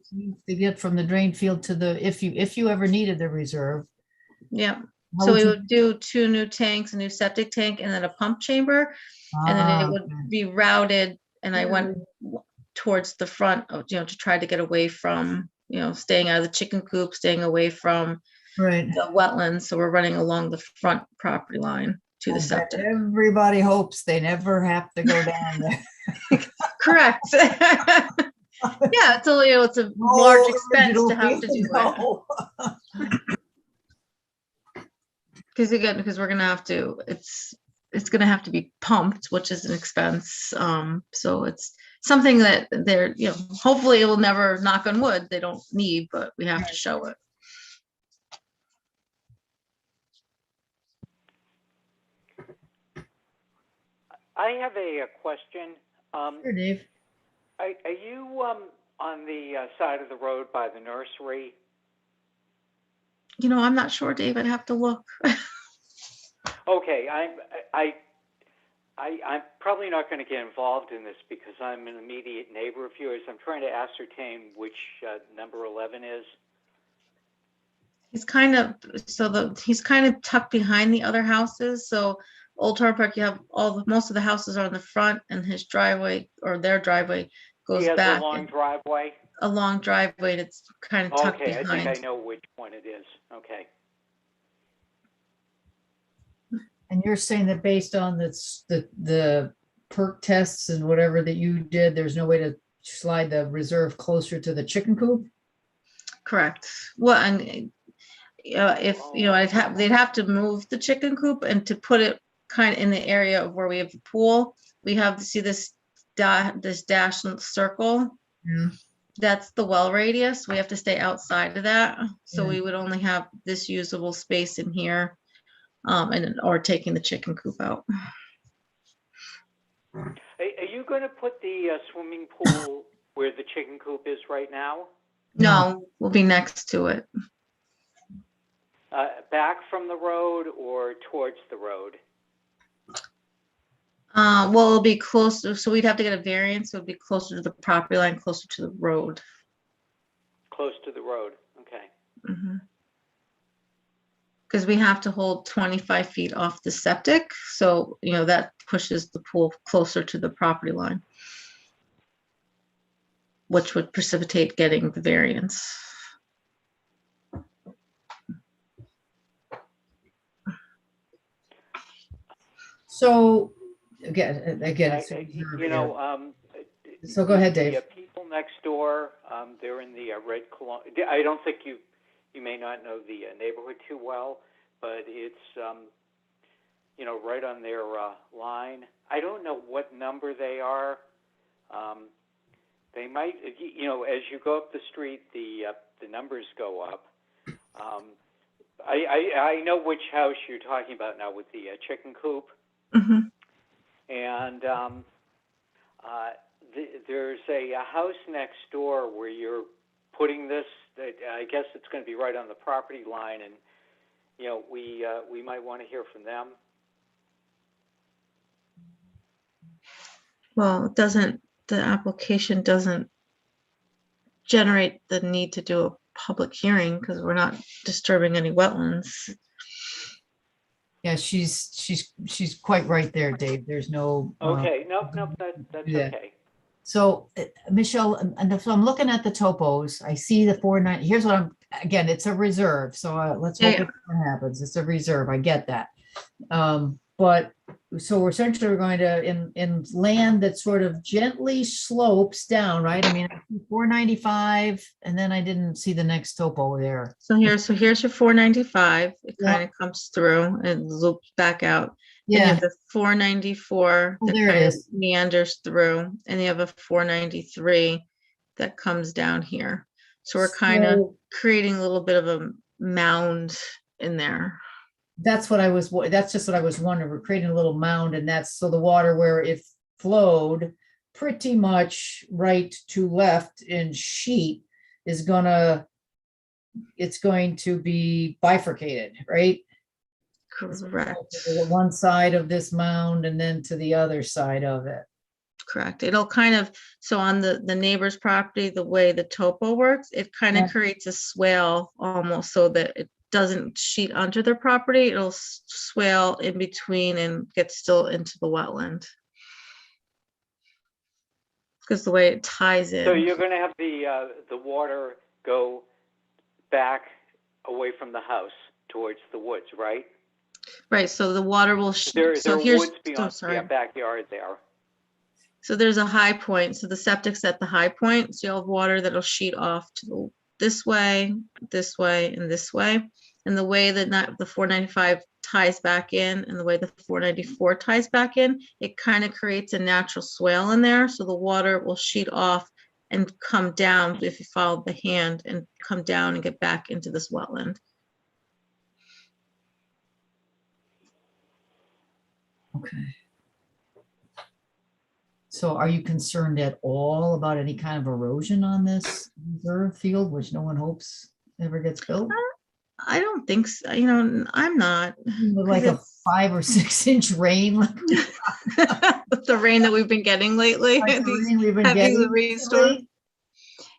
Speaker 1: from the drain field to the, if you ever needed the reserve?
Speaker 13: Yeah,
Speaker 1: How
Speaker 13: so
Speaker 1: would
Speaker 13: we
Speaker 1: you-
Speaker 13: would do 2 new tanks, a new septic tank, and then a pump chamber, and then it would
Speaker 1: okay.
Speaker 13: be routed, and I went
Speaker 1: Yeah.
Speaker 13: towards the front of, to try to get away from, staying out of the chicken coop, staying away from
Speaker 1: Right.
Speaker 13: the wetlands, so we're running along the front property line to the
Speaker 1: I bet
Speaker 13: septic.
Speaker 1: everybody hopes they never have to go down there.
Speaker 13: Correct. Yeah, it's a, it's a large expense to have to do it.
Speaker 1: No.
Speaker 13: Because again, because we're gonna have to, it's gonna have to be pumped, which is an expense. So it's something that they're, hopefully it will never, knock on wood, they don't need, but we have to show it.
Speaker 12: I have a question.
Speaker 1: Sure, Dave.
Speaker 12: Are you on the side of the road by the nursery?
Speaker 13: I'm not sure, Dave, I'd have to look.
Speaker 12: Okay, I'm probably not going to get involved in this because I'm an immediate neighbor of yours. I'm trying to ascertain which number 11 is.
Speaker 13: He's kind of, he's kind of tucked behind the other houses. So Old Turnpike, you have most of the houses are in the front, and his driveway, or their driveway, goes
Speaker 12: He has
Speaker 13: back.
Speaker 12: a long driveway.
Speaker 13: A long driveway that's kind of tucked
Speaker 12: Okay, I
Speaker 13: behind.
Speaker 12: think I know which one it is. Okay.
Speaker 1: And you're saying that based on the perk tests and whatever that you did, there's no way to slide the reserve closer to the chicken coop?
Speaker 13: Correct. Well, and if they'd have to move the chicken coop, and to put it kind of in the area of where we have the pool, we have to see this dash circle.
Speaker 1: Yeah.
Speaker 13: That's the well radius. We have to stay outside of that. So
Speaker 1: Yeah.
Speaker 13: we would only have this usable space in here, or taking the chicken coop out.
Speaker 12: Are you going to put the swimming pool where the chicken coop is right now?
Speaker 13: No, we'll be next to it.
Speaker 12: Back from the road or towards the road?
Speaker 13: Well, it'll be closer, so we'd have to get a variance. So it'd be closer to the property line, closer to the road.
Speaker 12: Close to the road, okay.
Speaker 13: Because we have to hold 25 feet off the septic, so that pushes the pool closer to the property line, which would precipitate getting the variance.
Speaker 1: So again, it's so go ahead, Dave.
Speaker 12: The people next door, they're in the red colon. I don't think you may not know the neighborhood too well, but it's right on their line. I don't know what number they are. They might, as you go up the street, the numbers go up. I know which house you're talking about now with the chicken coop. And there's a house next door where you're putting this. I guess it's going to be right on the property line, and we might want to hear from them.
Speaker 13: Well, it doesn't the application doesn't generate the need to do a public hearing because we're not disturbing any wetlands.
Speaker 1: Yeah, she's quite right there, Dave. There's no.
Speaker 12: Okay, nope, that's
Speaker 1: yeah.
Speaker 12: okay.
Speaker 1: So Michelle, and if I'm looking at the topos, I see the 490, here's what again, it's a reserve, so let's hope
Speaker 13: Yeah.
Speaker 1: it happens. It's a reserve, I get that. But so we're essentially going to, in land that sort of gently slopes down, right? I mean, 495, and then I didn't see the next topo there.
Speaker 13: So here's your 495. It
Speaker 1: Yeah.
Speaker 13: kind of comes through and loops back out. Then you
Speaker 1: Yeah,
Speaker 13: have the 494
Speaker 1: Oh,
Speaker 13: that
Speaker 1: there it
Speaker 13: kind of
Speaker 1: is.
Speaker 13: meanders through, and you have a 493 that comes down here. So we're kind of
Speaker 1: So
Speaker 13: creating a little bit of a mound in there.
Speaker 1: that's just what I was wondering. We're creating a little mound, and that's so the water where it flowed pretty much right to left in sheet is it's going to be bifurcated, right?
Speaker 13: Correct.
Speaker 1: To the one side of this mound and then to the other side of it.
Speaker 13: Correct. It'll kind of, so on the neighbor's property, the way the topo works, it kind of
Speaker 1: Yeah.
Speaker 13: creates a swale almost so that it doesn't sheet onto their property. It'll swale in between and get still into the wetland. Because the way it ties in.
Speaker 12: So you're going to have the water go back away from the house towards the woods, right?
Speaker 13: Right, so the water will,
Speaker 12: There
Speaker 13: so
Speaker 12: are
Speaker 13: here's,
Speaker 12: woods beyond
Speaker 13: sorry.
Speaker 12: backyard there.
Speaker 13: So there's a high point. So the septic's at the high point. So you'll have water that'll sheet off to this way, and this way. And the way that the 495 ties back in and the way the 494 ties back in, it kind of creates a natural swale in there. So the water will sheet off and come down if you follow the hand and come down and get back into this wetland.
Speaker 1: Okay. So are you concerned at all about any kind of erosion on this reserve field, which no one hopes ever gets built?
Speaker 13: I don't think so. I'm not.
Speaker 1: With like a 5 or 6 inch rain.
Speaker 13: The rain that we've been getting lately.
Speaker 1: Like the
Speaker 13: these
Speaker 1: rain we've been
Speaker 13: heavy
Speaker 1: getting
Speaker 13: rainstorms.
Speaker 1: recently?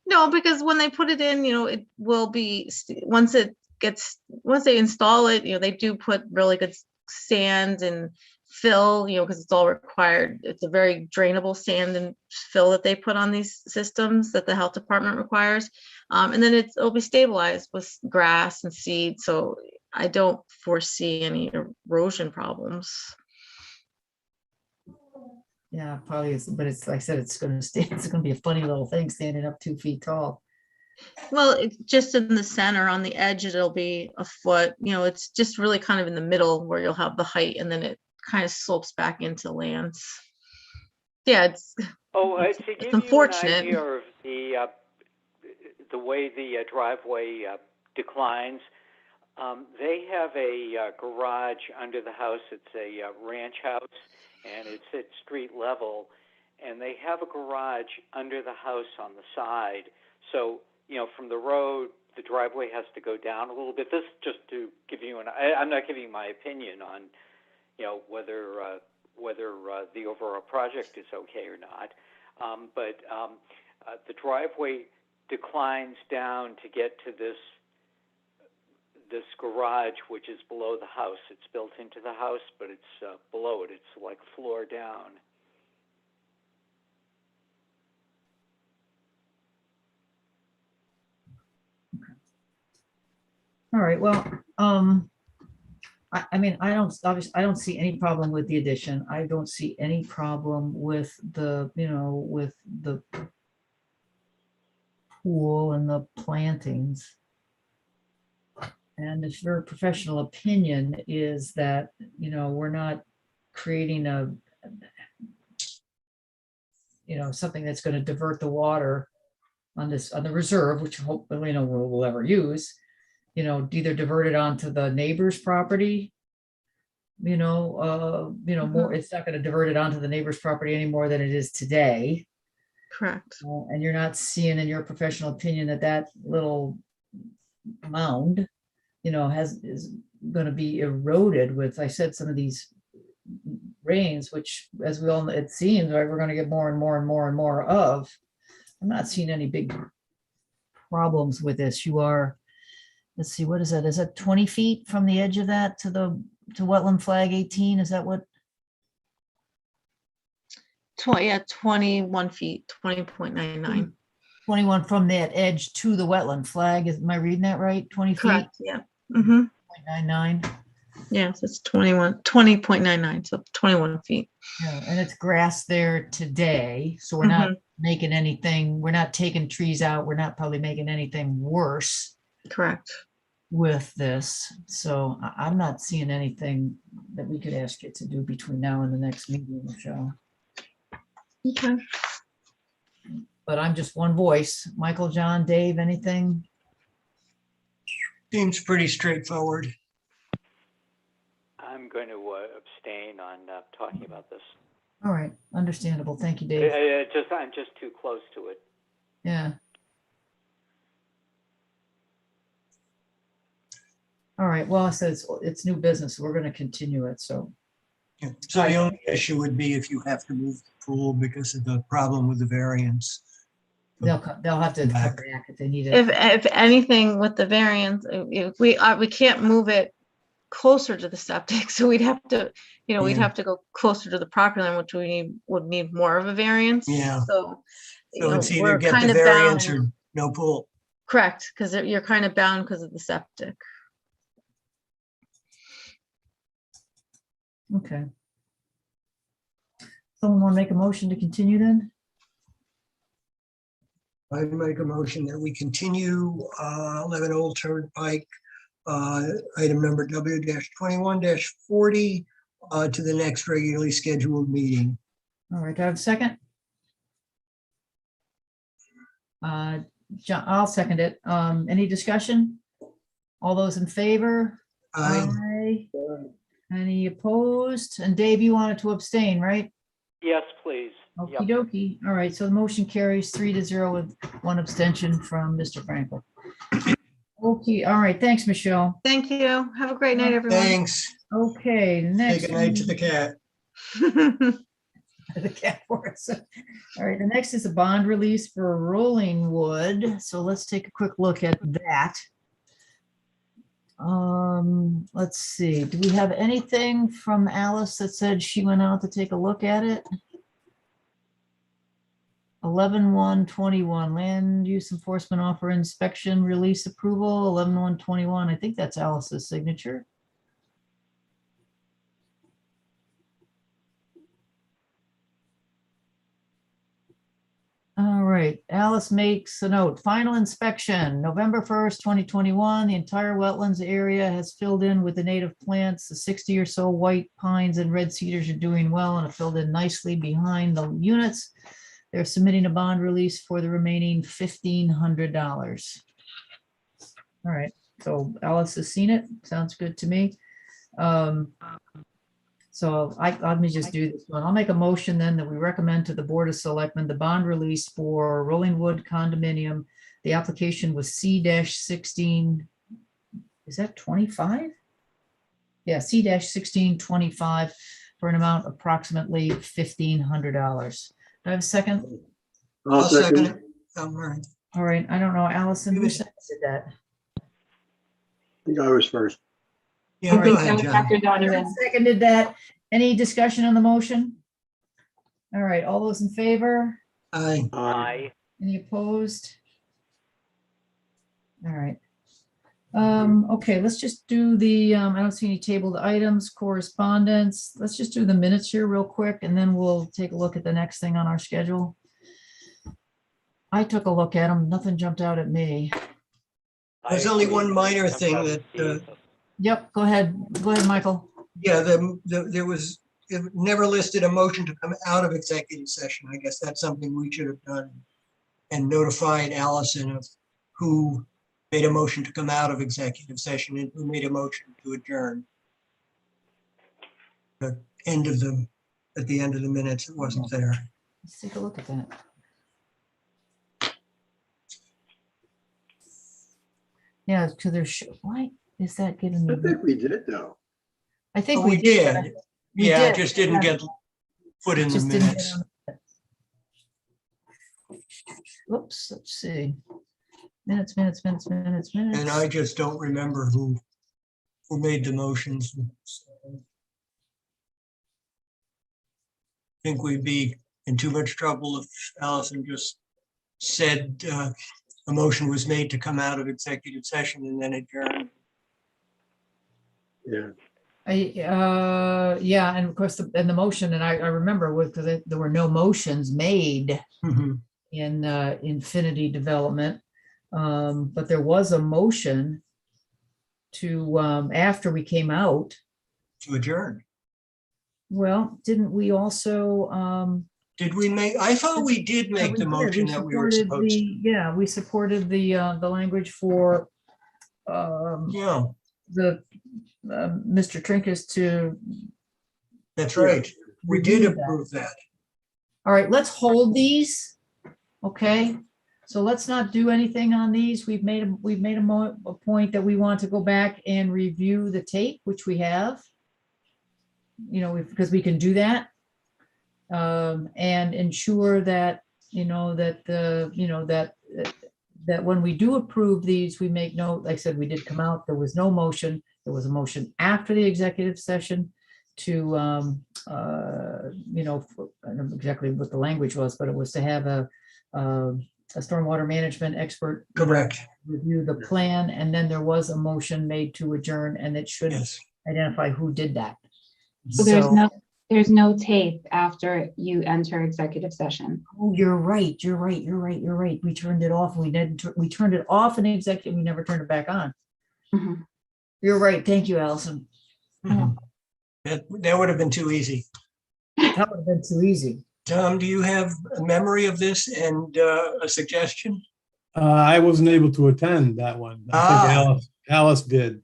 Speaker 13: No, because when they put it in, it will be, once they install it, they do put really good sand and fill, because it's all required. It's a very drainable sand and fill that they put on these systems that the health department requires. And then it'll be stabilized with grass and seed. So I don't foresee any erosion problems.
Speaker 1: Yeah, probably is, but it's like I said, it's going to be a funny little thing standing up 2 feet tall.
Speaker 13: Well, it's just in the center on the edge, it'll be a foot, it's just really kind of in the middle where you'll have the height and then it kind of slopes back into lands. Yeah, it's
Speaker 12: To give you
Speaker 13: unfortunate.
Speaker 12: an idea of the way the driveway declines, they have a garage under the house. It's a ranch house, and it's at street level. And they have a garage under the house on the side. So, from the road, the driveway has to go down a little bit. This is just to give you I'm not giving my opinion on, whether the overall project is okay or not. But the driveway declines down to get to this garage, which is below the house. It's built into the house, but it's below it. It's like floor down.
Speaker 1: All right, well, I mean, I don't see any problem with the addition. I don't see any problem with the, with the pool and the plantings. And if your professional opinion is that, we're not creating something that's going to divert the water on the reserve, which hopefully we'll ever use, either divert it onto the neighbor's property, more, it's not going to divert it onto the neighbor's property any more than it is today.
Speaker 13: Correct.
Speaker 1: And you're not seeing in your professional opinion that little mound, is going to be eroded with, I said, some of these rains, which as we all, know, it seems like we're gonna get more and more and more and more of. I'm not seeing any big problems with this. You are, let's see, what is that? Is that 20 feet from the edge of that to wetland flag 18? Is that what?
Speaker 13: 21 feet, 20.99.
Speaker 1: 21 from that edge to the wetland flag. Am I reading that right? 20 feet?
Speaker 13: Correct, yeah. Mm-hmm.
Speaker 1: 0.99.
Speaker 13: Yes, it's 20.99, so 21 feet.
Speaker 1: Yeah, and it's grass there today, so we're not making anything, we're not taking trees out, we're not probably making anything worse
Speaker 13: Correct.
Speaker 1: with this. So I'm not seeing anything that we could ask you to do between now and the next meeting, Michelle.
Speaker 13: Okay.
Speaker 1: But I'm just one voice. Michael, John, Dave, anything?
Speaker 2: Seems pretty straightforward.
Speaker 12: I'm going to abstain on talking about this.
Speaker 1: All right, understandable. Thank you, Dave.
Speaker 12: I'm just too close to it.
Speaker 1: Yeah. All right, well, I said it's new business. We're going to continue it, so.
Speaker 2: Yeah. So the only issue would be if you have to move the pool because of the problem with the variance.
Speaker 1: They'll have to come
Speaker 2: Back.
Speaker 1: back if they need it.
Speaker 13: If anything with the variance, if we can't move it closer to the septic, so we'd have to, we'd
Speaker 2: Yeah.
Speaker 13: have to go closer to the property line, which would need more of a variance.
Speaker 2: Yeah.
Speaker 13: So,
Speaker 2: So it's either
Speaker 13: we're
Speaker 2: get
Speaker 13: kind
Speaker 2: the
Speaker 13: of
Speaker 2: variance
Speaker 13: bound.
Speaker 2: or no pool.
Speaker 13: Correct, because you're kind of bound because of the septic.
Speaker 1: Okay. Someone want to make a motion to continue then?
Speaker 2: I make a motion that we continue 11 Old Turnpike, item number W-21-40 to the next regularly scheduled meeting.
Speaker 1: All right, do I have a second? John, I'll second it. Any discussion? All those in favor?
Speaker 2: Aye.
Speaker 1: Any opposed? And Dave, you wanted to abstain, right?
Speaker 12: Yes, please.
Speaker 1: Okie
Speaker 12: Yep.
Speaker 1: dokie. All right, so the motion carries 3-0 with one abstention from Mr. Frankel. Okay, all right, thanks, Michelle.
Speaker 13: Thank you. Have a great night, everyone.
Speaker 2: Thanks.
Speaker 1: Okay,
Speaker 2: Say
Speaker 1: next.
Speaker 2: goodnight to the cat.
Speaker 1: The cat horse. All right, the next is a bond release for Rolling Wood. So let's take a quick look at that. Let's see. Do we have anything from Alice that said she went out to take a look at it? 11/1/21 land use enforcement offer inspection release approval. 11/1/21. I think that's Alice's signature. All right, Alice makes a note. Final inspection, November 1st, 2021. The entire wetlands area has filled in with the native plants. The 60 or so white pines and red cedars are doing well and have filled in nicely behind the units. They're submitting a bond release for the remaining $1,500. All right, so Alice has seen it. Sounds good to me. So let me just do this one. I'll make a motion then that we recommend to the Board of Selectmen the bond release for Rolling Wood condominium. The application was C-16, is that 25? Yeah, C-1625 for an amount approximately $1,500. Do I have a second?
Speaker 2: I'll second it. All right.
Speaker 1: All right, I don't know, Allison, who seconded that?
Speaker 5: I think I was first.
Speaker 2: Yeah,
Speaker 4: I
Speaker 2: go
Speaker 4: think
Speaker 2: ahead,
Speaker 4: so,
Speaker 2: John.
Speaker 4: Dr. Donovan.
Speaker 1: Seconded that. Any discussion on the motion? All right, all those in favor?
Speaker 2: Aye.
Speaker 12: Aye.
Speaker 1: Any opposed? All right. Okay, let's just do the, I don't see any tabled items, correspondence. Let's just do the minutes here real quick, and then we'll take a look at the next thing on our schedule. I took a look at them. Nothing jumped out at me.
Speaker 2: There's only one minor thing that,
Speaker 1: Yep, go ahead. Go ahead, Michael.
Speaker 2: yeah, there was, it never listed a motion to come out of executive session. I guess that's something we should have done and notified Allison of who made a motion to come out of executive session and who made a motion to adjourn. At the end of the minutes, it wasn't there.
Speaker 1: Let's take a look at that. Yeah, because there's, why is that giving
Speaker 5: I
Speaker 1: me?
Speaker 5: think we did though.
Speaker 1: I think
Speaker 2: Oh,
Speaker 1: we
Speaker 2: we
Speaker 1: did.
Speaker 2: did.
Speaker 1: We
Speaker 2: Yeah, it
Speaker 1: did,
Speaker 2: just didn't
Speaker 1: yeah.
Speaker 2: get put in the
Speaker 1: Just didn't get
Speaker 2: minutes.
Speaker 1: on the- Whoops, let's see. Minutes.
Speaker 2: And I just don't remember who made the motions. I think we'd be in too much trouble if Allison just said a motion was made to come out of executive session and then adjourn.
Speaker 5: Yeah.
Speaker 1: Yeah, and of course, the motion, and I remember because there were no motions made
Speaker 2: Mhm.
Speaker 1: in Infinity Development. But there was a motion to, after we came out,
Speaker 2: To adjourn.
Speaker 1: well, didn't we also,
Speaker 2: Did we make, I thought we did
Speaker 1: yeah,
Speaker 2: make
Speaker 1: we
Speaker 2: the
Speaker 1: did.
Speaker 2: motion
Speaker 1: We
Speaker 2: that we were
Speaker 1: supported
Speaker 2: supposed to.
Speaker 1: Yeah, we supported the language for
Speaker 2: Yeah,
Speaker 1: Mr. Trinkus to.
Speaker 2: that's right. We did
Speaker 1: review that.
Speaker 2: approve that.
Speaker 1: All right, let's hold these. Okay, so let's not do anything on these. We've made a point that we want to go back and review the tape, which we have. You know, because we can do that. And ensure that, that when we do approve these, we make note, like I said, we did come out, there was no motion. There was a motion after the executive session to, I don't know exactly what the language was, but it was to have a stormwater management expert
Speaker 2: Correct.
Speaker 1: review the plan, and then there was a motion made to adjourn, and it should
Speaker 2: Yes.
Speaker 1: identify who did that.
Speaker 4: So there's no tape after you enter executive session.
Speaker 1: Oh, you're right. We turned it off. We turned it off in executive. We never turned it back on.
Speaker 4: Mhm.
Speaker 1: You're right. Thank you, Allison.
Speaker 2: Mhm. That would have been too easy.
Speaker 1: That would have been too easy.
Speaker 2: Tom, do you have a memory of this and a suggestion?
Speaker 3: I wasn't able to attend that one. I think Alice did.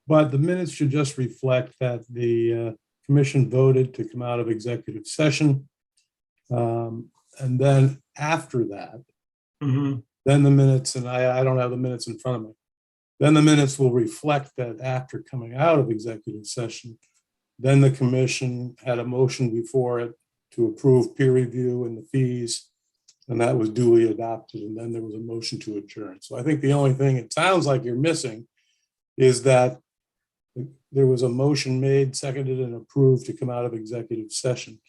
Speaker 3: But the minutes should just reflect that the commission voted to come out of executive session. And then after that,
Speaker 2: Mhm.
Speaker 3: then the minutes, and I don't have the minutes in front of me. Then the minutes will reflect that after coming out of executive session, then the commission had a motion before it to approve peer review and the fees, and that was duly adopted. And then there was a motion to adjourn. So I think the only thing it sounds like you're missing is that there was a motion made, seconded, and approved to come out of executive session.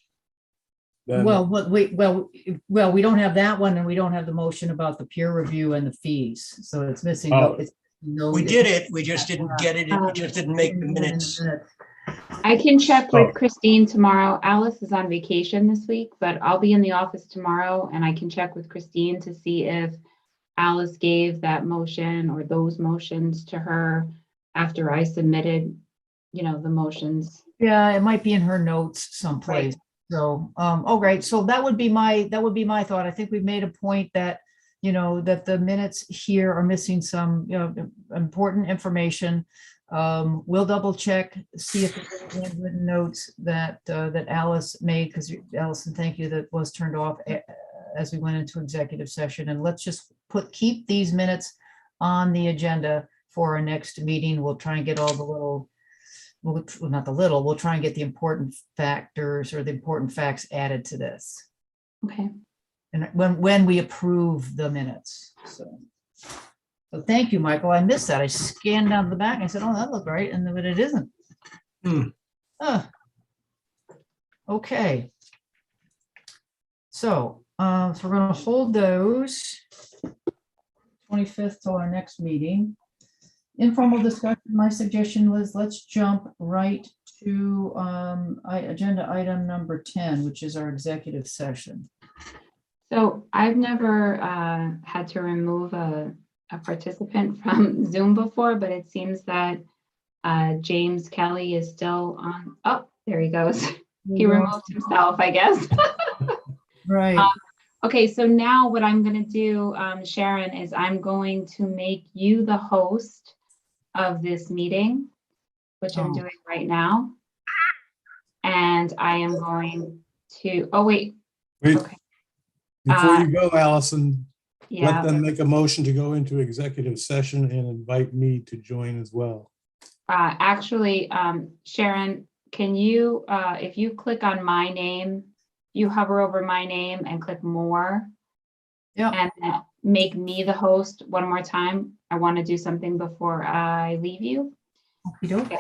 Speaker 3: Then,
Speaker 1: Well, we don't have that one, and we don't have the motion about the peer review and the fees. So it's missing.
Speaker 3: Oh.
Speaker 2: We did it. We just didn't get it. It just didn't make the minutes.
Speaker 4: I can check with
Speaker 3: Oh.
Speaker 4: Christine tomorrow. Alice is on vacation this week, but I'll be in the office tomorrow and I can check with Christine to see if Alice gave that motion or those motions to her after I submitted, the motions.
Speaker 1: Yeah, it might be in her notes someplace. So, right. So that would be my thought. I think we've made a point that, that the minutes here are missing some, important information. We'll double check, see if there's any handwritten notes that Alice made, because Allison, thank you, that was turned off as we went into executive session. And let's just keep these minutes on the agenda for our next meeting. We'll try and get all the little, we'll try and get the important factors or the important facts added to this.
Speaker 4: Okay.
Speaker 1: And when we approve the minutes. So thank you, Michael. I missed that. I scanned down the back. And I said, oh, that looked right. And then it isn't. Okay. So we're going to hold those 25th till our next meeting. Informal discussion. My suggestion was let's jump right to agenda item number 10, which is our executive session.
Speaker 4: So I've never had to remove a participant from Zoom before, but it seems that James Kelly is still on. Oh, there he goes. He removed himself, I guess.
Speaker 1: Right.
Speaker 4: Okay, so now what I'm going to do, Sharon, is I'm going to make you the host of this meeting, which I'm doing right now. And I am going to,
Speaker 3: wait,
Speaker 4: okay.
Speaker 3: before you go, Allison,
Speaker 4: Yeah.
Speaker 3: let them make a motion to go into executive session and invite me to join as well.
Speaker 4: Actually, Sharon, can you, if you click on my name, you hover over my name and click more,
Speaker 1: Yeah.
Speaker 4: and then make me the host one more time. I want to do something before I leave you.
Speaker 1: Okey-doke.